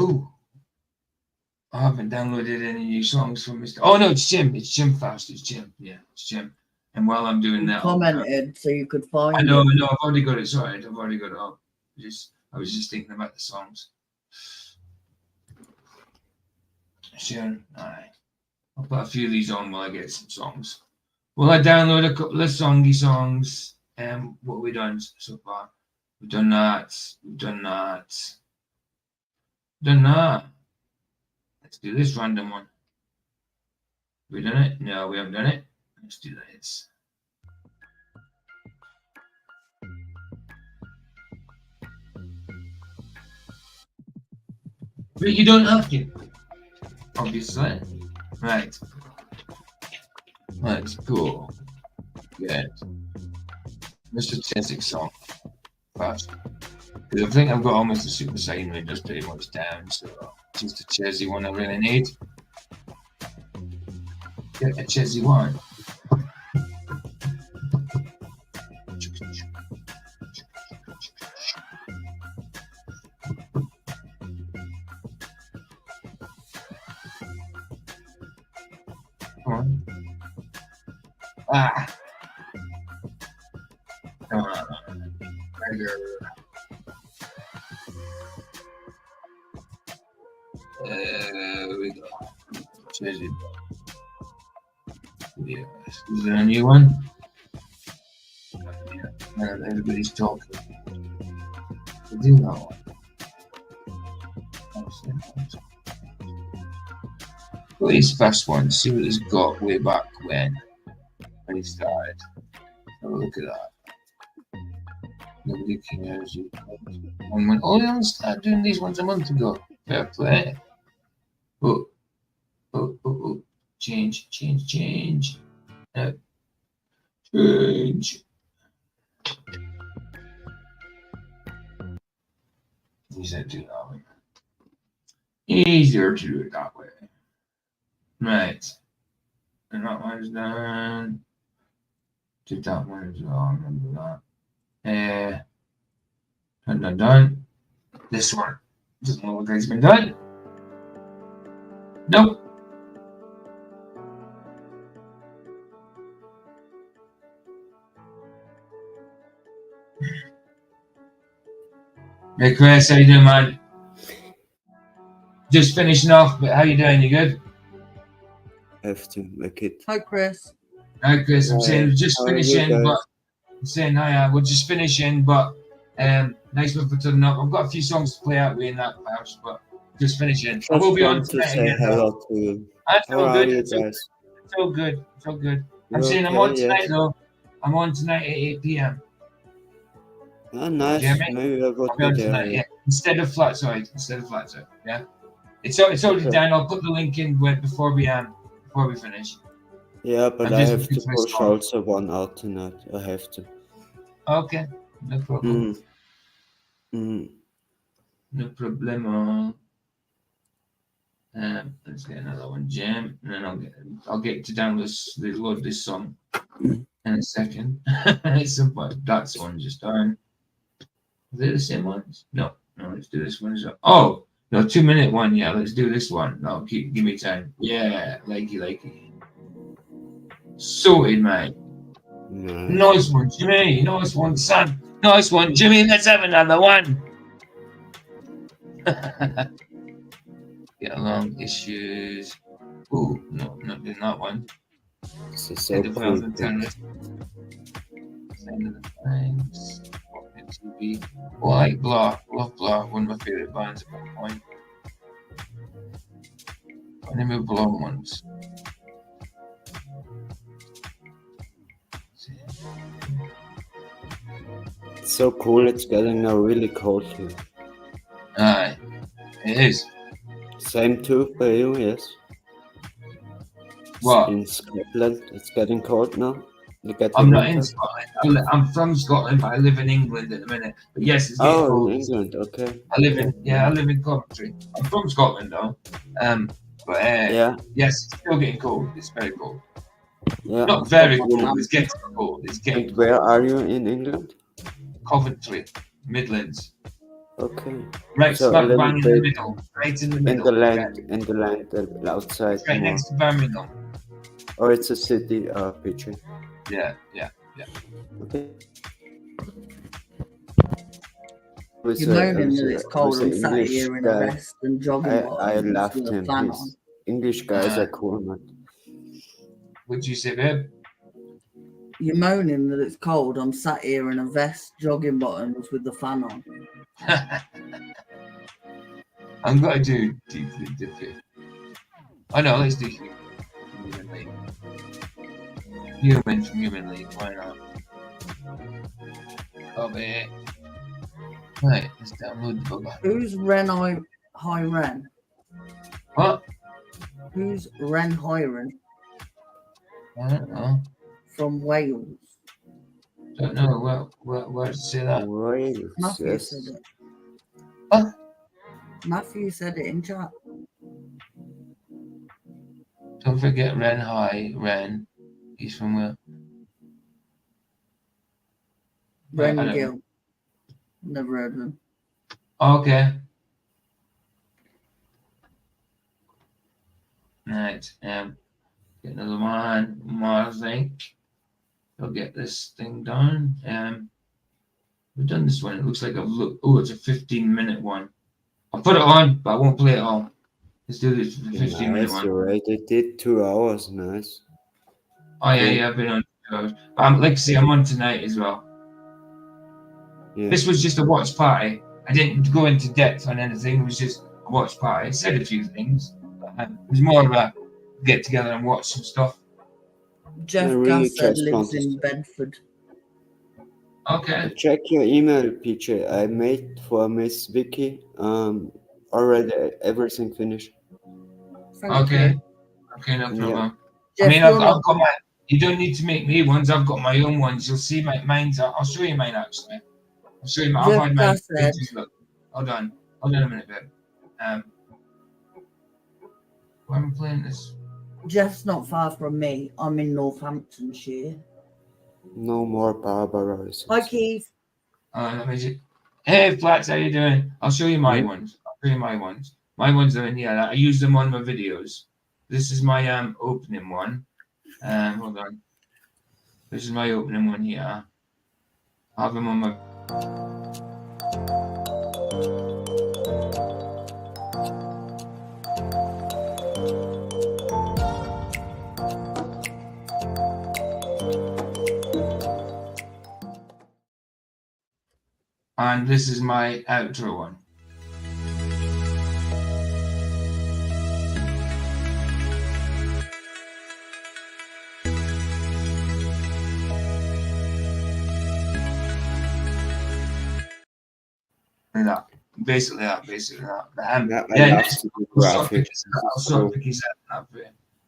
haven't downloaded any new songs from Mr. Oh no, it's Jim. It's Jim Fast. It's Jim. Yeah, it's Jim. And while I'm doing that, Commented so you could find I know. it. I've already got it. Sorry, I've already got it up. I was just thinking about the songs. Sure. All right. I'll put a few of these on while I get some songs. Well, I download a couple of songy songs. What have we done so far? We've done that. Let's do this random one. Have we done it? No, we haven't done it. Let's do this. But you don't have to, obviously. Right. Let's go. Get Mr. Cheswick song first. Because I think I've got almost a Super Saiyan Ring just pretty much down, so just a Chesy one I really need. Get a Chesy one. Come on. Tiger. There we go. Chesy. Yeah. Is there a new one? Yeah. Everybody's talking. We do that one. Well, his first one, see what he's got way back when he started. Have a look at that. Nobody cares. And when I only started doing these ones a month ago. Fair play. Oh. Change. Change. Easier to do it that way. Easier to do it that way. Right. And that one's done. Did that one as well. I remember that. Done. This one doesn't look like it's been done. Nope. Hey Chris, how you doing, man? Just finishing off, but how you doing? You good? Have to make it. Hi, Chris. Hi Chris, I'm saying we're just How are you finishing, but guys? I'm saying hi, we're just finishing, but nice one for turning up. I've got a few songs to play out with in that house, but just finishing. I will Just be on want to tonight say again though. hello to you. That's How all are good. you It's all, guys? it's all good. It's all good. I'm You saying I'm on okay? tonight Yes. though. I'm on tonight at 8 p.m. Ah, Do you nice. hear me? Maybe I will I'll be be on there. tonight, Yeah. yeah. Instead of flat side. Yeah. It's already Okay. done. I'll put the link in before we finish. Yeah, but I'm I just have looking to for a push song. also one out tonight. I have to. Okay, no problem. Mm. No problemo. Let's get another one, Jam, and then I'll get to load this song in a second. That's one just done. Are they the same ones? No, let's do this one as well. Oh, no, 2-minute one. Yeah, let's do this one. No, give me time. Yeah, likey. Sorted, mate. Nice one, Jimmy. Nice one, son. Nice one, Jimmy. Let's have another one. Get along issues. Ooh, no, not doing that one. This is so End of cool. Wells and Tennis. End of the Flames. TV. Oh, I like Blah. Love Blah. One of my favourite bands at one point. I never Blah ones. It's so cool. It's getting now really cold here. Aye, it is. Same too by you, yes. What? In Scotland, it's getting cold now. You get the I'm not in winter. Scotland. I'm from Scotland, but I live in England at the minute. But yes, it's getting Oh, cold. in England. Okay. I live in Coventry. I'm from Scotland though. But Yeah. yes, it's still getting cold. It's very cold. Yeah. Not very cold. It's getting cold. It's getting And where are you in England? Coventry, Midlands. Okay. Right, So a smack little bang in the bit middle. Right in the in middle. the land, outside. It's right more. next to Birmingham. Or it's a city picture. Yeah. Okay. You're moaning that it's cold. I'm sat here in a vest and jogging I bottoms laughed with a him. fan His on. English guys are cool, man. What'd you say, babe? You're moaning that it's cold. I'm sat here in a vest, jogging bottoms with the fan on. I'm gonna do deeply dippy. I know, let's do Human League. Human League, why not? Copy. Right, let's download the bugger. Who's High Ren? What? Who's Ren Hiren? I don't know. From Wales. Don't know. Where to say that? Wales, Matthew yes. said it. What? Matthew said it in chat. Don't forget Ren. He's from where? Ren I don't Gill. know. Never heard of him. Okay. Right. Get another one more, I think. I'll get this thing done. We've done this one. It looks like I've looked. Oh, it's a 15-minute one. I'll put it on, but I won't play it all. Let's do this 15-minute Nice, one. you're right. It did 2 hours. Nice. Oh yeah, I've been on 2 hours. But like I say, I'm on tonight as well. Yeah. This was just a watch party. I didn't go into depth on anything. It was just a watch party. I said a few things. But, it was more of a get together and watch some stuff. Jeff I really Gassett just lives want to in Bedford. Okay. check your email, PJ. I made for Miss Vicky. Already everything finished. Okay, no problem. Yeah. I mean, Jeff, I've got my. You don't need to make me ones. I've got my own ones. You'll see mine's. I'll show you mine actually. I'll show you mine. I've Jeff had mine. Gassett. Look, hold on a minute, babe. Why am I playing this? Jeff's not far from me. I'm in Northamptonshire. No more Barbara. Hi, Keith. Let me just. Hey, Flats, how you doing? I'll show you my ones. I'll show you my ones. My ones are in here. I use them on my videos. This is my opening one. Hold on. This is my opening one here. I have them on my. And this is my outro one. That. Basically that.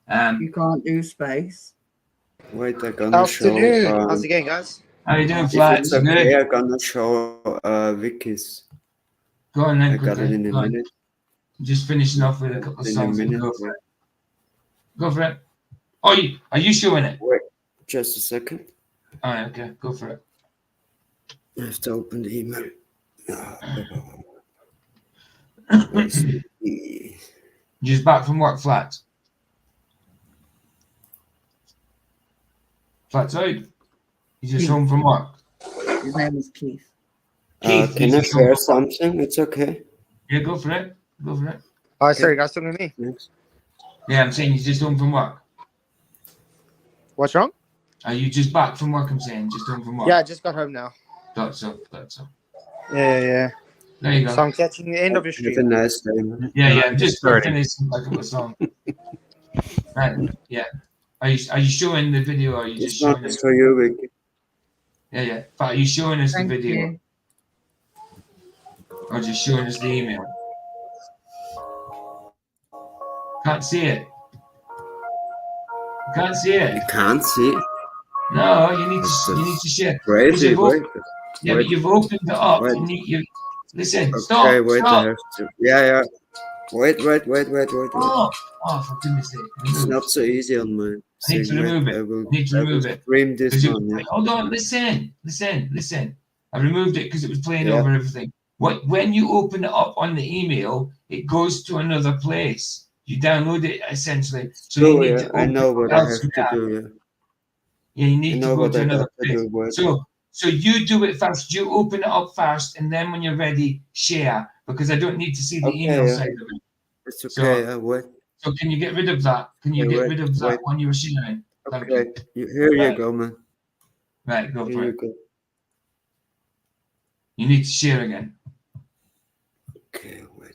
Yeah, you can't do space. Wait, I'm gonna show. Afternoon. How's it going, guys? How you doing, If Flats? it's okay, Good. I'm gonna show Vicky's. Go on then, I got it in a minute. Just finishing off with a couple of In a songs. minute. Go for it. Go for it. Oh, are you showing it? Wait, just a second. All right, okay, go for it. I have to open the email. Just back from work, Flats. Flats out. He's just home from work. His name is Keith. Keith, Can I share something? It's okay. Yeah, go for it. Go for it. Oh, sorry, guys, talking to me. Yeah, I'm saying he's just home from work. What's wrong? Are you just back from work? I'm saying just home from work. Yeah, I just got home now. Thought so. Yeah. There you go. So I'm catching the end of your Have a stream. nice day, man. Yeah. Just finishing like a song. Right. Yeah. Are you showing the video or are you just It's showing not us? for you, Vicky. Yeah. But are you showing us Thank the video you. or just showing us the email? Can't see it. Can't see it. You can't see it. No, you need to share. Crazy, wait. Yeah, but you've opened it up. You listen. Okay, Stop. wait, Stop. I have to. Yeah. Wait. Oh, for goodness sake. It's not so easy on my I need to thing. remove Wait, it. I will remove it. stream this Because one. Yeah. Hold on, listen. I removed it because it was playing Yeah. over everything. When you open it up on the email, it goes to another place. You download it essentially. So you need to I open know it what I have to elsewhere. do. Yeah, you I need know to go what to I another have to place. do. Wait. So you do it first. You open it up first, and then when you're ready, share. Because I don't need to see the Okay, email yeah. side of it. It's okay. Wait. So can you get rid of that? Can you Okay, get wait, rid of that wait. one you were sharing? Thank Okay. you. Here you Right. go, man. Right, go Here for you it. go. You need to share again. Okay, wait.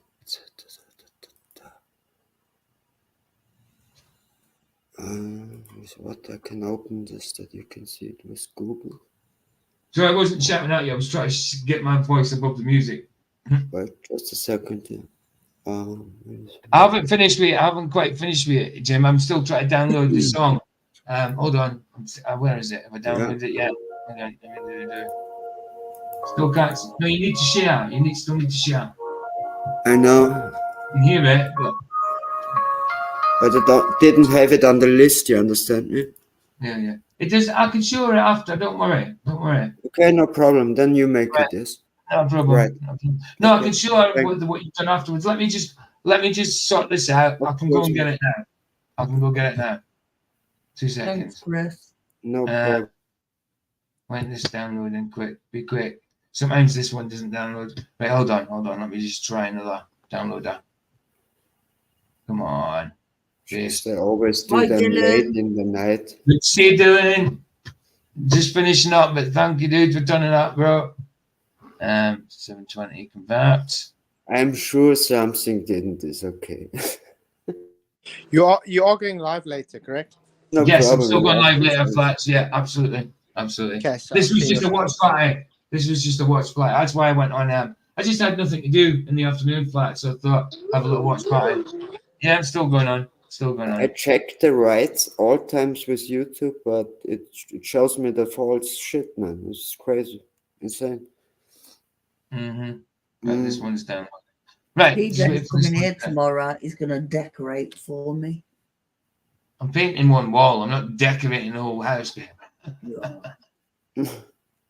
What I can open this that you can see it with Google. So I wasn't shouting at you. I was trying to get my voice above the music. Wait, just a second. Yeah. I haven't quite finished with it, Jim. I'm still trying to download the song. Hold on. Where is it? Have I downloaded it yet? Hang on. Still can't. No, you need to share. Still need to share. I know, You can hear it, but but I didn't have it on the list. You understand me? yeah. It does. I can show it after. Don't worry. Okay, no problem. Then you make it. Yes. No problem. Right. No, I can show what you've done afterwards. Let me just sort this out. I can go and get it now. 2 seconds. Thanks, Chris. No problem. When this downloading, quick. Be quick. Sometimes this one doesn't download. Wait, hold on. Let me just try another downloader. Come on. Just I always do Hi, them Dylan. late in the night. Good to see you, Dylan. Just finishing up, but thank you, dude, for turning up, bro. 720 convert. I'm sure something didn't. Is okay. You are going live later, correct? No Yes, problem. I'm still going live Yeah. later, Flats. Yeah, absolutely. Okay, so This I'll was see just you. a watch party. That's why I went on. I just had nothing to do in the afternoon, Flats, so I thought have a little watch party. Yeah, I'm still going on. I checked the rights all times with YouTube, but it shows me the false shit, man. It's crazy, insane. Right, this one's down. Right. PJ's coming here tomorrow. He's going to decorate for me. I'm painting one wall. I'm not decorating the whole house, babe.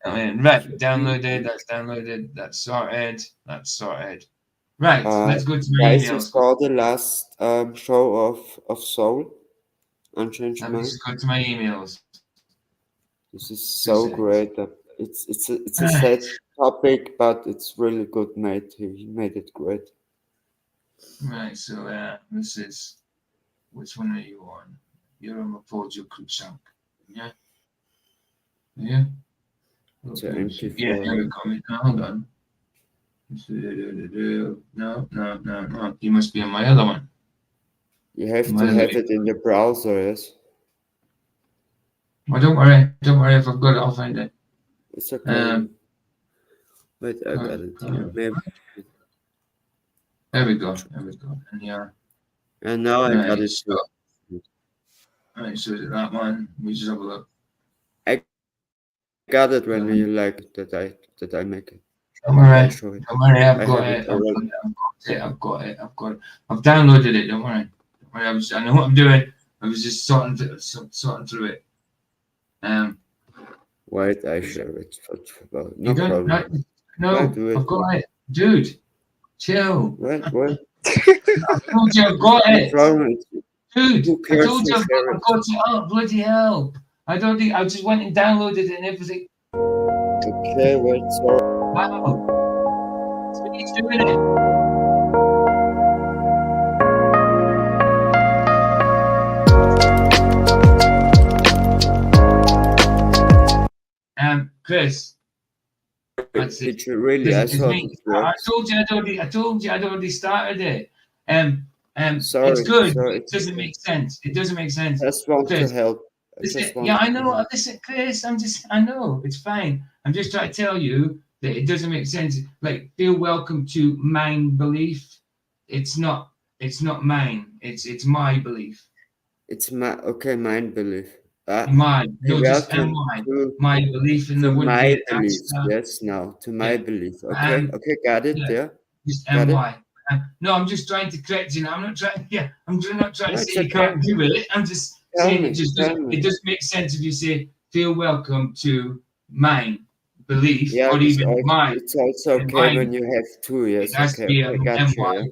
I mean, right, downloaded. That's downloaded. That's sorted. That's sorted. Right, let's go to my Guys, you emails. saw the last show of Soul, Unchanged Let me Mind. just go to my emails. This is so great. It's a sad topic, but it's really good made. He made it great. Right, so this is, which one are you on? You're on Mapojo Cruikshank. Yeah? Yeah? It's a Okay, MP4. yeah, here we go. Now, hold on. No. You must be on my other one. You have to have it in the browser, yes? Well, don't worry. Don't worry. If I've got it, I'll find it. It's okay. Wait, I got it. Maybe. There we go. There we go. And yeah. And now I got it. So, right, so is it that one? We just have a look. I got it when you like that I make it. Don't worry. I'll show it. Don't worry. I've I got have it. already. I've got it. I've downloaded it. Don't worry. Don't worry. I know what I'm doing. I was just sorting through it. Wait, I share it. No You don't. problem. No, I've got it, dude. Chill. Wait. I told you I've got it. Problem. Dude, Who I cares told you to I've share got it up. Bloody hell. I don't think I just went and downloaded it and everything. Okay, wait, sorry. Wow. So he's doing it. Chris. Did you really? I thought it worked. I told you I'd already started it. Sorry, it's good. sorry, It doesn't make sense. It doesn't make sense. I just want Chris, to help. I know. Listen, Chris, I know. It's fine. I'm just trying to tell you that it doesn't make sense. Like, feel welcome to mind belief. It's not mine. It's my belief. It's mind belief. Mine. No, just my belief in the word. My belief. Yes, now to my belief. Okay, okay, got it. Yeah. Just got MY. No, I'm just trying to correct you. Now. I'm not trying. Yeah, I'm not trying to say you can't do it. I'm just saying it doesn't make sense if you say feel welcome to mine belief or even mine. It's also okay when you have two. Yes. It has to be gotcha, MY, yeah.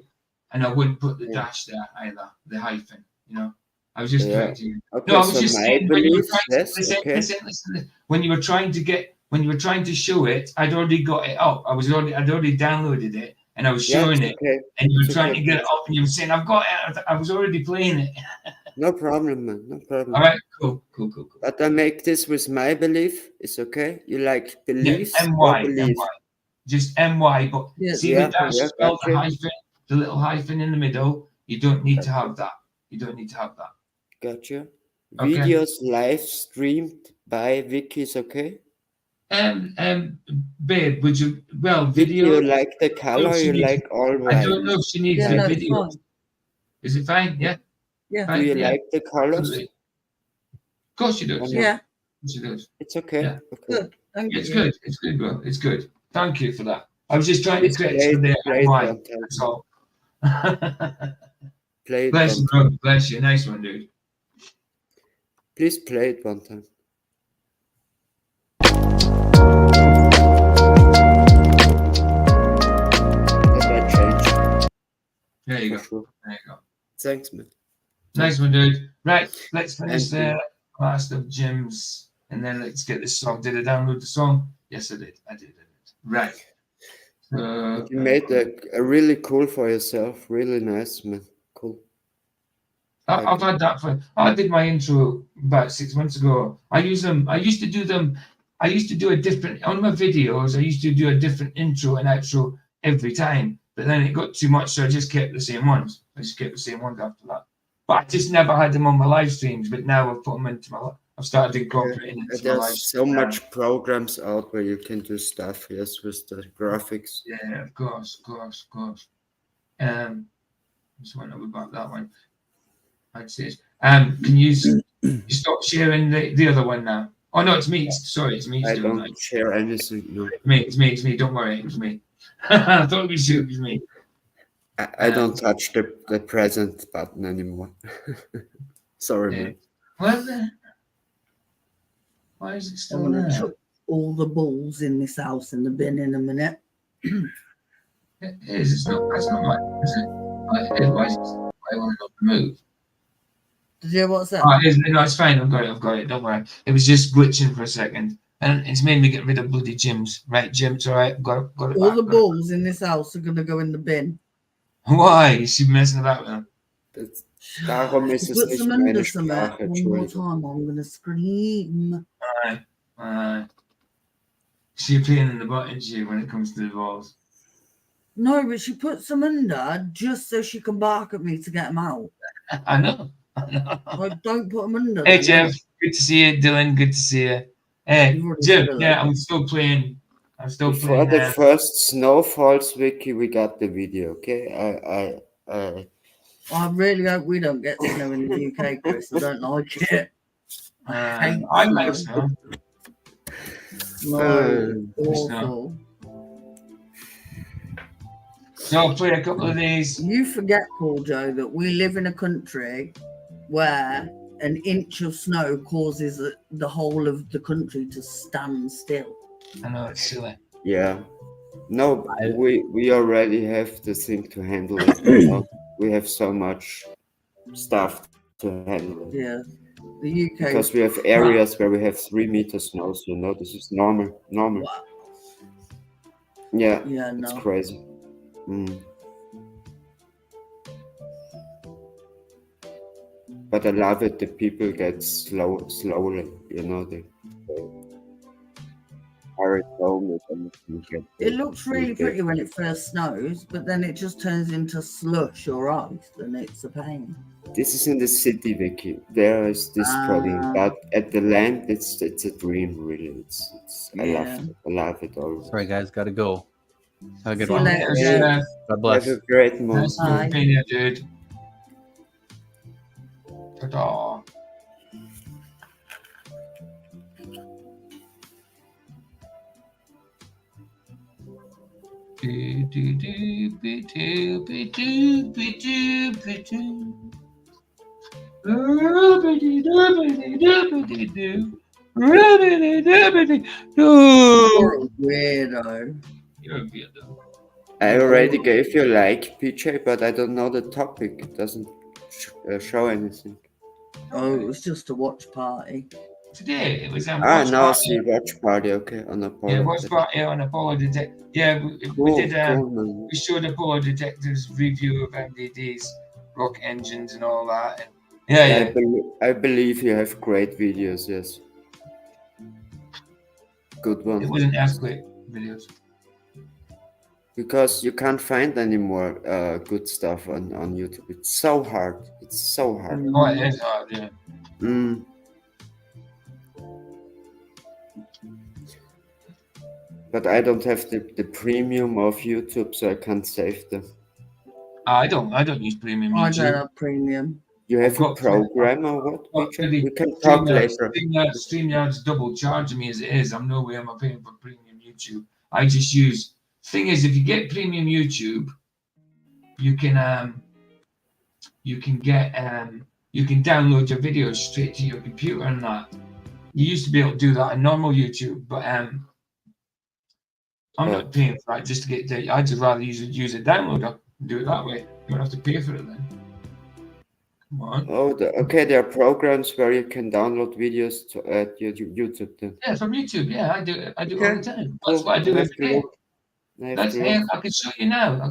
and I wouldn't put the dash there either. The hyphen. You know. I was just correcting you. Okay, no, I was so just my saying when you were belief, trying to listen. When you were trying to show it, I'd already got it up. I'd already downloaded it and I was showing it. Okay. And you were trying to get it up and you were saying, I've got it. I was already playing it. No problem, man. No problem. All right, cool. But I make this with my belief. It's okay. You like beliefs MY, or belief? MY. Just MY, but see the dash spell, the gotcha. hyphen, the little hyphen in the middle. You don't need to have that. You don't need to have that. Gotcha. Okay. Videos live streamed by Vicky is okay. Babe, would you? Well, Video. video. You like the color? You like all white? I don't know if she needs the video. Is it fine? Yeah. Yeah. Fine? Do you Yeah. like the colors? Absolutely. Of course she does. Yeah. She does. It's okay. Yeah. Good. It's good. It's good, bro. It's good. Thank you for that. I was just trying to correct you there. That's all. Play it. Bless you, bro. Bless you. Nice one, dude. Please play it one time. There you go. There you go. Thanks, man. Nice one, dude. Right, let's finish the last of Jim's, and then let's get this song. Did I download the song? Yes, I did. I did. Right. You made a really cool for yourself. Really nice, man. Cool. I've had that for. I did my intro about 6 months ago. I use them. I used to do them. I used to do a different on my videos. I used to do a different intro and outro every time, but then it got too much, so I just kept the same ones. I just kept the same ones after that. But I just never had them on my live streams. But now I've put them into my. I've started incorporating it into my live. There's so much programs out where you can do stuff. Yes, with the graphics. Yeah, of course. Just went over about that one. I'd say. Can you stop sharing the other one now? Oh no, it's me. Sorry, it's me. I don't share anything. No. It's me. Don't worry, it's me. I thought it was me. I don't touch the present button anymore. Sorry, man. What the? Why is it still there? all the balls in this house in the bin in a minute. It is. It's not. That's not my. Is it? Oh, it is. Why is it? Why will it not move? Did you hear what's that? Oh, it is. No, it's fine. I've got it. I've got it. Don't worry. It was just glitching for a second, and it's made me get rid of bloody Jim's. Right, Jim's all right. Got it. All back, the got it. balls in this house are going to go in the bin. Why? Is she messing about with them? Darum ist es Put nicht some meine under some Sprache, one more Entschuldigung. time. I'm going to scream. She a pain in the butt, isn't she, when it comes to the balls? No, but she put some under just so she can bark at me to get them out. I know. Like, don't put them under. Hey, then, Jeff. innit? Good to see you. Dylan, good to see you. Hey, You've already Jim. said it, Yeah, like- I'm still playing. Before the first snowfalls, Vicky, we got the video, okay? I really hope we don't get snow in the UK, Chris. I don't like it. I hate I like snow. snow. No, awful. So I'll play a couple of these. You forget, Paul Joe, that we live in a country where an inch of snow causes the whole of the country to stand still. I know, it's silly. Yeah. No, we already have the thing to handle it. You know? We have so much stuff to handle it. Yeah. The UK. Because we have areas where we have 3 meters snow, so no, this is normal. Wow. Yeah, Yeah, it's no. crazy. But I love it. The people get slowly, you know. They are at home and you get. It looks really pretty when it first snows, but then it just turns into slush or ice, and it's a pain. This is in the city, Vicky. There is this problem, but at the land, it's a dream, really. It's I love it all. Sorry, guys, gotta go. Have a good See you one. later, Jeff. God bless. Have a great month. Nice talking to you, dude. Ta-da. You're a weirdo. You're a weirdo. I already gave you a like, PJ, but I don't know the topic. It doesn't show anything. Oh, it was just a watch party. Today it was Now watch I party. see watch party. Okay, on Apollo. Yeah, watch party on Apollo Detect. Yeah, we Cool, did. cool, man. We showed Apollo Detective's review of MDD's rock engines and all that. And I believe you have great videos. Yes, good one. it wasn't earthquake videos. Because you can't find any more good stuff on YouTube. It's so hard. It's so hard. Oh, it is hard, yeah. But I don't have the premium of YouTube, so I can't save them. I don't use premium I YouTube. don't have premium. You have a program or what? PJ? We can talk later. StreamYard's double charging me as it is. I'm nowhere am I paying for premium YouTube. I just use. Thing is, if you get premium YouTube, you can download your videos straight to your computer and that. You used to be able to do that on normal YouTube, but I'm not paying for that just to get there. I'd just rather use a downloader and do it that way. You don't have to pay for it then. Come on. Oh, okay. There are programs where you can download videos to YouTube. Then. Yeah, from YouTube. Yeah, I do it all the time. That's what I do every day. That's I can show you now.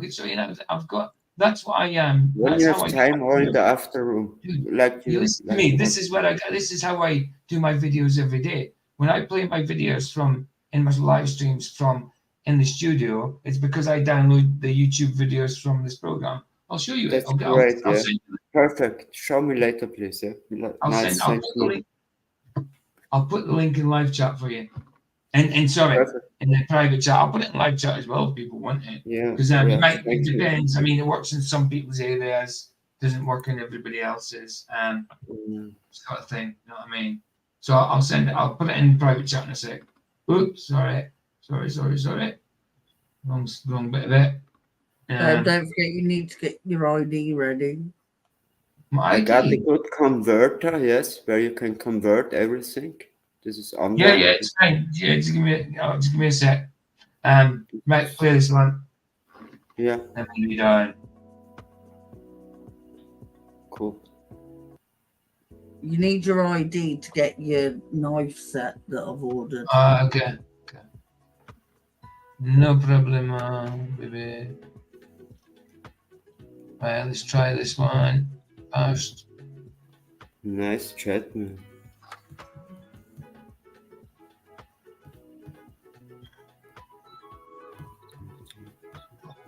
I've got. That's what I am. When you have time or in the afternoon, like you listen to me. This is how I do my videos every day. When I play my videos in my live streams from in the studio, it's because I download the YouTube videos from this program. I'll show you That's it. great. I'll Yeah. send you it. Perfect. Show me later, please. Yeah. I'll put the link in live chat for you. And sorry, in the private chat, I'll put it in live chat as well if people want it. Yeah. Because it depends. I mean, it works in some people's areas, doesn't work in everybody else's. Sort of thing. You know what I mean? So I'll send it. I'll put it in private chat in a sec. Oops, sorry. Wrong bit of it. Don't forget, you need to get your ID ready. I got a good converter, yes, where you can convert everything. This is on. Yeah, it's fine. Yeah, just give me a sec. Right, play this one. Yeah. And then we done. Cool. You need your ID to get your knife set that I've ordered. Okay. No problem, baby. Right, let's try this one first. Nice chat, man.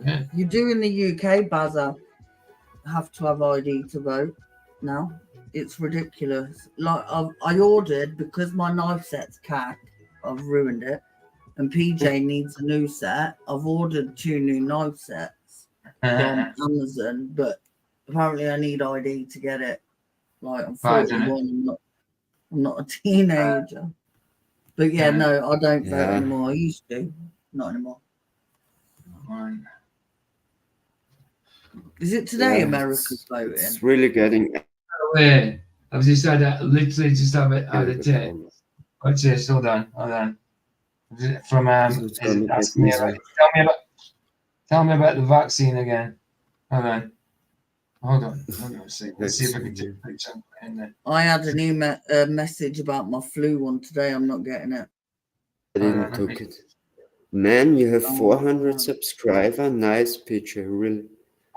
Yeah. You do in the UK, Bazza, have to have ID to vote now. It's ridiculous. Like I ordered because my knife set's cacked. I've ruined it, and PJ needs a new set. I've ordered 2 new knife sets from Amazon, but apparently I need ID to get it. Like I'm 41, I'm not a teenager. But yeah, no, I don't vote anymore. I used to, not anymore. Is it today America's voting? It's really getting. Wait, I've just had that. Literally just have it out of text. What's this? Hold on. From asking me about. Tell me about the vaccine again. Hold on. Let's see if I can take a picture in there. I had a new message about my flu one today. I'm not getting it. I didn't took it. Man, you have 400 subscribers. Nice picture, really.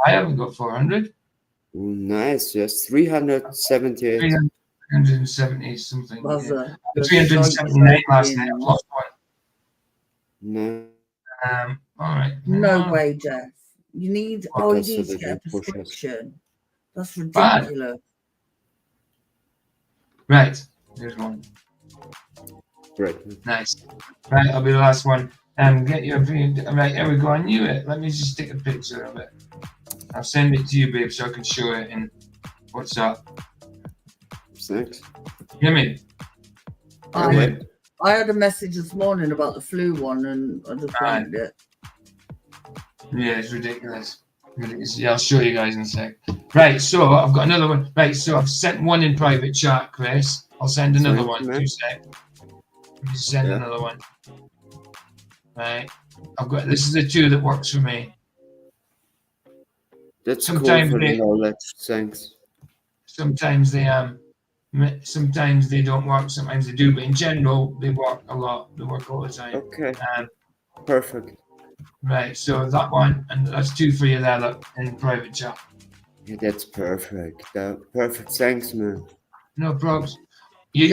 I haven't got 400. Oh, nice. Yes, 378. 370 something. Yeah. 379 last night. I've lost one. No. All right. No way, Jeff. You need ID to get a prescription. That's ridiculous. Right. Here's one. Great. Nice. Right, I'll be the last one. Get your right. Here we go. I knew it. Let me just take a picture of it. I'll send it to you, babe, so I can show it in WhatsApp. Thanks. Hear me? I had a message this morning about the flu one, and I just found it. Yeah, it's ridiculous. Yeah, I'll show you guys in a sec. Right, so I've got another one. Right, so I've sent one in private chat, Chris. I'll send another one. 2 sec. Just send another one. Right, I've got. This is the 2 that works for me. That's sometimes cool for the knowledge. Thanks. Sometimes they sometimes they don't work. Sometimes they do, but in general, they work a lot. They work all the time. Okay. Perfect. Right, so that one, and that's 2 for you there, look, in private chat. Yeah, that's perfect. Perfect. Thanks, man. No problems.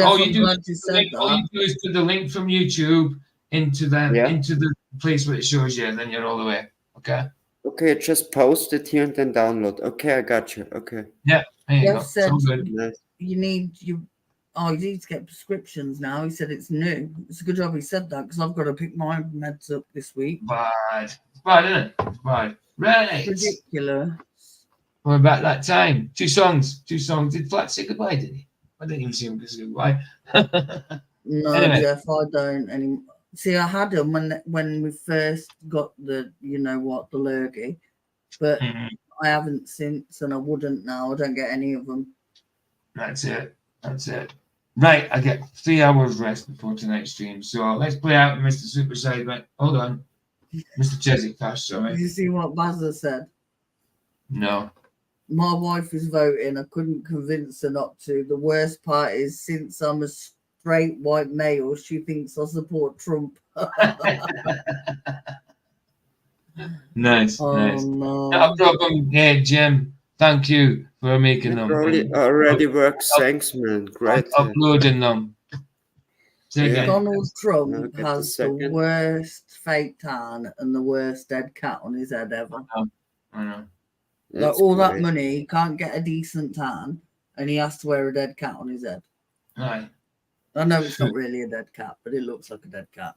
All you do is put the link from YouTube into the place where it shows you, and then you're all the way. Okay. Okay, just post it here and then download. Okay, I got you. Okay. Yeah. There you go. Said So good. you need to get prescriptions now. He said it's new. It's a good job he said that, because I've got to pick my meds up this week. Bad. It's bad, isn't it? It's bad. Right. Ridiculous. We're about that time. 2 songs. Did Flat say goodbye, did he? I didn't even see him say goodbye. No, anyway. Jeff, I don't anymore. See, I had them when we first got the, the lurgy, but I haven't since, and I wouldn't now. I don't get any of them. That's it. Right, I get 3 hours rest before tonight's stream. So let's play out Mr. Superside. Right, hold on. Mr. Chesick first, sorry. Did you see what Bazza said? No. My wife is voting. I couldn't convince her not to. The worst part is, since I'm a straight white male, she thinks I support Trump. Nice. No. No problem. Yeah, Jim. Thank you for making them. Already works. Thanks, man. Great. Uploading them. Donald Trump has the worst fake tan and the worst dead cat on his head ever. I know. Like all that money, he can't get a decent tan, and he has to wear a dead cat on his head. Right. I know it's not really a dead cat, but it looks like a dead cat.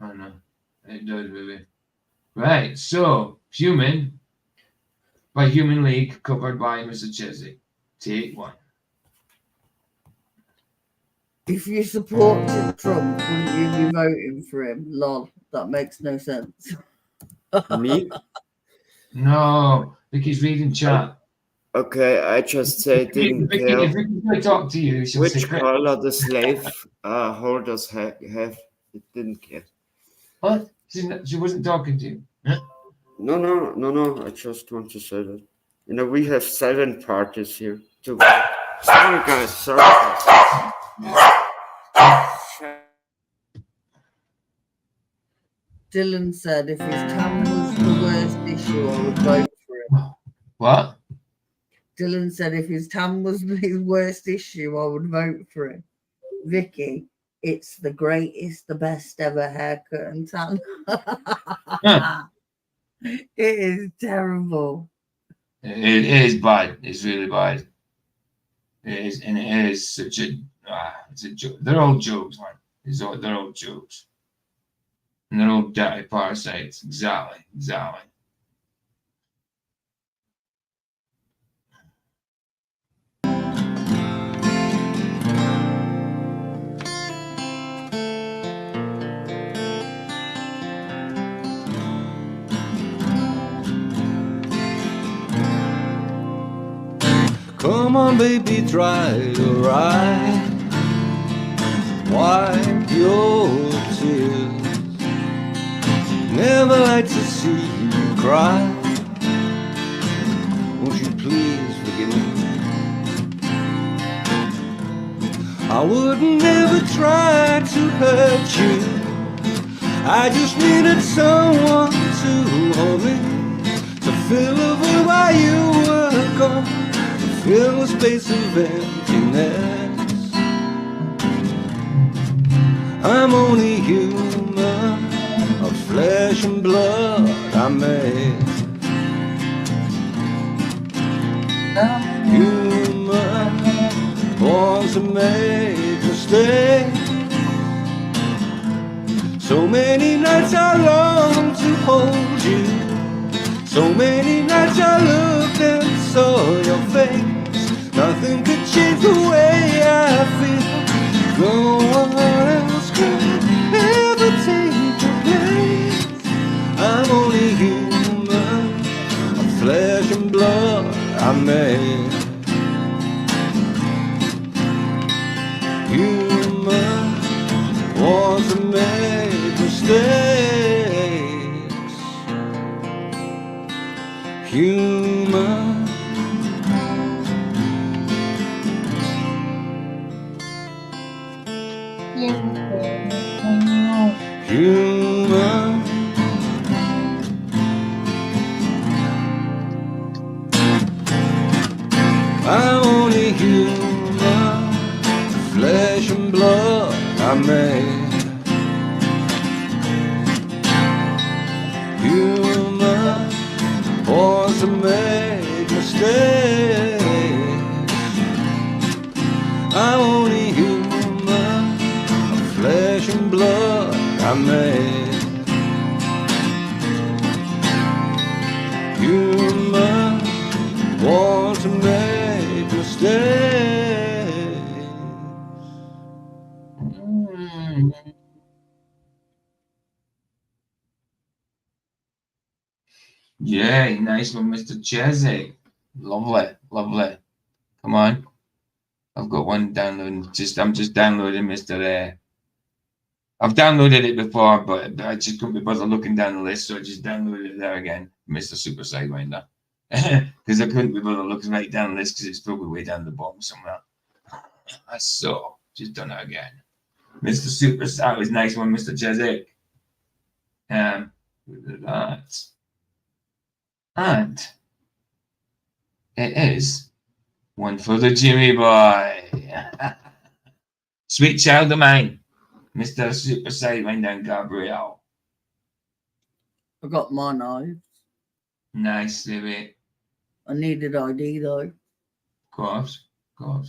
I know. It does, baby. Right. So, Human by Human League, covered by Mr. Chesick. Take 1. If you supported Trump, wouldn't you be voting for him? Lol. That makes no sense. Me? No, Vicky's reading chat. Okay, I just say didn't Vicky, care if Vicky could talk to you, she'll say, which color the slave holders have. It didn't care. what? She wasn't talking to you. No. I just want to say that. You know, we have 7 parties here. Sorry, guys. Sorry. Dylan said if his tan was the worst issue, I would vote for him. What? Dylan said if his tan was his worst issue, I would vote for him. Vicky, it's the greatest, the best ever haircut and tan. It is terrible. It is bad. It's really bad. It is, and it is such a. It's a joke. They're all jokes, man. They're all jokes. And they're all dirty parasites. Exactly. Come on, baby, dry your eyes, wipe your tears. Never like to see you cry. Won't you please forgive me? I would never try to hurt you. I just needed someone to hold me, to fill the void while you were gone, to fill the space of emptiness. I'm only human, of flesh and blood I'm made. Human, born to make mistakes. So many nights I long to hold you. So many nights I looked and saw your face. Nothing could change the way I feel. No one else could ever take your place. I'm only human, of flesh and blood I'm made. Human, born to make mistakes. Human. Human. I'm only human, flesh and blood I'm made. Human, born to make mistakes. I'm only human, flesh and blood I'm made. Human, born to make mistakes. Yeah, nice one, Mr. Chesney. Lovely. Come on. I've got one downloading. I'm just downloading Mr. I've downloaded it before, but I just couldn't be bothered looking down the list, so I just downloaded it there again, Mr. Super Sidewinder. Because I couldn't be bothered looking right down the list because it's probably way down the bottom somewhere. So, just done it again. Mr. Super, that was a nice one, Mr. Chesney. Look at that. And it is one for the Jimmy boy. Sweet child of mine, Mr. Super Sidewinder and Gabrielle. I got my knives. Nice, Libby. I needed ID though. Of course. Don't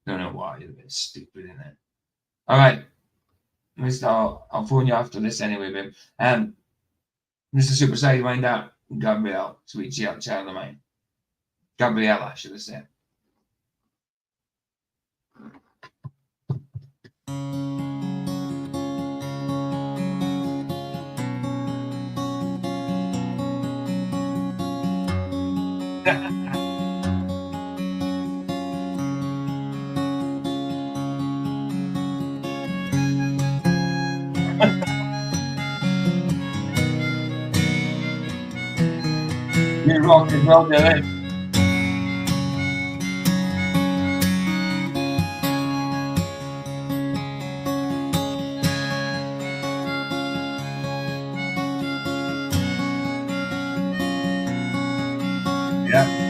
know why, you're a bit stupid, isn't it? All right. I'll phone you after this anyway, babe. Mr. Super Sidewinder, Gabrielle, sweet child of mine. Gabriella, should I say. You rock as well, Dylan. Yeah.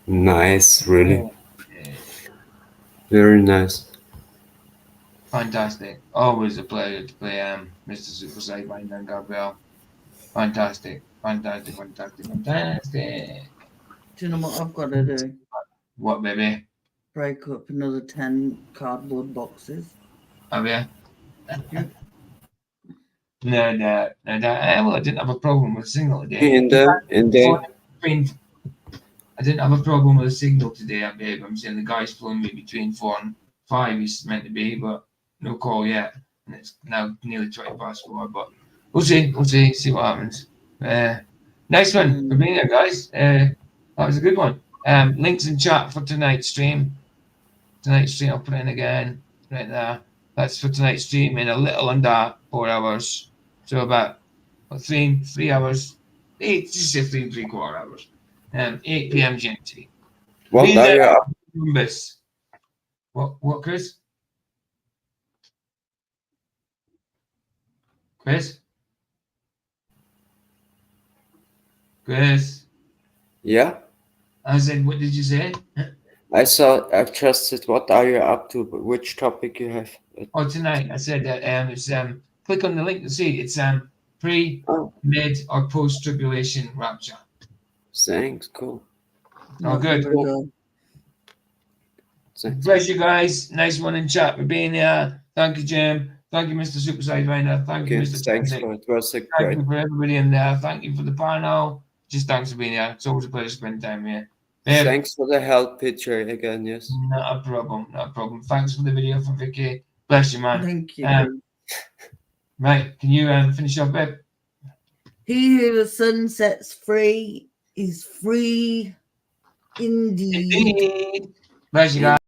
Nice, really. Very nice. Fantastic. Always a pleasure to play Mr. Super Sidewinder and Gabriel. Fantastic. Fantastic. Fantastic. Fantastic. Do you know what I've got to do? What, baby? Break up another 10 cardboard boxes. Have you? Yeah. No doubt. No doubt. Well, I didn't have a problem with a signal today. I didn't have a problem with a signal today, babe. I'm saying the guy's pulling me between 4 and 5. He's meant to be, but no call yet. and it's now nearly 20 past 4. But we'll see what happens. Nice one for being there, guys. That was a good one. Links in chat for tonight's stream. I'll put in again right there. That's for tonight's stream in a little under 4 hours. So about 3 hours. Just say 3 3/4 hours. 8 p.m. GMT. What Be are there, you up? Columbus. What, Chris? Chris? Yeah. I said, what did you say? I just said, what are you up to? Which topic you have? Oh, tonight I said that it's click on the link to see it's pre, mid, or post tribulation rapture. Thanks, cool. Oh, good. Bless you guys. Nice one in chat for being here. Thank you, Jim. Thank you, Mr. Super Sidewinder. Thank you, Mr. Thanks Tanzik. for it. Was a Thank great. you for everybody in there. Thank you for the panel. Just thanks for being here. It's always a pleasure to spend time here. Thanks for the help picture again. Yes. Not a problem. Not a problem. Thanks for the video from Vicky. Bless you, man. Thank you. Right. Can you finish up, babe? He who the sun sets free is free indeed. Bless you guys.